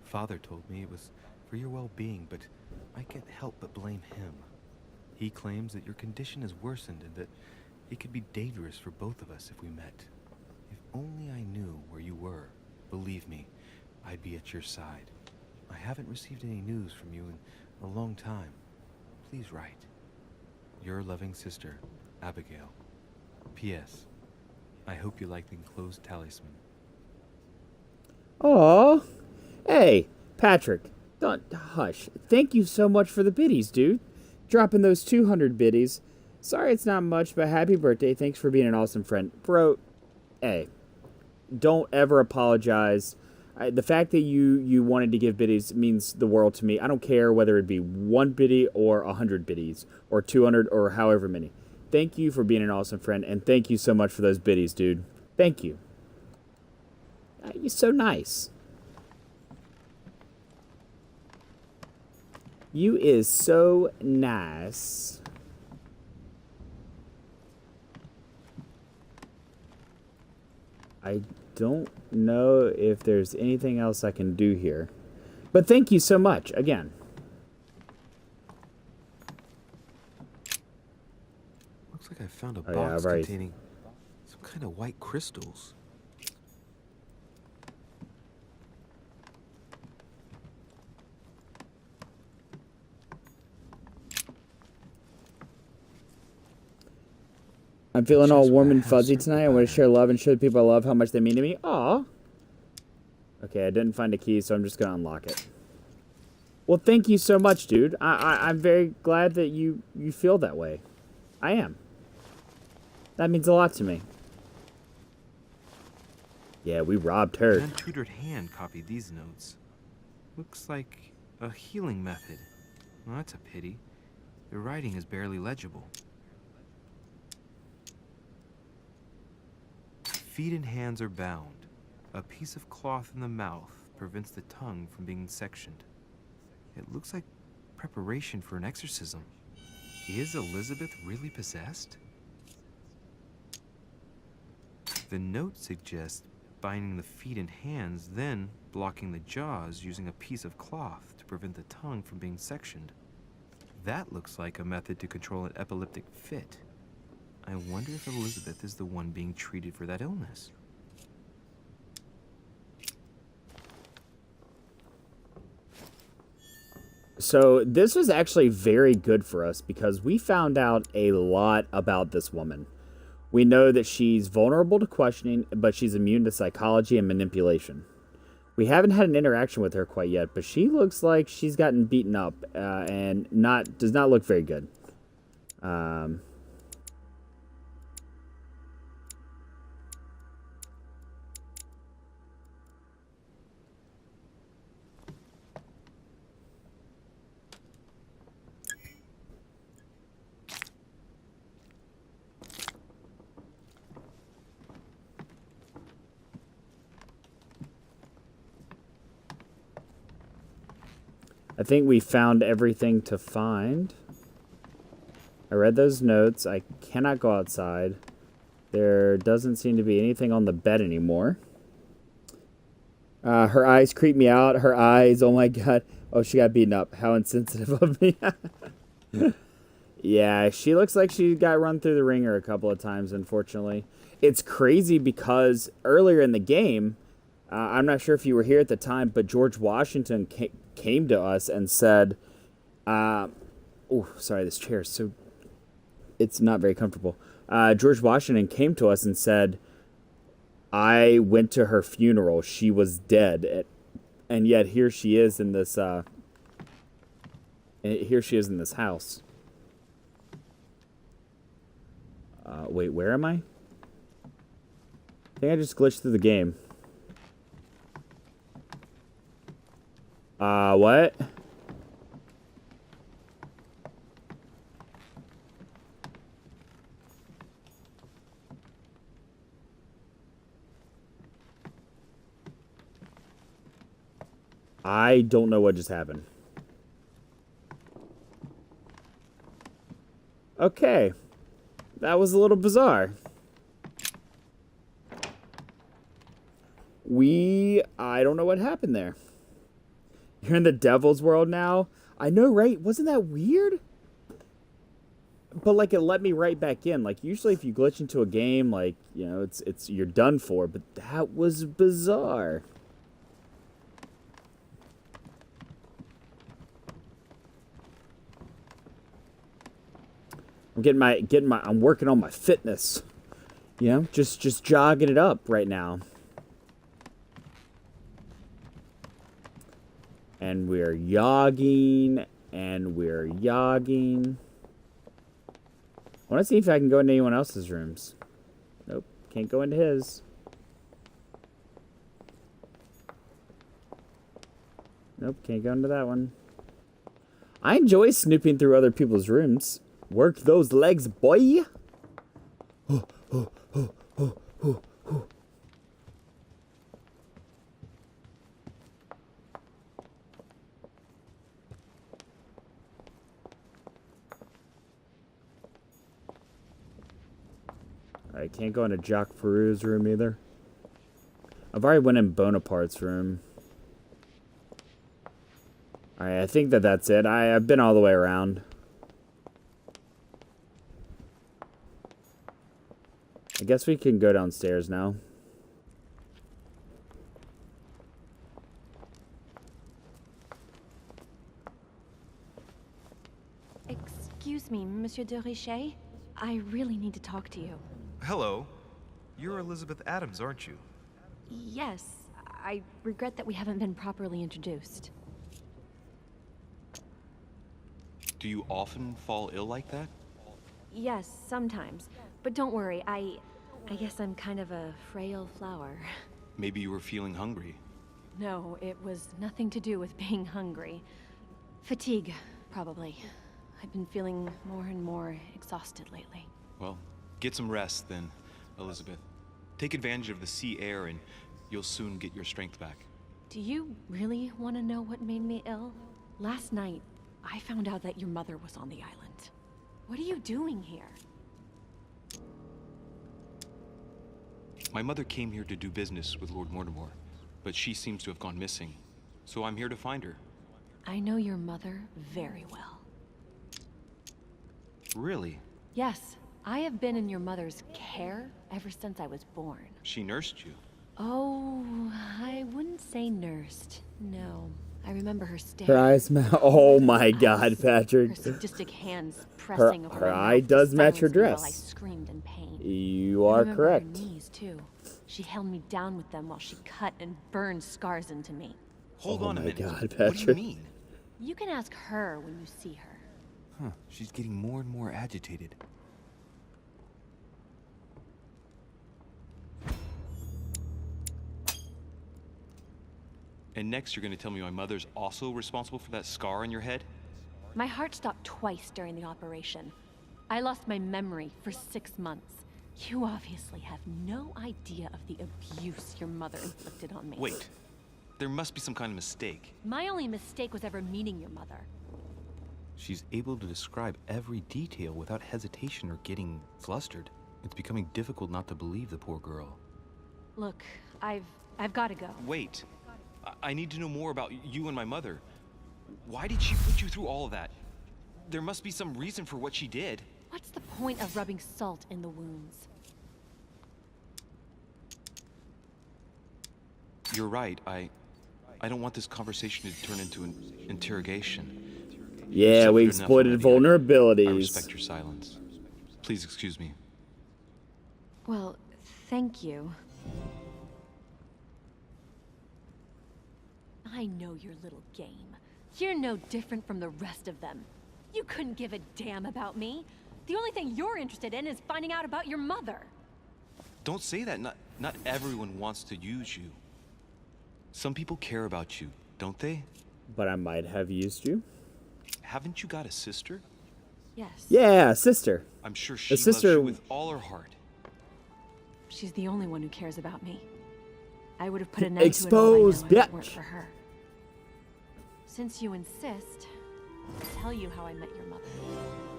Father told me it was for your well-being, but I can't help but blame him. He claims that your condition has worsened and that it could be dangerous for both of us if we met. If only I knew where you were, believe me, I'd be at your side. I haven't received any news from you in a long time. Please write. Your loving sister, Abigail. P.S. I hope you like the enclosed talisman. Aw. Hey, Patrick. Don't hush. Thank you so much for the biddies, dude. Dropping those 200 biddies. Sorry it's not much, but happy birthday. Thanks for being an awesome friend. Bro, hey, don't ever apologize. The fact that you wanted to give biddies means the world to me. I don't care whether it be 1 biddy or 100 biddies or 200 or however many. Thank you for being an awesome friend, and thank you so much for those biddies, dude. Thank you. You're so nice. You is so nice. I don't know if there's anything else I can do here. But thank you so much, again. Looks like I found a Oh, box yeah, right. containing some kind of white crystals. I'm feeling all Just warm where I and have fuzzy circled tonight. I by want to her. share love and show the people I love how much they mean to me. Aw. Okay, I didn't find a key, so I'm just going to unlock it. Well, thank you so much, dude. I'm very glad that you feel that way. I am. That means a lot to me. Yeah, we robbed her. An untutored hand copied these notes. Looks like a healing method. Well, that's a pity. The writing is barely legible. Feet and hands are bound. A piece of cloth in the mouth prevents the tongue from being sectioned. It looks like preparation for an exorcism. Is Elizabeth really possessed? The note suggests binding the feet and hands, then blocking the jaws using a piece of cloth to prevent the tongue from being sectioned. That looks like a method to control an epileptic fit. I wonder if Elizabeth is the one being treated for that illness. So this was actually very good for us because we found out a lot about this woman. We know that she's vulnerable to questioning, but she's immune to psychology and manipulation. We haven't had an interaction with her quite yet, but she looks like she's gotten beaten up and does not look very good. I think we found everything to find. I read those notes. I cannot go outside. There doesn't seem to be anything on the bed anymore. Her eyes creep me out. Her eyes, oh my god. Oh, she got beaten up. How insensitive of me. Yeah, she looks like she got run through the ringer a couple of times, unfortunately. It's crazy because earlier in the game, I'm not sure if you were here at the time, but George Washington came to us and said, oh, sorry, this chair is so, it's not very comfortable. George Washington came to us and said, I went to her funeral. She was dead. And yet here she is in this, house. Wait, where am I? I think I just glitched through the game. What? I don't know what just happened. Okay. That was a little bizarre. I don't know what happened there. You're in the devil's world now? I know, right? Wasn't that weird? But, like, it let me right back in. Like, usually if you glitch into a game, like, you know, it's you're done for. But that was bizarre. I'm working on my fitness. You know, just jogging it up right now. And we're yogging, and we're yogging. I want to see if I can go into anyone else's rooms. Nope, can't go into his. Nope, can't go into that one. I enjoy snooping through other people's rooms. Work those legs, boy. I can't go into Jacques Perou's room either. I've already went in Bonaparte's room. Alright, I think that's it. I've been all the way around. I guess we can go downstairs now. Excuse me, Monsieur de Richet? I really need to talk to you. Hello. You're Elizabeth Adams, aren't you? Yes, I regret that we haven't been properly introduced. Do you often fall ill like that? Yes, sometimes. But don't worry, I guess I'm kind of a frail flower. Maybe you were feeling hungry. No, it was nothing to do with being hungry. Fatigue, probably. I've been feeling more and more exhausted lately. Well, get some rest then, Elizabeth. Take advantage of the sea air and you'll soon get your strength back. Do you really want to know what made me ill? Last night, I found out that your mother was on the island. What are you doing here? My mother came here to do business with Lord Mortimer, but she seems to have gone missing. So I'm here to find her. I know your mother very well. Really? Yes, I have been in your mother's care ever since I was born. She nursed you? Oh, I wouldn't say nursed. No, I remember her stare. Her eyes oh my God, Patrick. Her sadistic hands pressing over her my eye mouth does to match her silence me while I dress. screamed in pain. You I are remember correct. Her knees too. She held me down with them while she cut and burned scars into me. Hold Oh on a my minute. God, What do Patrick. you mean? You can ask her when you see her. Huh, she's getting more and more agitated. And next you're gonna tell me my mother's also responsible for that scar on your head? My heart stopped twice during the operation. I lost my memory for 6 months. You obviously have no idea of the abuse your mother inflicted on me. Wait, there must be some kind of mistake. My only mistake was ever meeting your mother. She's able to describe every detail without hesitation or getting flustered. It's becoming difficult not to believe the poor girl. Look, I've got to go. Wait, I need to know more about you and my mother. Why did she put you through all of that? There must be some reason for what she did. What's the point of rubbing salt in the wounds? You're right. I don't want this conversation to turn into an interrogation. Yeah, we exploited vulnerabilities. I respect your silence. Please excuse me. Well, thank you. I know your little game. You're no different from the rest of them. You couldn't give a damn about me. The only thing you're interested in is finding out about your mother. Don't say that. Not everyone wants to use you. Some people care about you, don't they? But I might have used you. Haven't you got a sister? Yes. Yeah, sister. I'm sure she sister loves you with all her heart. She's the only one who cares about me. I would have put an end to it all by now if it weren't for her. Since you insist, I'll tell you how I met your mother.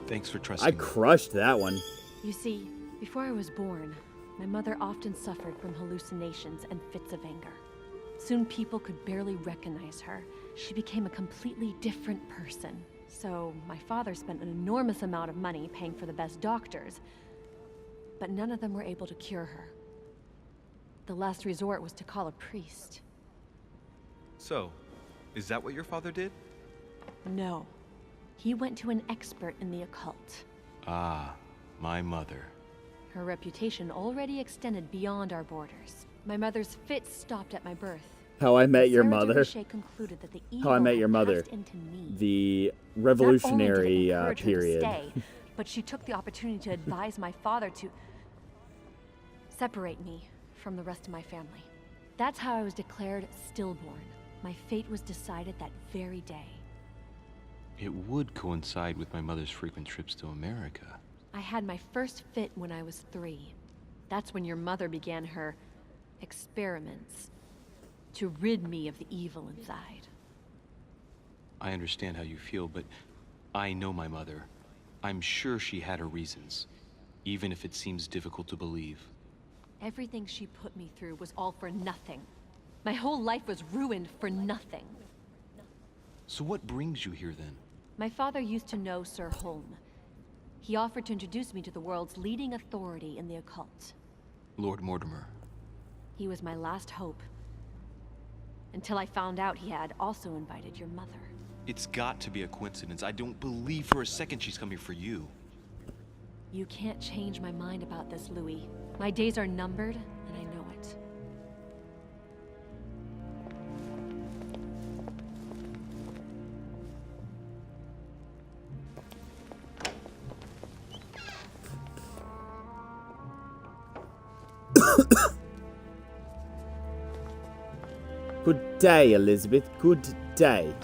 Thanks for trusting I me. crushed that one. You see, before I was born, my mother often suffered from hallucinations and fits of anger. Soon people could barely recognize her. She became a completely different person. So my father spent an enormous amount of money paying for the best doctors, but none of them were able to cure her. The last resort was to call a priest. So, is that what your father did? No. He went to an expert in the occult. Ah, my mother. Her reputation already extended beyond our borders. My mother's fits stopped at my birth. How I Met Your Sarah Mother. Derochet concluded that the How I evil Met Your had Mother. passed into me. The Not revolutionary only did it encourage her to period. stay, but she took the opportunity to advise my father to separate me from the rest of my family. That's how I was declared stillborn. My fate was decided that very day. It would coincide with my mother's frequent trips to America. I had my first fit when I was 3. That's when your mother began her experiments to rid me of the evil inside. I understand how you feel, but I know my mother. I'm sure she had her reasons, even if it seems difficult to believe. Everything she put me through was all for nothing. My whole life was ruined for nothing. So what brings you here then? My father used to know Sir Holm. He offered to introduce me to the world's leading authority in the occult. Lord Mortimer. He was my last hope. Until I found out he had also invited your mother. It's got to be a coincidence. I don't believe for a second she's coming for you. You can't change my mind about this, Louis. My days are numbered, and I know it. Good day, Elizabeth. Good day.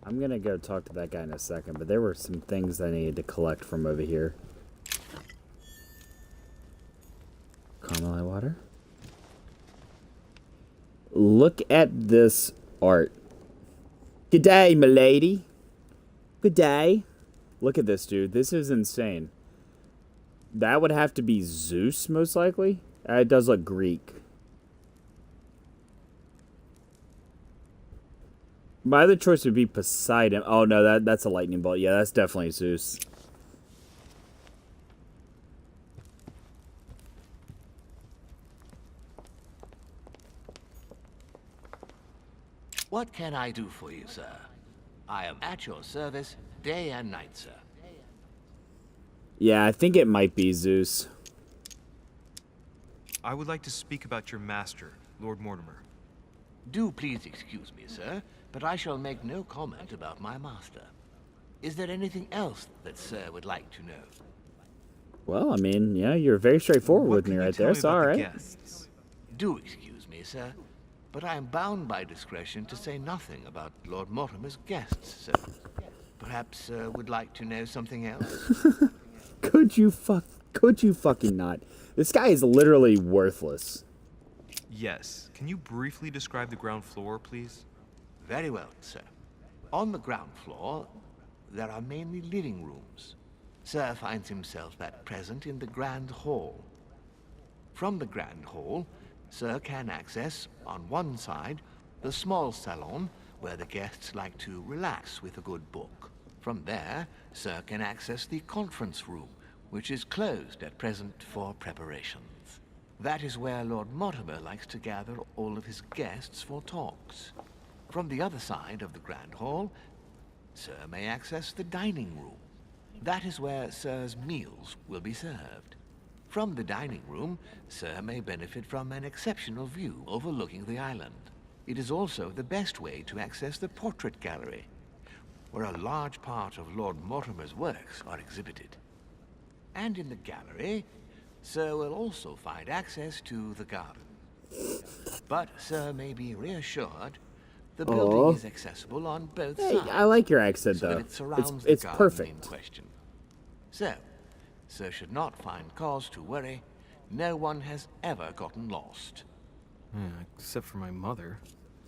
I'm gonna go talk to that guy in a second, but there were some things I needed to collect from over here. Carmelite water. Look at this art. Good day, milady. Good day. Look at this, dude. This is insane. That would have to be Zeus, most likely. It does look Greek. My other choice would be Poseidon. Oh, no, that's a lightning bolt. Yeah, that's definitely Zeus. What can I do for you, sir? I am at your service day and night, sir. Yeah, I think it might be Zeus. I would like to speak about your master, Lord Mortimer. Do please excuse me, sir, but I shall make no comment about my master. Is there anything else that sir would like to know? Well, I mean, yeah, you're very straightforward with me right there, so alright. Do excuse me, sir, but I am bound by discretion to say nothing about Lord Mortimer's guests, sir. Perhaps sir would like to know something else? Could you fucking not? This guy is literally worthless. Yes. Can you briefly describe the ground floor, please? Very well, sir. On the ground floor, there are mainly living rooms. Sir finds himself at present in the Grand Hall. From the Grand Hall, Sir can access, on one side, the small salon, where the guests like to relax with a good book. From there, Sir can access the conference room, which is closed at present for preparations. That is where Lord Mortimer likes to gather all of his guests for talks. From the other side of the Grand Hall, Sir may access the dining room. That is where Sir's meals will be served. From the dining room, Sir may benefit from an exceptional view overlooking the island. It is also the best way to access the portrait gallery, where a large part of Lord Mortimer's works are exhibited. And in the gallery, Sir will also find access to the garden. But Sir may be reassured the building is accessible on both sides. I like your accent, so though. That it surrounds It's the garden perfect. in question. So, Sir should not find cause to worry. No one has ever gotten lost. Except for my mother.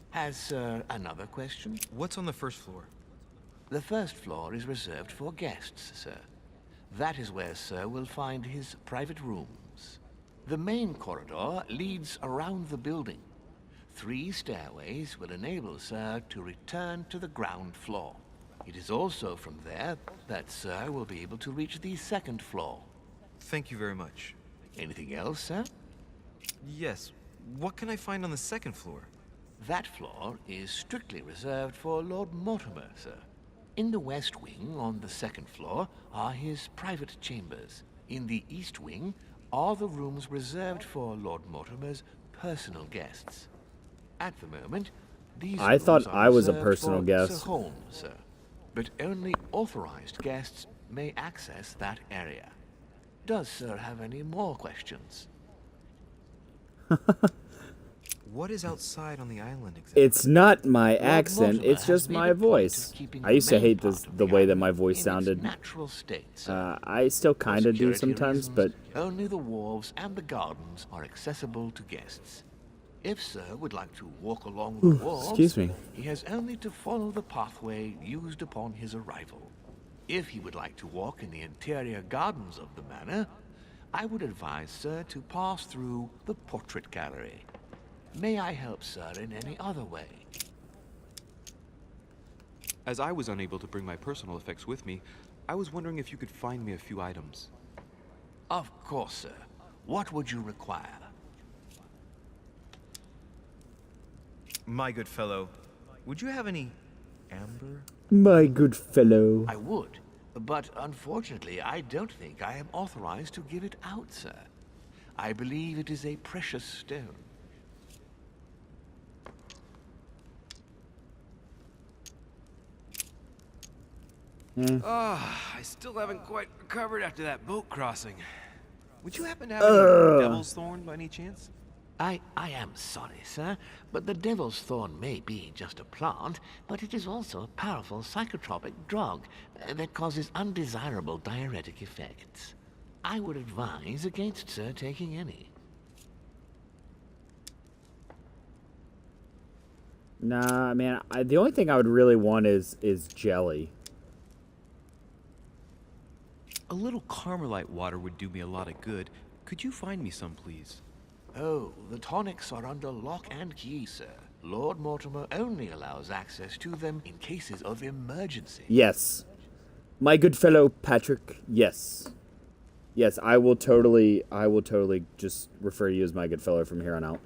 Has Sir another question? What's on the first floor? The first floor is reserved for guests, sir. That is where Sir will find his private rooms. The main corridor leads around the building. 3 stairways will enable Sir to return to the ground floor. It is also from there that Sir will be able to reach the second floor. Thank you very much. Anything else, sir? Yes. What can I find on the second floor? That floor is strictly reserved for Lord Mortimer, sir. In the west wing on the second floor are his private chambers. In the east wing are the rooms reserved for Lord Mortimer's personal guests. At the moment, These I thought rooms I are was a reserved personal for guest. Sir Holmes, sir. But only authorized guests may access that area. Does Sir have any more questions? What is outside on the island exactly? It's not my Lord accent, Mortimer it's has just made my a point of voice. keeping I used to the main hate part of the the way that island my voice in its sounded. natural state, sir. I still For kind of do security sometimes, reasons, but only the wharves and the gardens are accessible to guests. If Sir would like to walk along the wharves, excuse me. he has only to follow the pathway used upon his arrival. If he would like to walk in the interior gardens of the manor, I would advise Sir to pass through the portrait gallery. May I help Sir in any other way? As I was unable to bring my personal effects with me, I was wondering if you could find me a few items. Of course, sir. What would you require? My good fellow, would you have any amber? My good fellow. I would, but unfortunately, I don't think I am authorized to give it out, sir. I believe it is a precious stone. I still haven't quite recovered after that boat crossing. Would you happen to have any devil's thorn by any chance? I am sorry, sir, but the devil's thorn may be just a plant, but it is also a powerful psychotropic drug that causes undesirable diuretic effects. I would advise against Sir taking any. Nah, man, the only thing I would really want is jelly. A little Carmelite water would do me a lot of good. Could you find me some, please? Oh, the tonics are under lock and key, sir. Lord Mortimer only allows access to them in cases of emergency. Yes. My good fellow Patrick, yes. Yes, I will totally just refer to you as my good fellow from here on out.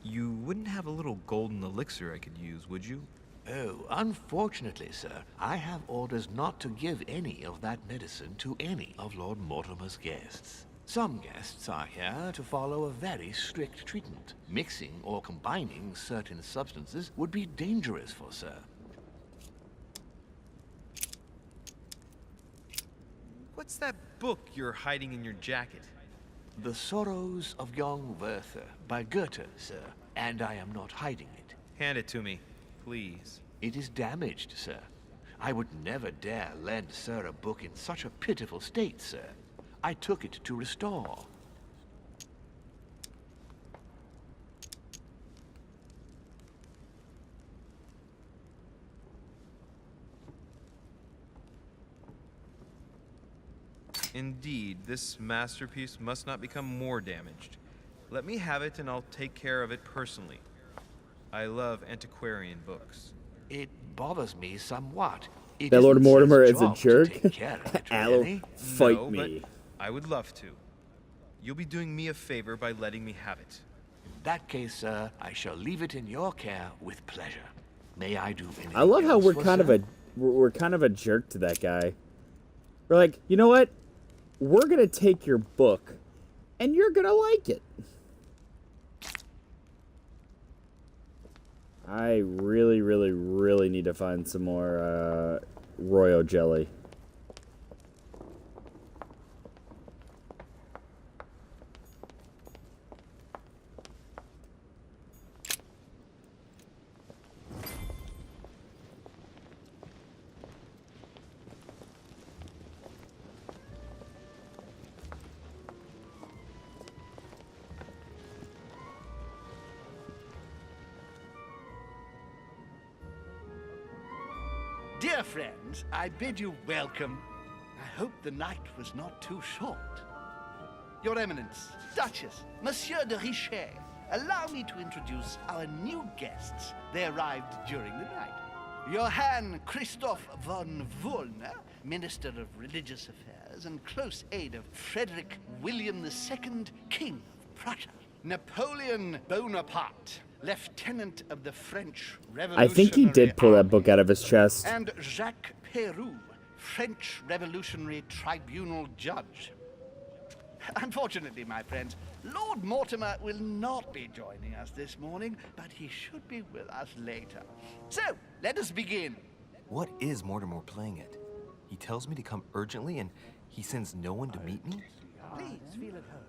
You wouldn't have a little golden elixir I could use, would you? Oh, unfortunately, sir, I have orders not to give any of that medicine to any of Lord Mortimer's guests. Some guests are here to follow a very strict treatment. Mixing or combining certain substances would be dangerous for Sir. What's that book you're hiding in your jacket? The Sorrows of Young Werther by Goethe, sir, and I am not hiding it. Hand it to me, please. It is damaged, sir. I would never dare lend Sir a book in such a pitiful state, sir. I took it to restore. Indeed, this masterpiece must not become more damaged. Let me have it and I'll take care of it personally. I love antiquarian books. It bothers me somewhat. That Lord Mortimer is a job to jerk? take care of it, Aloe, really. fight No, me. but I would love to. You'll be doing me a favor by letting me have it. In that case, sir, I shall leave it in your care with pleasure. May I do anything I love how else we're for kind of Sir? we're kind of a jerk to that guy. We're like, you know what? We're gonna take your book, and you're gonna like it. I really, really, really need to find some more royal jelly. Dear friends, I bid you welcome. I hope the night was not too short. Your Eminence, Duchess, Monsieur de Richet, allow me to introduce our new guests. They arrived during the night. Johann Christoph von Wollner, Minister of Religious Affairs and close aide of Frederick William II, King of Prussia. Napoleon Bonaparte, Lieutenant of the French Revolutionary I think he did pull that book out of his chest. and Jacques Peroux, French Revolutionary Tribunal Judge. Unfortunately, my friends, Lord Mortimer will not be joining us this morning, but he should be with us later. So, let us begin. What is Mortimer playing at? He tells me to come urgently and he sends no one to meet me? Please feel at home.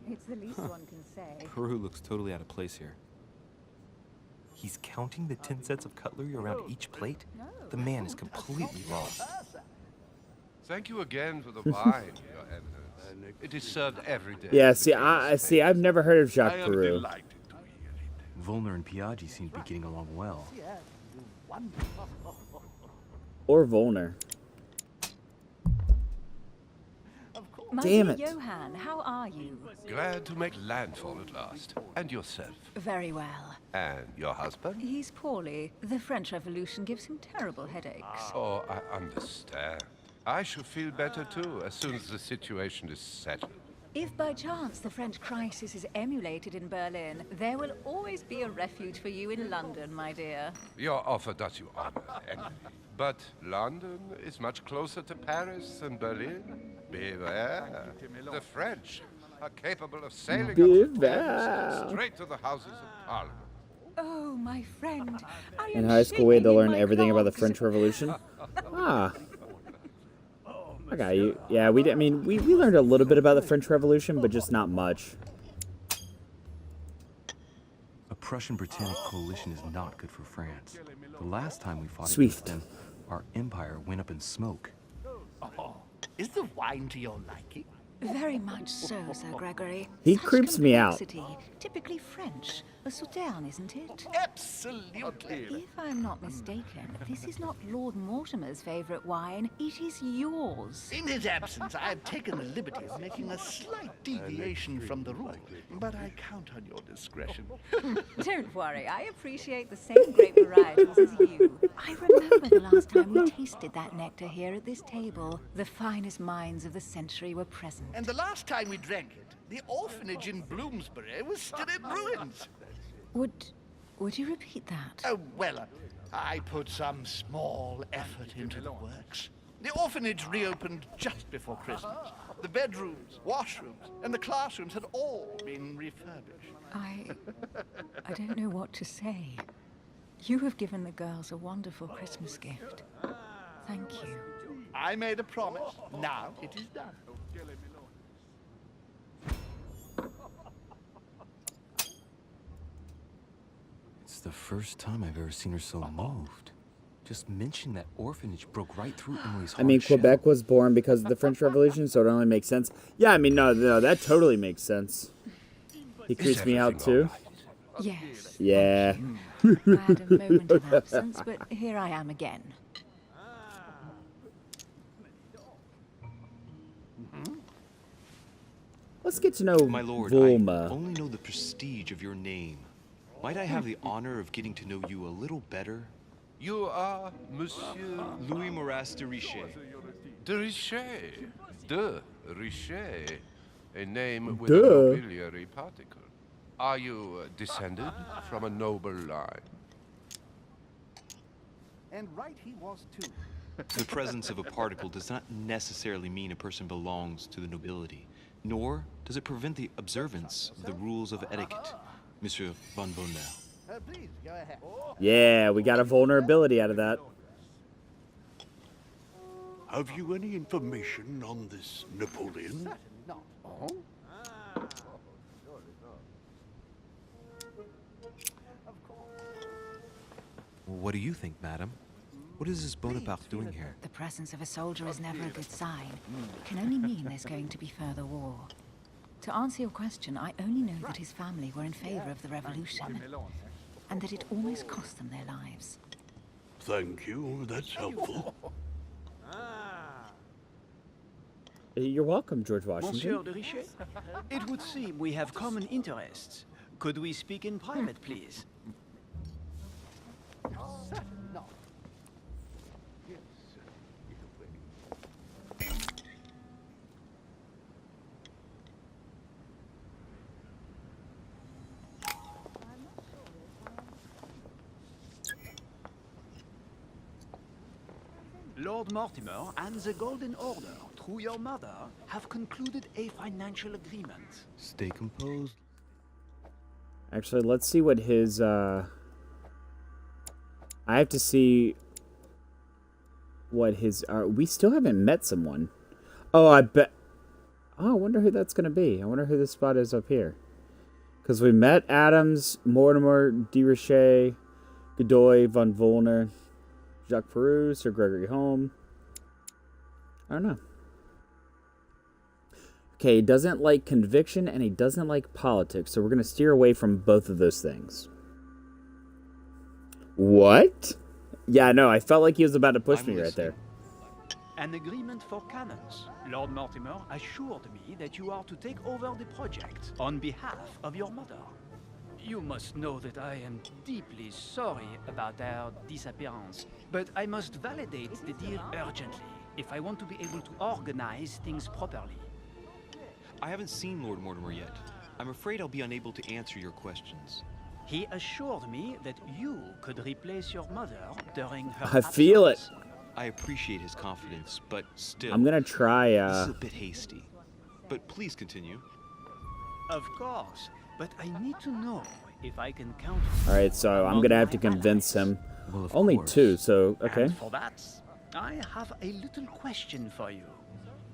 It's the least one can say. Peru looks totally out of place here. He's counting the 10 sets of cutlery around each plate? The man is completely wrong. Thank you again for the wine, Your Eminence. It is served every day. Yeah, see, I've never heard of Jacques Peru. Volner and Piaggi seem to be getting along well. Or Volner. My Damn dear it. Johann, how are you? Glad to make landfall at last. And yourself? Very well. And your husband? He's poorly. The French Revolution gives him terrible headaches. Oh, I understand. I shall feel better too, as soon as the situation is settled. If by chance the French crisis is emulated in Berlin, there will always be a refuge for you in London, my dear. Your offer does you honor, Emily. But London is much closer to Paris than Berlin. Beware. The French are capable of sailing up the Thames straight to the Houses of Parliament. Oh, my friend. In high school, we had to learn everything about the French Revolution. Ah. I got you. Yeah, we learned a little bit about the French Revolution, but just not much. A Prussian-Britannic coalition is not good for France. The last time we fought Swift. against them, our empire went up in smoke. Oh, is the wine to your liking? Very much so, Sir Gregory. He Such creeps me out. complexity. Typically French. A Sauternes, isn't it? Absolutely. If I'm not mistaken, this is not Lord Mortimer's favourite wine. It is yours. In his absence, I have taken the liberty of making a slight deviation from the rule, but I count on your discretion. Don't worry, I appreciate the same grape varietals as you. I remember the last time we tasted that nectar here at this table. The finest minds of the century were present. And the last time we drank it, the orphanage in Bloomsbury was still in ruins. Would you repeat that? Oh, well, I put some small effort into the works. The orphanage reopened just before Christmas. The bedrooms, washrooms, and the classrooms had all been refurbished. I don't know what to say. You have given the girls a wonderful Christmas gift. Thank you. I made a promise. Now it is done. It's the first time I've ever seen her so moved. Just mention that orphanage broke right through Emily's heart. I mean, Quebec was born because of the French Revolution, so it only makes sense. Yeah, I mean, no, that totally makes sense. He creeps me out too. Yes. Yeah. I had a moment of absence, but here I am again. Let's get to know My lord, Volma. I only know the prestige of your name. Might I have the honor of getting to know you a little better? You are Monsieur Louis Moras de Richet. de Richet. De Richet. A name with Duh. a nobiliary particle. Are you descended from a noble line? And right he was too. The presence of a particle does not necessarily mean a person belongs to the nobility, nor does it prevent the observance of the rules of etiquette, Monsieur von Volner. Please, go ahead. Yeah, we got a vulnerability out of that. Have you any information on this Napoleon? Not. Oh? What do you think, madam? What is this Bonaparte doing here? The presence of a soldier is never a good sign. It can only mean there's going to be further war. To answer your question, I only know that his family were in favor of the revolution, and that it almost cost them their lives. Thank you, that's helpful. You're welcome, George Monsieur Washington. de Richet, it would seem we have common interests. Could we speak in private, please? No. Lord Mortimer and the Golden Order through your mother, have concluded a financial agreement. Stay composed. Actually, let's see what his, I have to see what his, we still haven't met someone. Oh, I bet, oh, I wonder who that's going to be. I wonder who this spot is up here. Because we met Adams, Mortimer, DeRoche, Godoy, Von Volner, Jacques Peroux, Sir Gregory Home. I don't know. Okay, he doesn't like conviction and he doesn't like politics, so we're going to steer away from both of those things. What? Yeah, no, I felt like he was about to push me right there. An agreement for cannons. Lord Mortimer assured me that you are to take over the project on behalf of your mother. You must know that I am deeply sorry about our disappearance, but I must validate the deal urgently if I want to be able to organize things properly. I haven't seen Lord Mortimer yet. I'm afraid I'll be unable to answer your questions. He assured me that you could replace your mother during her I feel it. I appreciate his confidence, but still... I'm going to try, This is a bit hasty. But please continue. Of course, but I need to know if I can count... Alright, so I'm going to have to convince him. Well, Only course. 2, so, okay. And for that, I have a little question for you.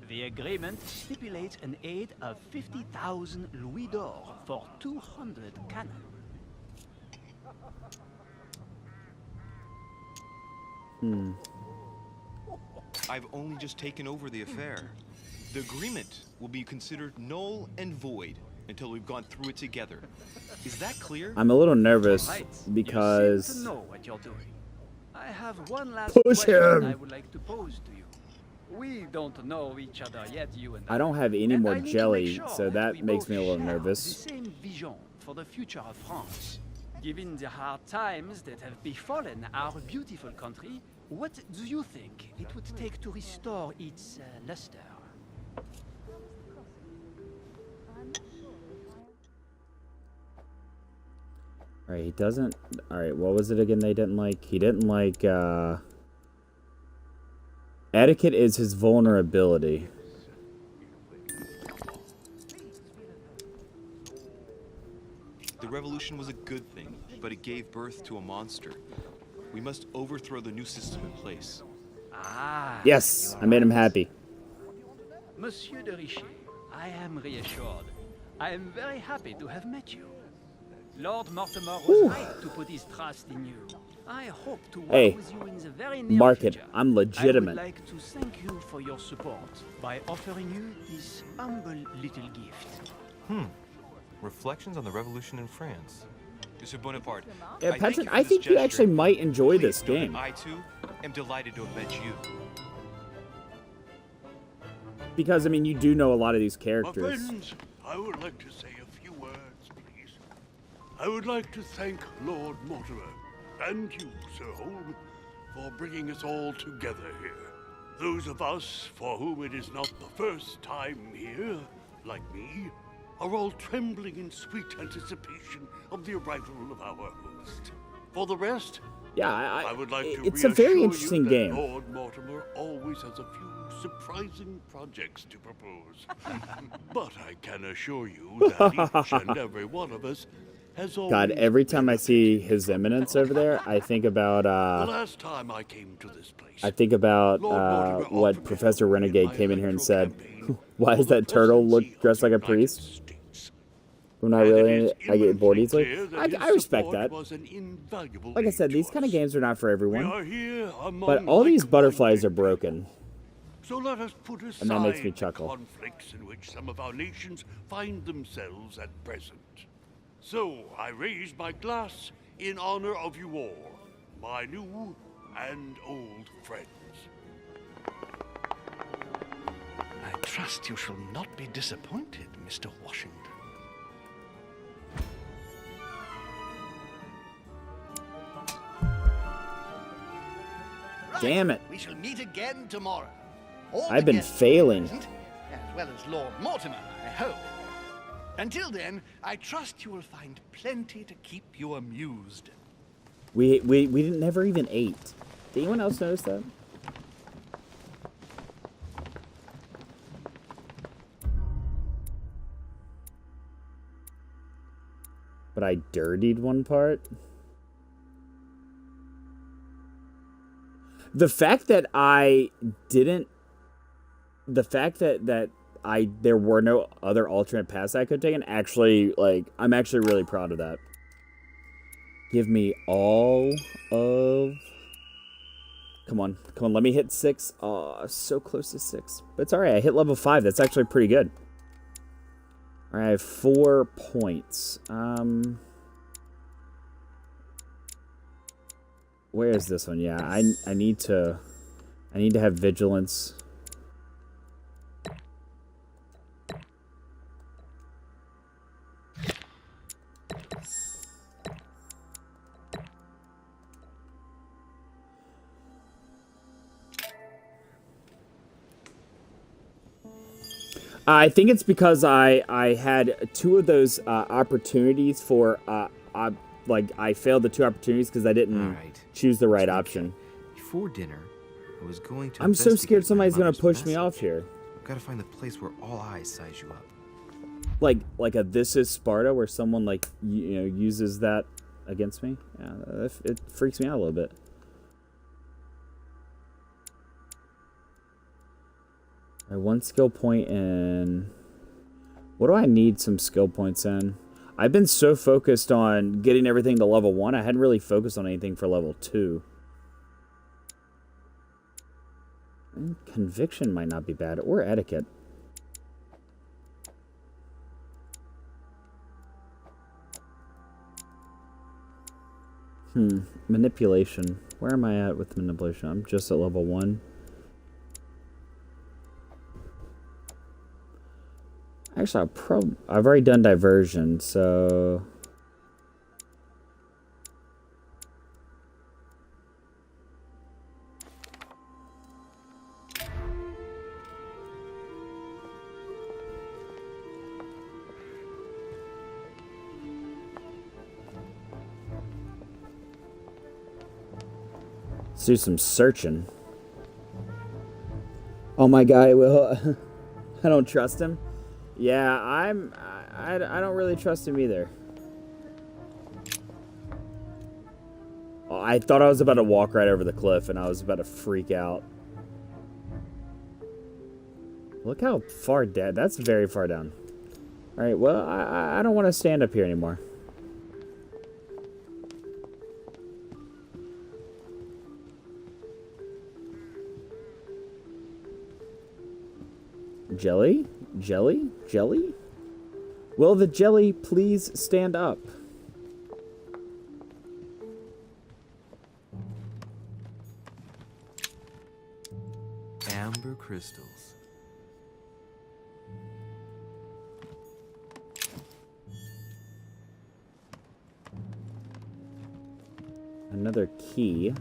The agreement stipulates an aid of 50,000 louis d'or for 200 cannon. I've only just taken over the affair. The agreement will be considered null and void until we've gone through it together. Is that clear? I'm a little nervous Right. because... You seem to know what you're doing. I have one last Push question him. I would like to pose to you. We don't know each other yet, you and I don't have any And more I need to jelly, make sure so that we makes both me a little share nervous. The same vision for the future of France. Given the hard times that have befallen our beautiful country, what do you think it would take to restore its luster? Alright, he doesn't... Alright, what was it again they didn't like? He didn't like, etiquette is his vulnerability. The revolution was a good thing, but it gave birth to a monster. We must overthrow the new system in place. Ah. Yes, I made him happy. Monsieur de Richet, I am reassured. I am very happy to have met you. Lord Mortimer was right to put his trust in you. I hope to work Hey, with you in the very near mark it. future. I'm legitimate. I would like to thank you for your support by offering you this humble little gift. Reflections on the Revolution in France. Monsieur Bonaparte, Yeah, I thank Patrick, you for I this think you gesture. actually might enjoy Please this know that game. I, too, am delighted to have met you. Because, I mean, you do know a lot of these My characters. friends, I would like to say a few words, please. I would like to thank Lord Mortimer and you, Sir Holm, for bringing us all together here. Those of us for whom it is not the first time here, like me, are all trembling in sweet anticipation of the arrival of our host. For the rest, Yeah, I would like to it's a very reassure interesting you that game. Lord Mortimer always has a few surprising projects to propose. But I can assure you that each and every one of us has God, always every time I see His Eminence over there, I think about, The last time I came to this place, I think about Lord Mortimer what offered Professor to Renegade my came in here and electoral said. campaign Why for does the that turtle look presidency of dressed the like a United priest? States. I'm not And it really. is I get bored eminently easily. clear that I his respect support that. was an invaluable Like I aid said, to these kind of us. games are not for We everyone. are here among But all these like-minded butterflies are people. broken. So let us put aside And that makes me the chuckle. conflicts in which some of our nations find themselves at present. So I raise my glass in honor of you all, my new and old friends. I trust you shall not be disappointed, Mr. Washington. Damn it. We shall meet again tomorrow. All I've the been guests failing. present, as well as Lord Mortimer, I hope. Until then, I trust you will find plenty to keep you amused. We didn't never even ate. Did anyone else notice that? But I dirtied one part. The fact that I didn't... The fact that there were no other alternate paths I could take, and actually, like, I'm actually really proud of that. Give me all of... Come on, let me hit 6. Oh, so close to 6. But it's alright, I hit level 5. That's actually pretty good. Alright, I have 4 points. Where is this one? Yeah, I need to have vigilance. I think it's because I had 2 of those opportunities for like I failed the 2 opportunities because I didn't choose the right option. Before dinner, I was going to. I'm so scared somebody's gonna push me off here. I've got to find the place where all eyes size you up. Like a This Is Sparta, where someone like uses that against me. Yeah, it freaks me out a little bit. I have 1 skill point in... What do I need some skill points in? I've been so focused on getting everything to level 1, I hadn't really focused on anything for level 2. And conviction might not be bad, or etiquette. Manipulation. Where am I at with manipulation? I'm just at level 1. Actually, I've already done diversion, so... Let's do some searching. Oh my god, well, I don't trust him. Yeah, I don't really trust him either. Oh, I thought I was about to walk right over the cliff and I was about to freak out. Look how far down. That's very far down. Alright, well, I don't want to stand up here anymore. Jelly? Jelly? Jelly? Will the jelly please stand up? Amber crystals. Another key.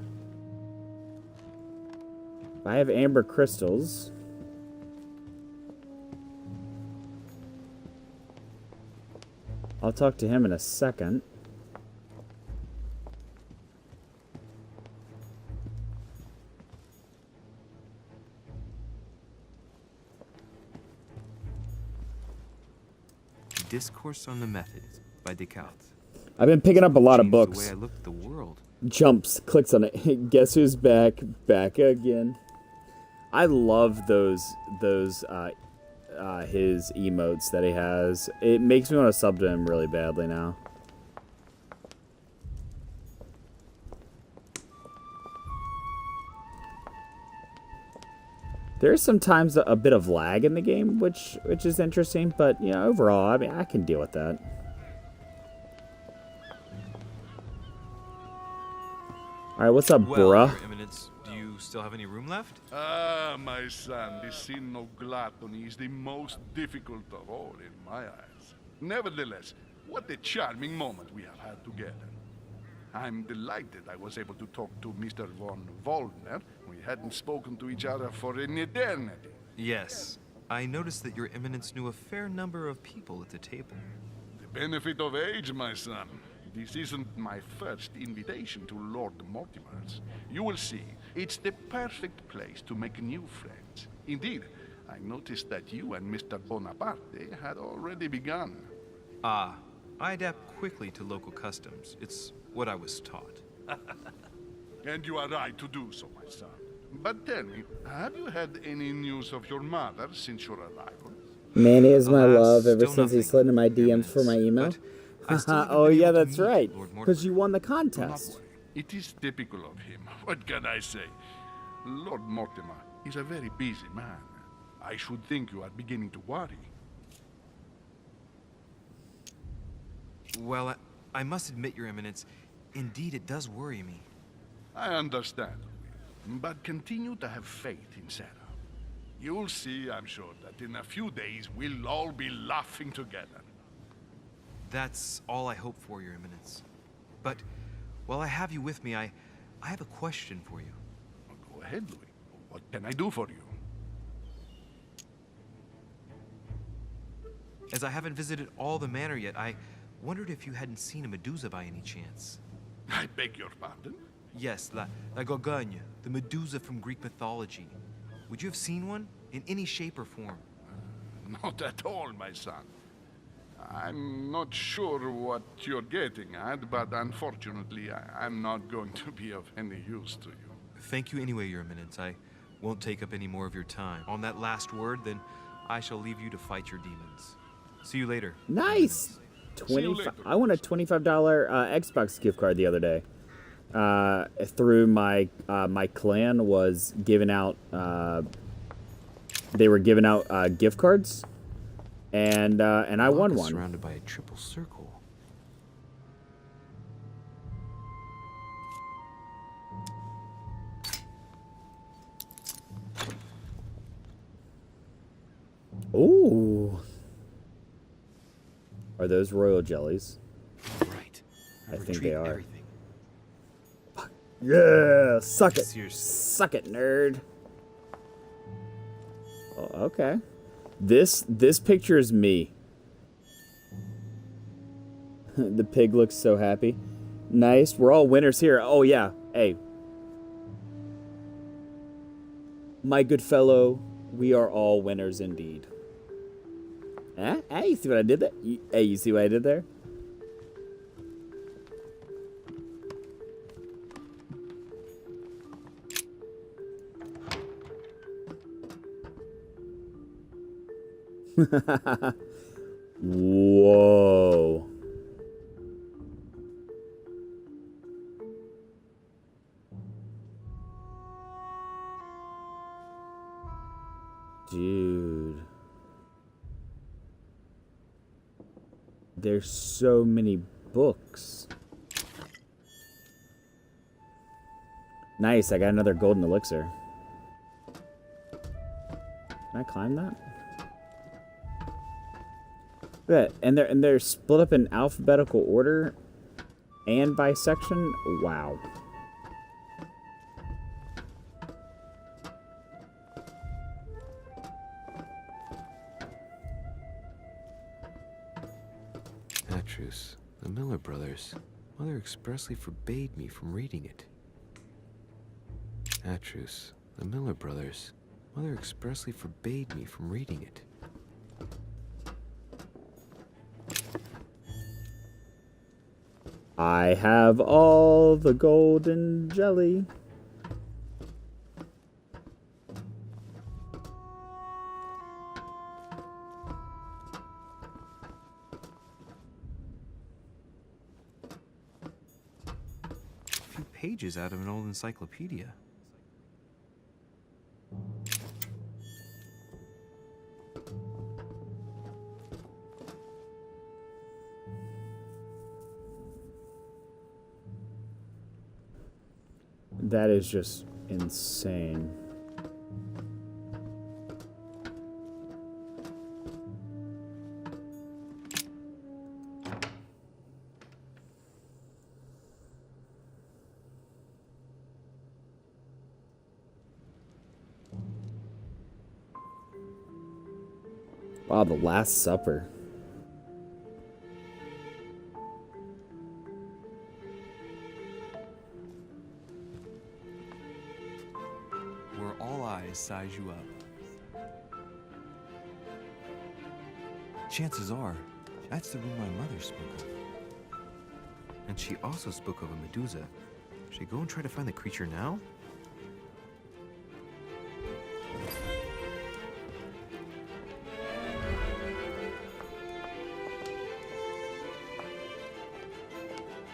If I have amber crystals... I'll talk to him in a second. Discourse on the Methods by Descartes. I've been picking up a lot of books. The way I look at the world. Jumps, clicks on it. Guess who's back? Back again. I love those his emotes that he has. It makes me want to sub to him really badly now. There's sometimes a bit of lag in the game, which is interesting, but you know, overall, I mean, I can deal with that. All right, what's up, bruh? Your Eminence, do you still have any room left? Ah, my son, the sin of gluttony is the most difficult of all in my eyes. Nevertheless, what a charming moment we have had together. I'm delighted I was able to talk to Mr. von Waldner. We hadn't spoken to each other for an eternity. Yes. I noticed that Your Eminence knew a fair number of people at the table. The benefit of age, my son. This isn't my first invitation to Lord Mortimer's. You will see, it's the perfect place to make new friends. Indeed, I noticed that you and Mr. Bonaparte had already begun. Ah, I adapt quickly to local customs. It's what I was taught. And you are right to do so, my son. But tell me, have you had any news of your mother since your arrival? Manny is my Alas, love ever still since he nothing, slid into my Your DMs for my Eminence. email. But I still haven't Oh been yeah, able to that's meet right. Lord Mortimer. Because you won the Do not contest. worry. It is typical of him. What can I say? Lord Mortimer is a very busy man. I should think you are beginning to worry. Well, I must admit, Your Eminence, indeed it does worry me. I understand, but continue to have faith in Sarah. You'll see, I'm sure, that in a few days we'll all be laughing together. That's all I hope for, Your Eminence. But while I have you with me, I have a question for you. Go ahead, Louis. What can I do for you? As I haven't visited all the manor yet, I wondered if you hadn't seen a Medusa by any chance. I beg your pardon? Yes, La Gorgogne, the Medusa from Greek mythology. Would you have seen one in any shape or form? Not at all, my son. I'm not sure what you're getting at, but unfortunately, I'm not going to be of any use to you. Thank you anyway, Your Eminence. I won't take up any more of your time. On that last word, then I shall leave you to fight your demons. See you later. Nice. 25. I won a $25 Xbox gift card the other day. Through my my clan was giving out. They were giving out gift cards, and I won one. Surrounded by a triple circle. Ooh. Are those royal jellies? Right. I think they are. Yeah, suck it. Suck it, nerd. Oh, okay. This picture is me. The pig looks so happy. Nice. We're all winners here. Oh yeah. Hey. My good fellow, we are all winners indeed. Eh? Hey, you see what I did there? Hey, you see what I did there? Whoa. Dude. There's so many books. Nice, I got another golden elixir. Can I climb that? Yeah, and they're split up in alphabetical order and by section. Wow. Atrus, the Miller brothers. Mother expressly forbade me from reading it. Atrus, the Miller brothers. Mother expressly forbade me from reading it. I have all the golden jelly. A few pages out of an old encyclopedia. That is just insane. Wow, the Last Supper. Where all eyes size you up. Chances are, That's the room my mother spoke of. And she also spoke of a Medusa. Should I go and try to find the creature now?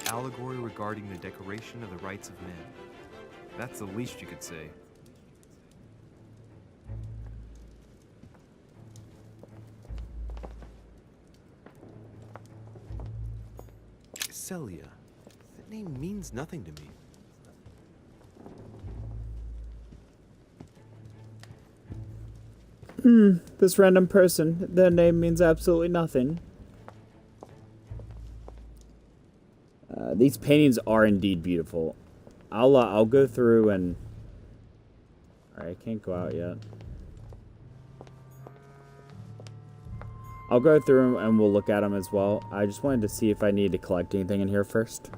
Allegory regarding the decoration of the rights of men. That's the least you could say. Celia. That name means nothing to me. This random person, their name means absolutely nothing. These paintings are indeed beautiful. I'll go through and... Alright, I can't go out yet. I'll go through and we'll look at them as well. I just wanted to see if I need to collect anything in here first.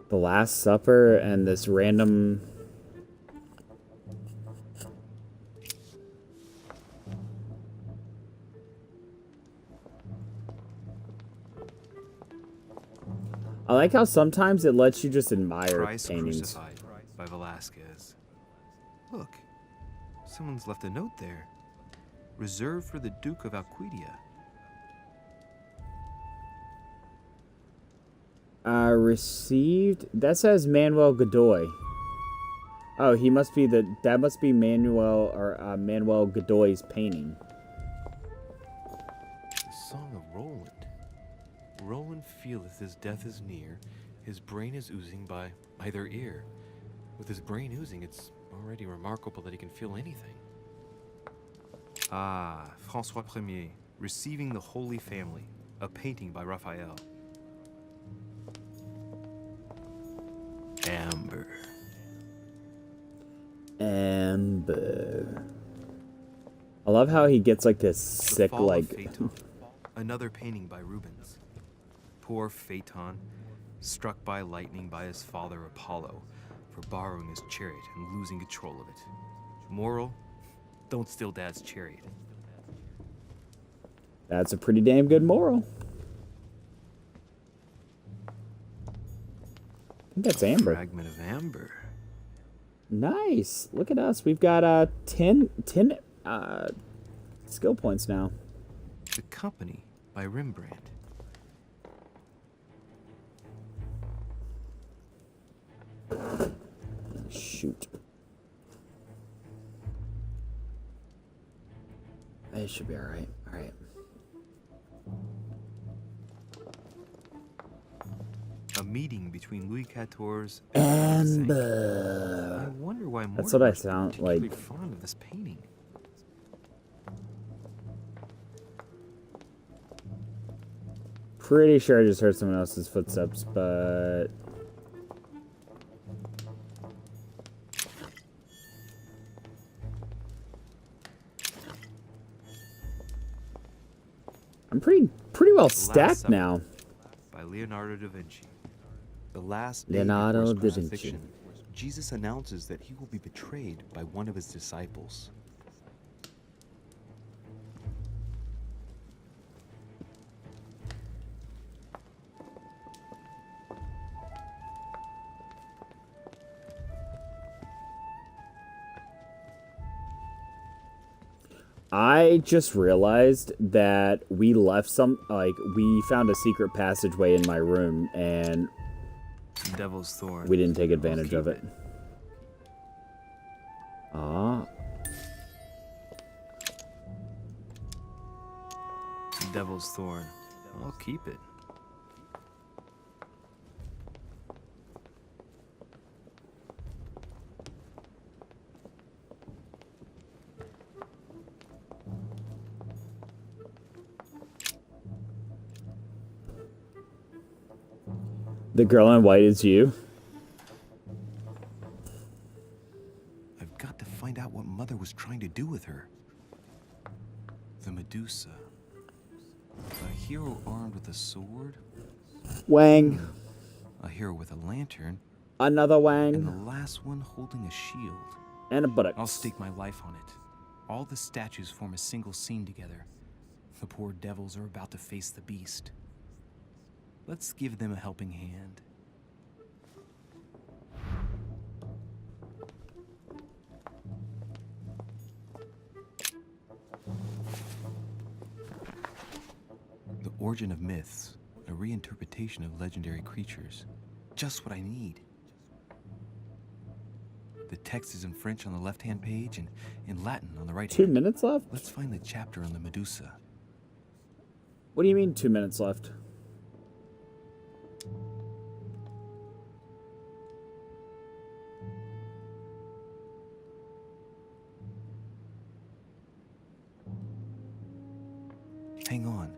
The Last Supper and this random... I like how sometimes it lets you just admire Christ paintings. Crucified by Velasquez. Look, someone's left a note there. Reserved for the Duke of Alcudia. Received... That says Manuel Godoy. Oh, he must be the... That must be Manuel Godoy's painting. The Song of Roland. Roland feeleth his death is near. His brain is oozing by either ear. With his brain oozing, it's already remarkable that he can feel anything. Ah, François Ier. Receiving the Holy Family. A painting by Raphael. Amber. Amber. I love how he gets like this sick, The Fall like... of Phaeton. Another painting by Rubens. Poor Phaeton, struck by lightning by his father Apollo for borrowing his chariot and losing control of it. Moral, don't steal Dad's chariot. That's a pretty damn good moral. I think that's Amber. Fragment of amber. Nice. Look at us. We've got 10 skill points now. The Company by Rembrandt. Shoot. It should be alright. Alright. A meeting between Louis XIV and Amber. I wonder why That's what I Mortimer's sound particularly like. fond of this painting. Pretty sure I just heard someone else's footsteps, but... I'm pretty well stacked now. By Leonardo da Vinci. The last day Leonardo before da his Vinci. crucifixion, Jesus announces that he will be betrayed by one of his disciples. I just realized that we left we found a secret passageway in my room, and Devil's Thorn. we didn't take advantage of it. Devil's Thorn. I'll keep it. The girl in white is you. I've got to find out what Mother was trying to do with her. The Medusa. A hero armed with a sword? Wang. A hero with a lantern. Another Wang. And the last one holding a shield. And a buttock. I'll stake my life on it. All the statues form a single scene together. The poor devils are about to face the beast. Let's give them a helping hand. The Origin of Myths, a reinterpretation of legendary creatures. Just what I need. The text is in French on the left-hand page and in Latin on the right. 2 minutes left? Let's find the chapter on the Medusa. What do you mean 2 minutes left? Hang on.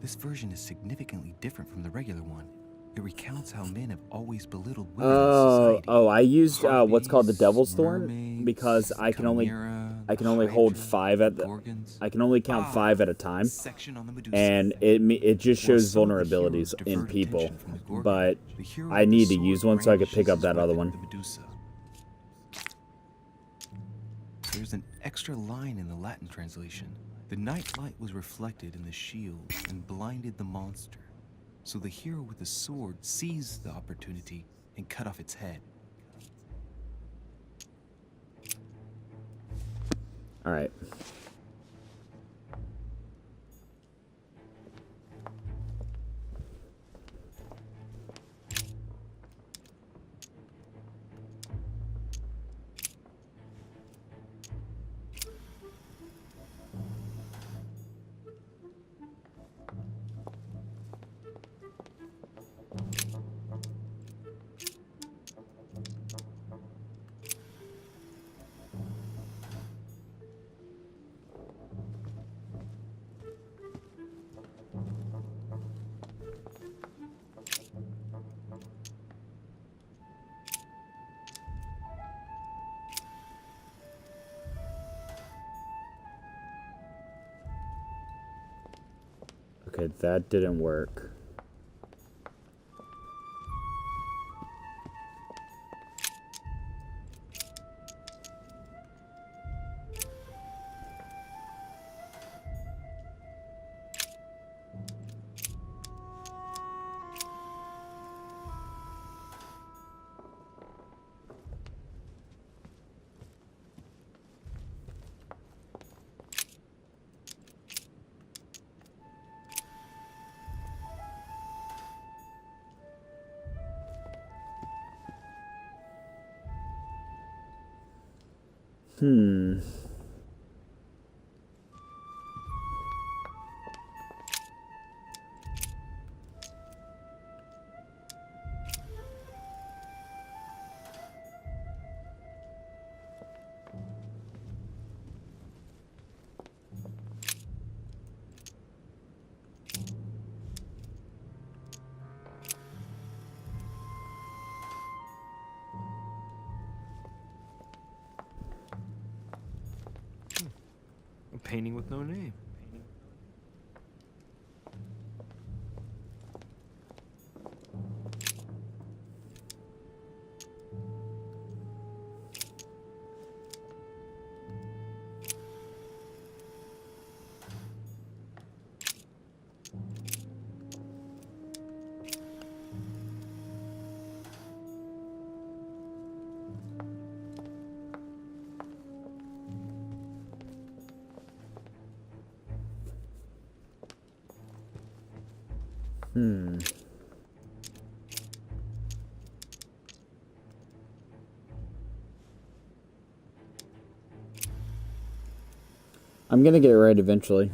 This version is significantly different from the regular one. It recounts how men have always belittled women in society. Oh, I used what's called the Devil's Thorn because I can only hold 5 at the I can only count 5 at a time, and it just shows vulnerabilities in people. But I need to use one so I could pick up that other one. There's an extra line in the Latin translation. The night light was reflected in the shield and blinded the monster. So the hero with the sword seized the opportunity and cut off its head. All right. Okay, that didn't work. A painting with no name. I'm gonna get it right eventually.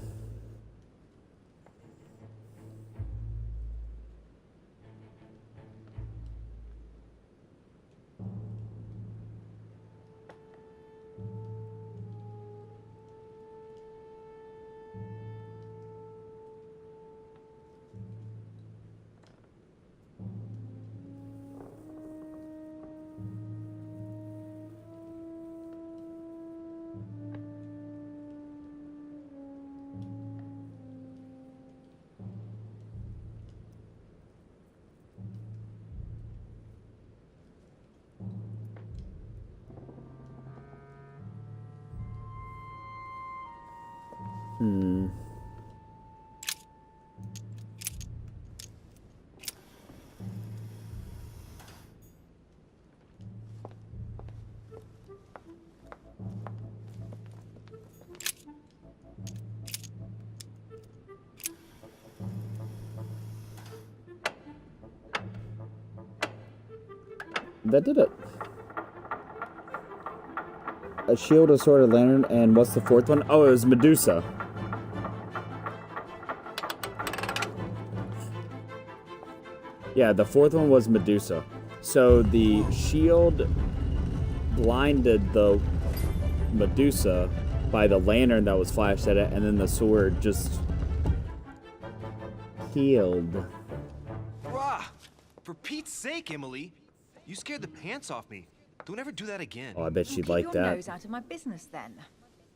That did it. A shield, a sword, a lantern, and what's the fourth one? Oh, it was Medusa. Yeah, the fourth one was Medusa. So the shield blinded the Medusa by the lantern that was flashed at it, and then the sword just healed. Rah! For Pete's sake, Emily! You scared the pants off me. Don't ever do that again. Oh, I bet she'd Keep like your that. nose out of my business, then.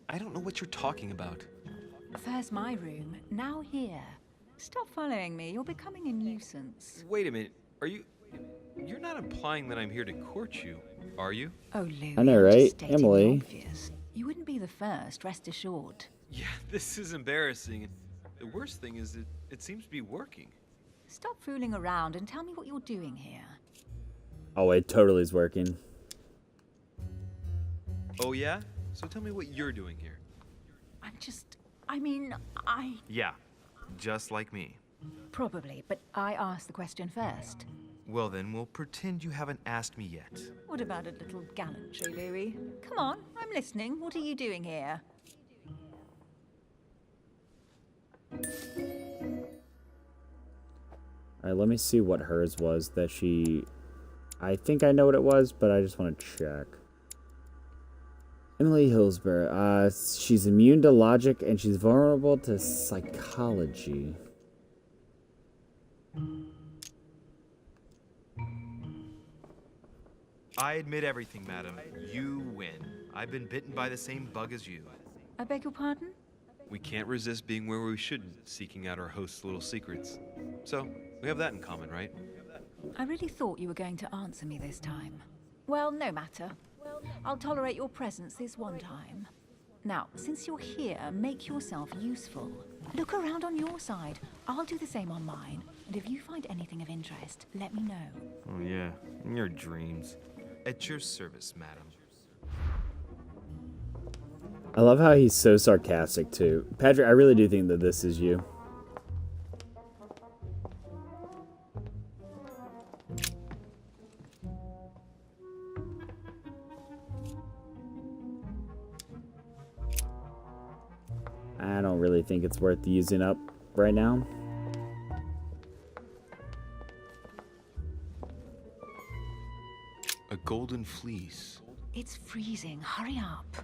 I don't know what you're talking about. First my room, now here. Stop following me. You're becoming a nuisance. Wait a minute. Are you... You're not implying that I'm here to court you, are you? Oh, Louis, I know, I'm right? just stating the Emily. obvious. You wouldn't be the first, rest assured. Yeah, this is embarrassing. The worst thing is it seems to be working. Stop fooling around and tell me what you're doing here. Oh, it totally is working. Oh, yeah? So tell me what you're doing here. I... Yeah, just like me. Probably, but I asked the question first. Well then, we'll pretend you haven't asked me yet. What about a little gallantry, Louis? Come on, I'm listening. What are you doing here? Alright, let me see what hers was that she... I think I know what it was, but I just want to check. Emily Hillsborough. She's immune to logic and she's vulnerable to psychology. I admit everything, madam. You win. I've been bitten by the same bug as you. I beg your pardon? We can't resist being where we shouldn't, seeking out our host's little secrets. So, we have that in common, right? I really thought you were going to answer me this time. Well, no matter. I'll tolerate your presence this one time. Now, since you're here, make yourself useful. Look around on your side. I'll do the same on mine. And if you find anything of interest, let me know. Oh yeah, in your dreams. At your service, madam. I love how he's so sarcastic, too. Patrick, I really do think that this is you. I don't really think it's worth using up right now. A golden fleece. It's freezing. Hurry up.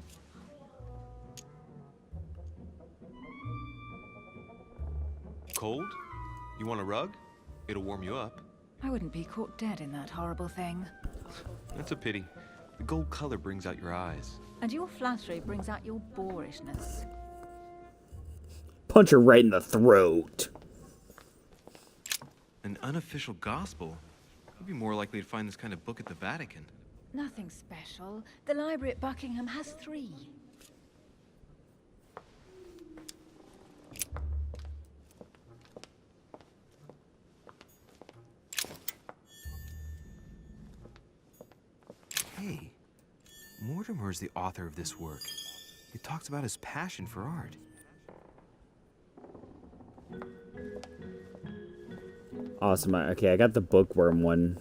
Cold? You want a rug? It'll warm you up. I wouldn't be caught dead in that horrible thing. That's a pity. The gold color brings out your eyes. And your flattery brings out your boorishness. Punch her right in the throat. An unofficial gospel? You'd be more likely to find this kind of book at the Vatican. Nothing special. The library at Buckingham has 3. Hey, Mortimer is the author of this work. He talks about his passion for art. Awesome. Okay, I got the bookworm one.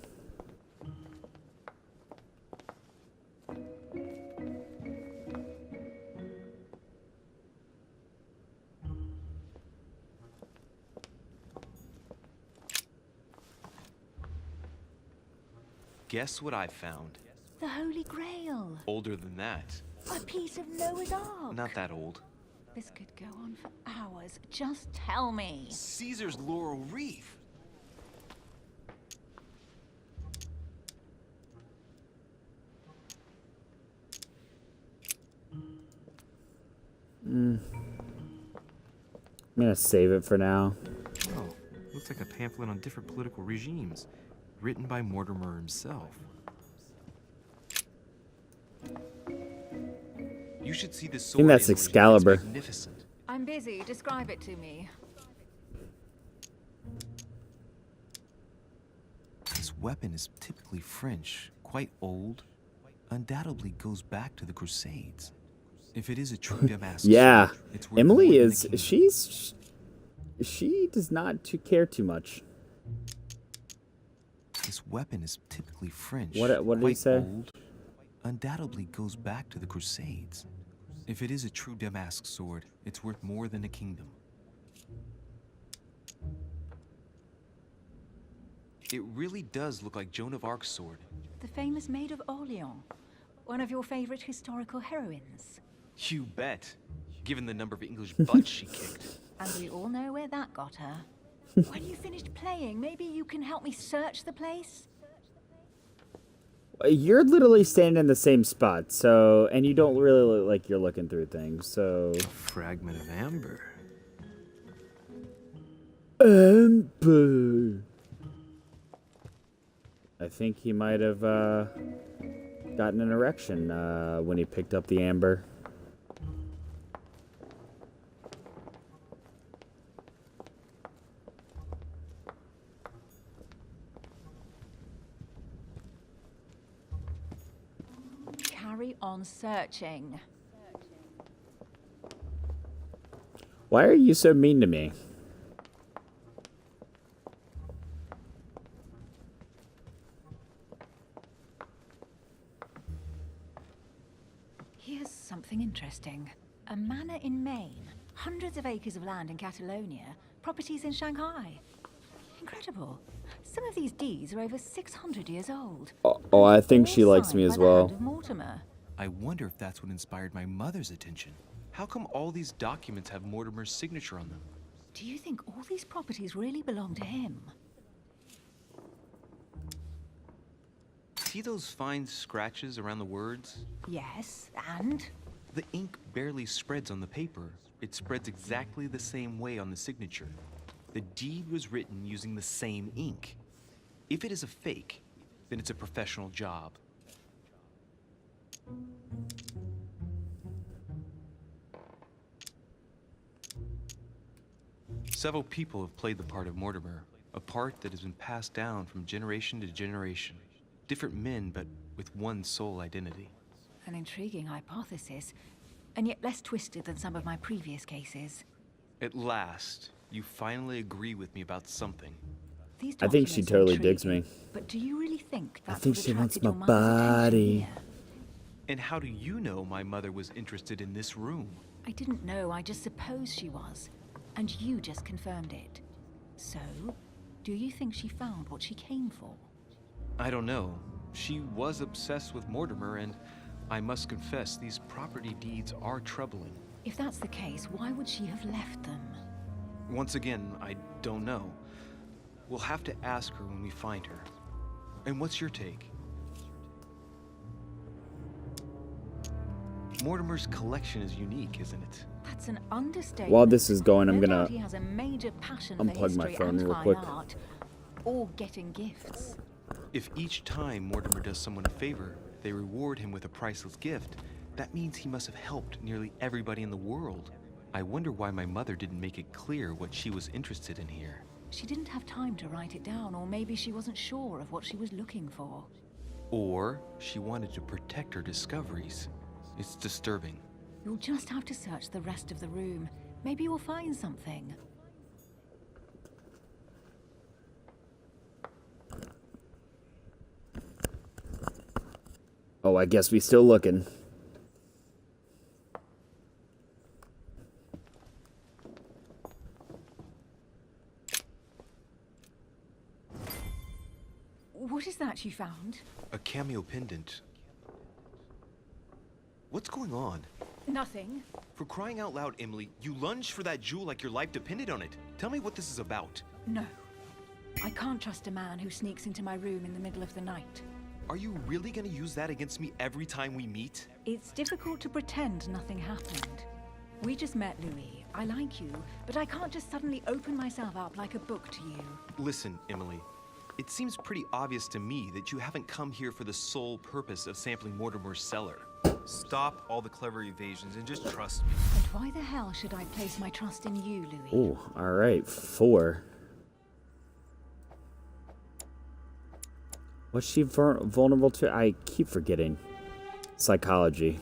Guess what I found? The Holy Grail. Older than that. A piece of Noah's Ark. Not that old. This could go on for hours. Just tell me. Caesar's laurel wreath. I'm gonna save it for now. Oh, looks like a pamphlet on different political regimes, written by Mortimer himself. You should see this sword. I think that's Emily. Excalibur. It's magnificent. I I'm busy. Describe it to me. This weapon is typically French, quite old, undoubtedly goes back to the Crusades. If it is a true Damascus Yeah, sword, it's worth Emily more than is. the kingdom. She does not care too much. This weapon is typically French. What did he quite say? Old, undoubtedly goes back to the Crusades. If it is a true Damask sword, it's worth more than a kingdom. It really does look like Joan of Arc's sword. The famous Maid of Orleans. One of your favorite historical heroines. You bet. Given the number of English butts she kicked. And we all know where that got her. When you finished playing, maybe you can help me search the place? You're literally standing in the same spot, so, and you don't really look like you're looking through things, so. A fragment of amber. Amber. I think he might have gotten an erection when he picked up the amber. Carry on searching. Why are you so mean to me? Here's something interesting. A manor in Maine, hundreds of acres of land in Catalonia, properties in Shanghai. Incredible. Some of these deeds are over 600 years old. Oh, I think she All likes me signed as by the well. hand of Mortimer. I wonder if that's what inspired my mother's attention. How come all these documents have Mortimer's signature on them? Do you think all these properties really belong to him? See those fine scratches around the words? Yes, and? The ink barely spreads on the paper. It spreads exactly the same way on the signature. The deed was written using the same ink. If it is a fake, then it's a professional job. Several people have played the part of Mortimer, a part that has been passed down from generation to generation. Different men, but with one sole identity. An intriguing hypothesis, and yet less twisted than some of my previous cases. At last, you finally agree with me about something. These I think she documents are totally digs intriguing, me. But do you really think I that's think what she wants attracted my your mother's attention body. here? And how do you know my mother was interested in this room? I didn't know, I just supposed she was. And you just confirmed it. So, do you think she found what she came for? I don't know. She was obsessed with Mortimer, and I must confess, these property deeds are troubling. If that's the case, why would she have left them? Once again, I don't know. We'll have to ask her when we find her. And what's your take? Mortimer's collection is unique, isn't it? That's an understatement. While this is going, I'm No gonna doubt he has a major passion for unplug my history phone and real fine quick. art, or getting gifts. If each time Mortimer does someone a favor, they reward him with a priceless gift, that means he must have helped nearly everybody in the world. I wonder why my mother didn't make it clear what she was interested in here. She didn't have time to write it down, or maybe she wasn't sure of what she was looking for. Or she wanted to protect her discoveries. It's disturbing. You'll just have to search the rest of the room. Maybe you'll find something. Oh, I guess we still looking. What is that you found? A cameo pendant. What's going on? Nothing. For crying out loud, Emily, you lunged for that jewel like your life depended on it. Tell me what this is about. No. I can't trust a man who sneaks into my room in the middle of the night. Are you really gonna use that against me every time we meet? It's difficult to pretend nothing happened. We just met, Louis. I like you, but I can't just suddenly open myself up like a book to you. Listen, Emily. It seems pretty obvious to me that you haven't come here for the sole purpose of sampling Mortimer's cellar. Stop all the clever evasions and just trust me. And why the hell should I place my trust in you, Louis? Ooh, all right, 4. What's she vulnerable to? I keep forgetting. Psychology.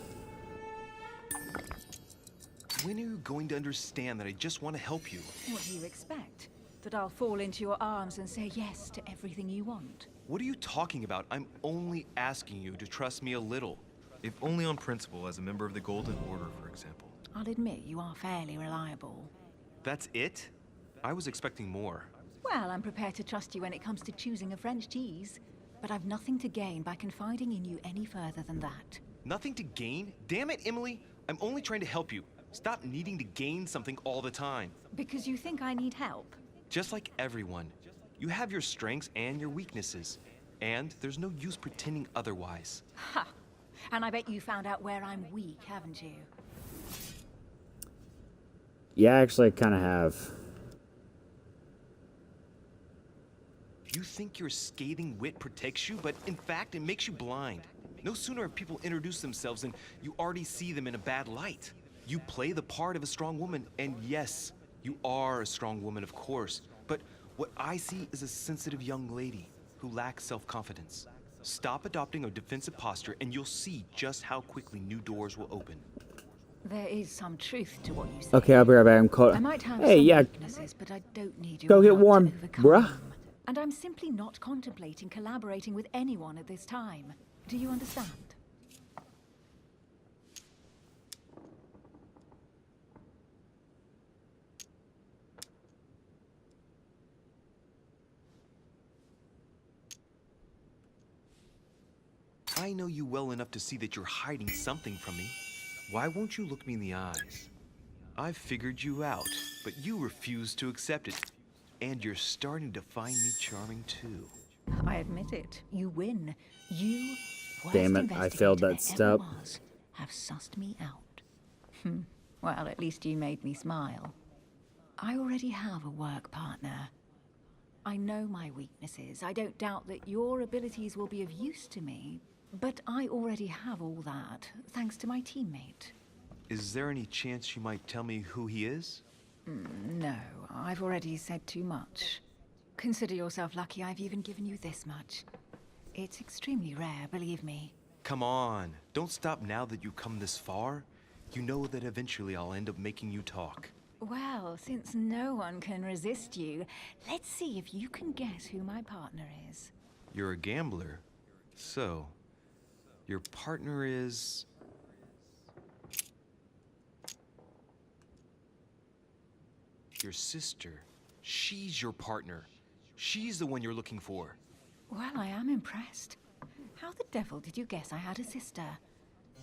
When are you going to understand that I just want to help you? What do you expect? That I'll fall into your arms and say yes to everything you want? What are you talking about? I'm only asking you to trust me a little. If only on principle, as a member of the Golden Order, for example. I'll admit you are fairly reliable. That's it? I was expecting more. Well, I'm prepared to trust you when it comes to choosing a French cheese. But I've nothing to gain by confiding in you any further than that. Nothing to gain? Damn it, Emily! I'm only trying to help you. Stop needing to gain something all the time. Because you think I need help? Just like everyone. You have your strengths and your weaknesses. And there's no use pretending otherwise. Ha! And I bet you found out where I'm weak, haven't you? Yeah, actually, I kind of have. You think your scathing wit protects you, but in fact, it makes you blind. No sooner have people introduced themselves than you already see them in a bad light. You play the part of a strong woman, and yes, you are a strong woman, of course. But what I see is a sensitive young lady who lacks self-confidence. Stop adopting a defensive posture, and you'll see just how quickly new doors will open. There is some truth to what you say. Okay, I'll be right back. I'm cold. I might have Hey, some yeah. weaknesses, but I don't need your Go get help to warm, overcome bruh. them. And I'm simply not contemplating collaborating with anyone at this time. Do you understand? I know you well enough to see that you're hiding something from me. Why won't you look me in the eyes? I've figured you out, but you refuse to accept it. And you're starting to find me charming too. I admit it. You win. You, Damn it, I failed that step. Have sussed me out. Well, at least you made me smile. I already have a work partner. I know my weaknesses. I don't doubt that your abilities will be of use to me. But I already have all that, thanks to my teammate. Is there any chance you might tell me who he is? No, I've already said too much. Consider yourself lucky I've even given you this much. It's extremely rare, believe me. Come on, don't stop now that you've come this far. You know that eventually I'll end up making you talk. Well, since no one can resist you, let's see if you can guess who my partner is. You're a gambler. So, your partner is... your sister. She's your partner. She's the one you're looking for. Well, I am impressed. How the devil did you guess I had a sister?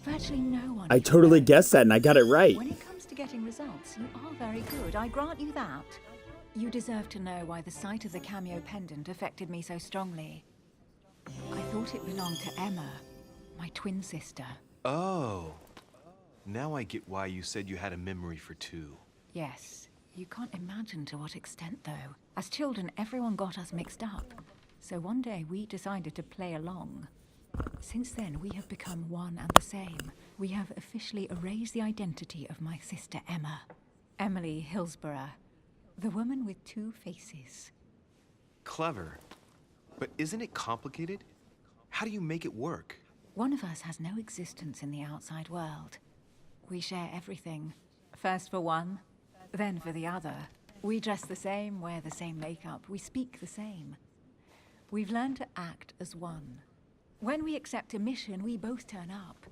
Virtually no one. I totally guessed that, and I got it right. When it comes to getting results, you are very good. I grant you that. You deserve to know why the sight of the cameo pendant affected me so strongly. I thought it belonged to Emma, my twin sister. Oh. Now I get why you said you had a memory for two. Yes. You can't imagine to what extent, though. As children, everyone got us mixed up. So one day we decided to play along. Since then, we have become one and the same. We have officially erased the identity of my sister Emma. Emily Hillsborough. The woman with two faces. Clever. But isn't it complicated? How do you make it work? One of us has no existence in the outside world. We share everything. First for one, then for the other. We dress the same, wear the same makeup, we speak the same. We've learned to act as one. When we accept a mission, we both turn up.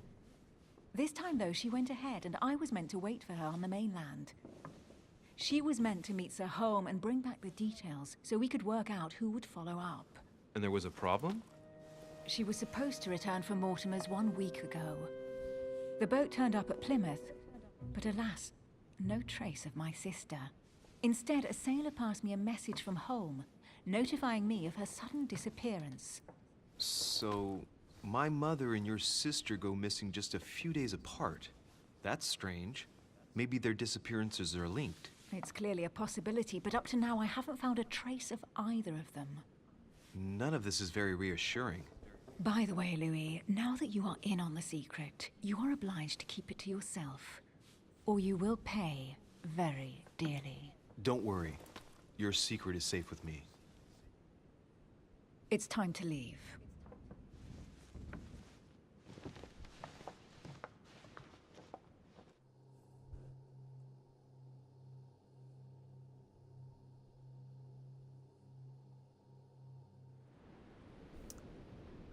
This time, though, she went ahead, and I was meant to wait for her on the mainland. She was meant to meet Sir Home and bring back the details, so we could work out who would follow up. And there was a problem? She was supposed to return from Mortimer's 1 week ago. The boat turned up at Plymouth, but alas, no trace of my sister. Instead, a sailor passed me a message from home, notifying me of her sudden disappearance. So, my mother and your sister go missing just a few days apart. That's strange. Maybe their disappearances are linked. It's clearly a possibility, but up to now I haven't found a trace of either of them. None of this is very reassuring. By the way, Louis, now that you are in on the secret, you are obliged to keep it to yourself, or you will pay very dearly. Don't worry. Your secret is safe with me. It's time to leave.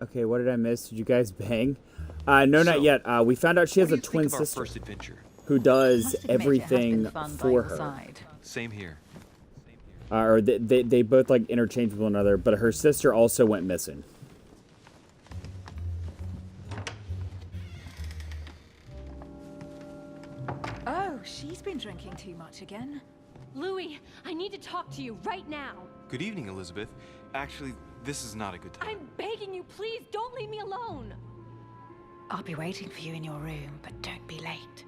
Okay, what did I miss? Did you guys bang? No, not yet. We found out she has a twin sister who does everything for her. Same here. Or they both like interchange with one another, but her sister also went missing. Oh, she's been drinking too much again. Louis, I need to talk to you right now. Good evening, Elizabeth. Actually, this is not a good time. I'm begging you, please don't leave me alone. I'll be waiting for you in your room, but don't be late.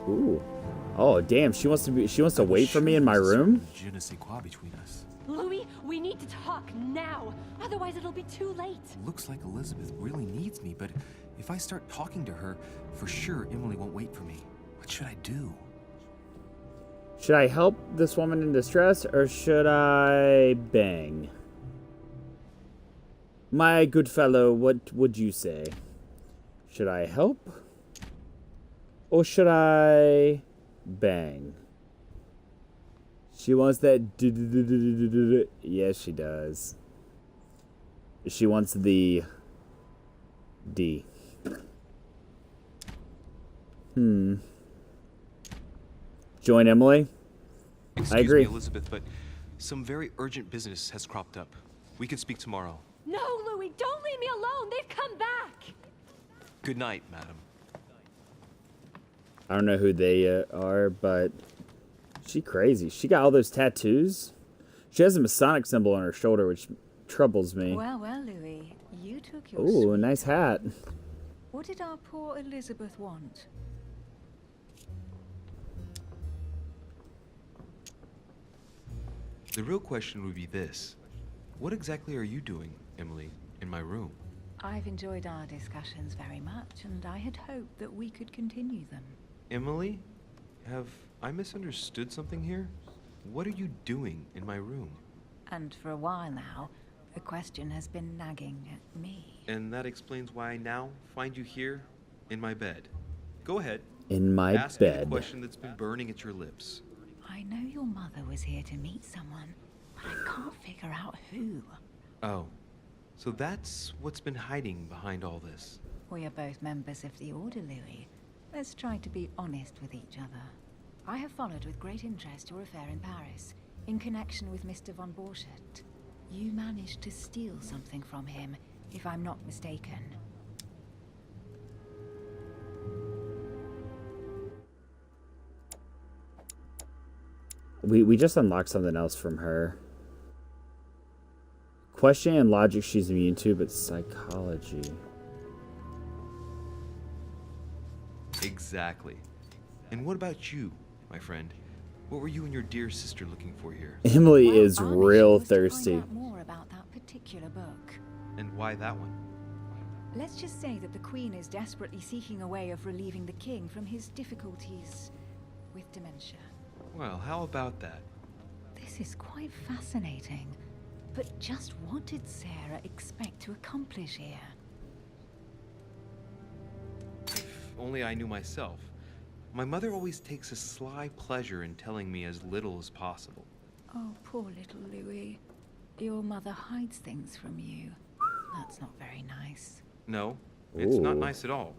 Ooh. Oh, damn. She wants to wait for me in my room? Je ne sais quoi between us. Louis, we need to talk now. Otherwise, it'll be too late. Looks like Elizabeth really needs me, but if I start talking to her, for sure Emily won't wait for me. What should I do? Should I help this woman in distress, or should I bang? My good fellow, what would you say? Should I help? Or should I bang? She wants that. Yes, she does. She wants the D. Join Emily? I agree. Excuse me, Elizabeth, but some very urgent business has cropped up. We can speak tomorrow. No, Louis, don't leave me alone. They've come back. Good night, madam. I don't know who they are, but she crazy. She got all those tattoos. She has a Masonic symbol on her shoulder, which troubles me. Well, Louis, you took your Ooh, a nice hat. What did our poor Elizabeth want? The real question would be this. What exactly are you doing, Emily, in my room? I've enjoyed our discussions very much, and I had hoped that we could continue them. Emily? Have I misunderstood something here? What are you doing in my room? And for a while now, the question has been nagging at me. And that explains why I now find you here, in my bed. Go ahead. In my Ask me the bed. question that's been burning at your lips. I know your mother was here to meet someone, but I can't figure out who. Oh, so that's what's been hiding behind all this. We are both members of the Order, Louis. Let's try to be honest with each other. I have followed with great interest your affair in Paris, in connection with Mr. von Borchardt. You managed to steal something from him, if I'm not mistaken. We just unlocked something else from her. Questioning and logic she's immune to, but psychology. Exactly. And what about you, my friend? What were you and your dear sister looking for here? Emily is real thirsty. To find out more about that particular book. And why that one? Let's just say that the Queen is desperately seeking a way of relieving the King from his difficulties with dementia. Well, how about that? This is quite fascinating. But just what did Sarah expect to accomplish here? If only I knew myself. My mother always takes a sly pleasure in telling me as little as possible. Oh, poor little Louis. Your mother hides things from you. That's not very nice. No, it's not Ooh. nice at all.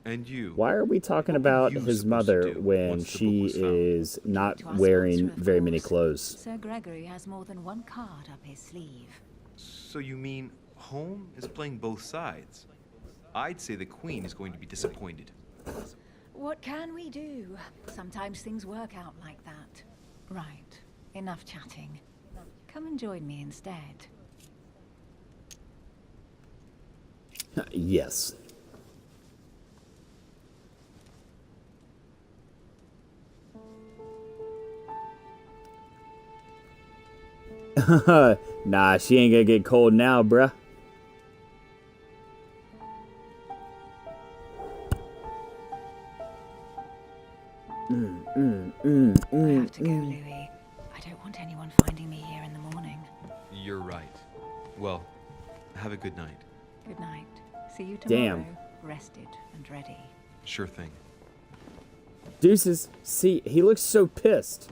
And you? Why are we talking about his mother when she is not wearing very many clothes? Sir Gregory has more than one card up his sleeve. So you mean Home is playing both sides? I'd say the Queen is going to be disappointed. What can we do? Sometimes things work out like that. Right. Enough chatting. Come and join me instead. Yes. Nah, she ain't gonna get cold now, bruh. I have to go, Louis. I don't want anyone finding me here in the morning. You're right. Well, have a good night. Good night. See you tomorrow. Damn. Rested and ready. Sure thing. Deuces. See, he looks so pissed.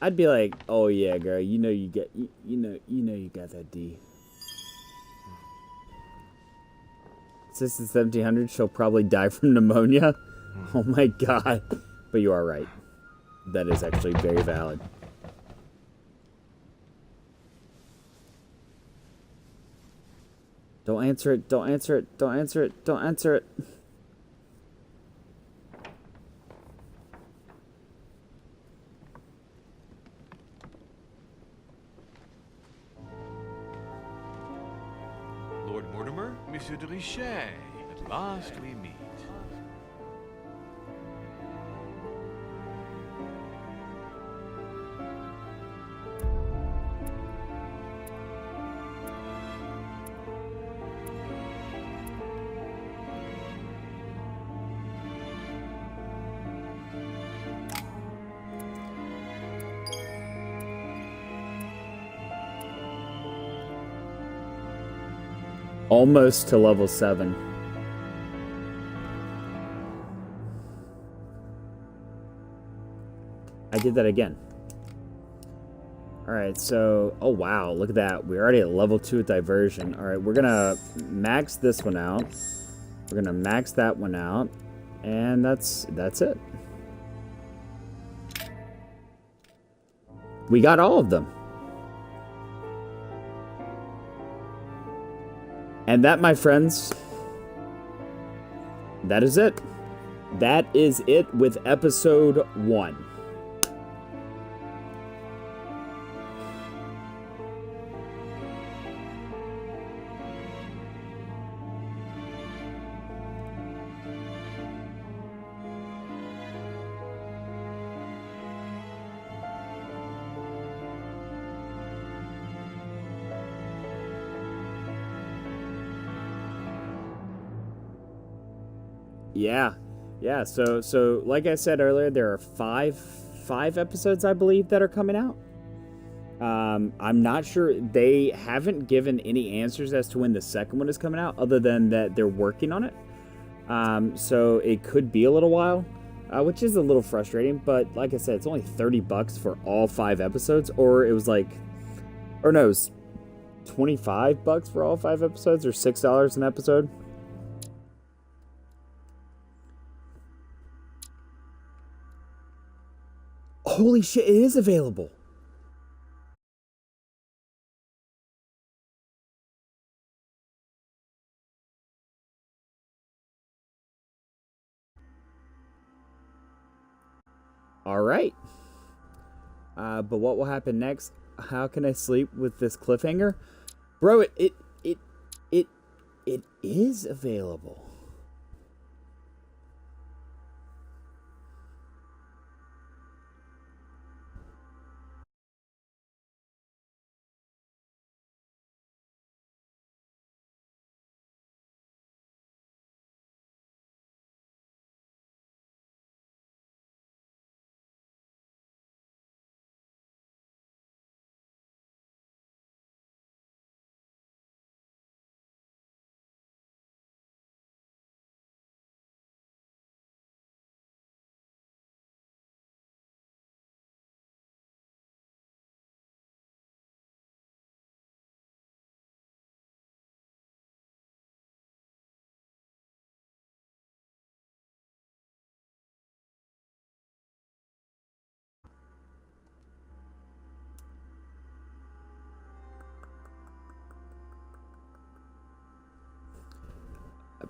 I'd be like, oh yeah, girl, you know you get, you know you got that D. Since the 1700s, she'll probably die from pneumonia. Oh my god. But you are right. That is actually very valid. Don't answer it. Don't answer it. Don't answer it. Don't answer it. Lord Mortimer? Monsieur de Richet, at last we meet. Almost to level 7. I did that again. Alright, so... Oh, wow. Look at that. We're already at level 2 with Diversion. Alright, we're gonna max this one out. We're gonna max that one out. And that's it. We got all of them. And that, my friends, that is it. That is it with episode 1. Yeah. So like I said earlier, there are five episodes, I believe, that are coming out. I'm not sure. They haven't given any answers as to when the second one is coming out, other than that they're working on it. So it could be a little while, which is a little frustrating. But like I said, it's only $30 for all 5 episodes, or it was like, or no, it was $25 for all 5 episodes, or $6 an episode. Holy shit, it is available. All right. But what will happen next? How can I sleep with this cliffhanger? Bro, it is available.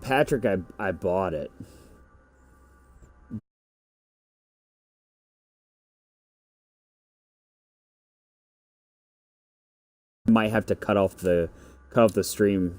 Patrick, I bought it. Might have to cut off the stream.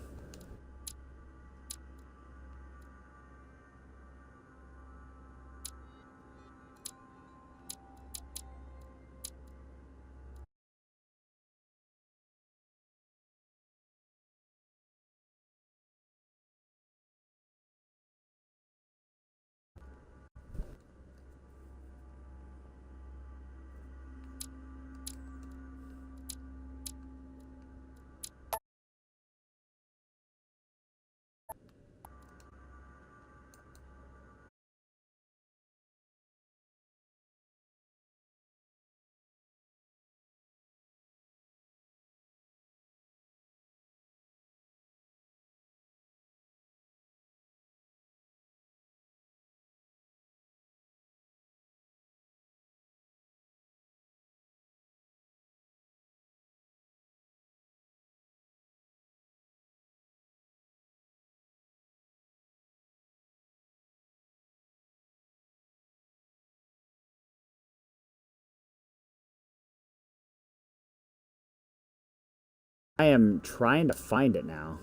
I am trying to find it now.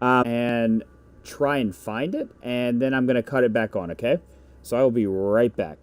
And try and find it, and then I'm going to cut it back on, okay? So I will be right back.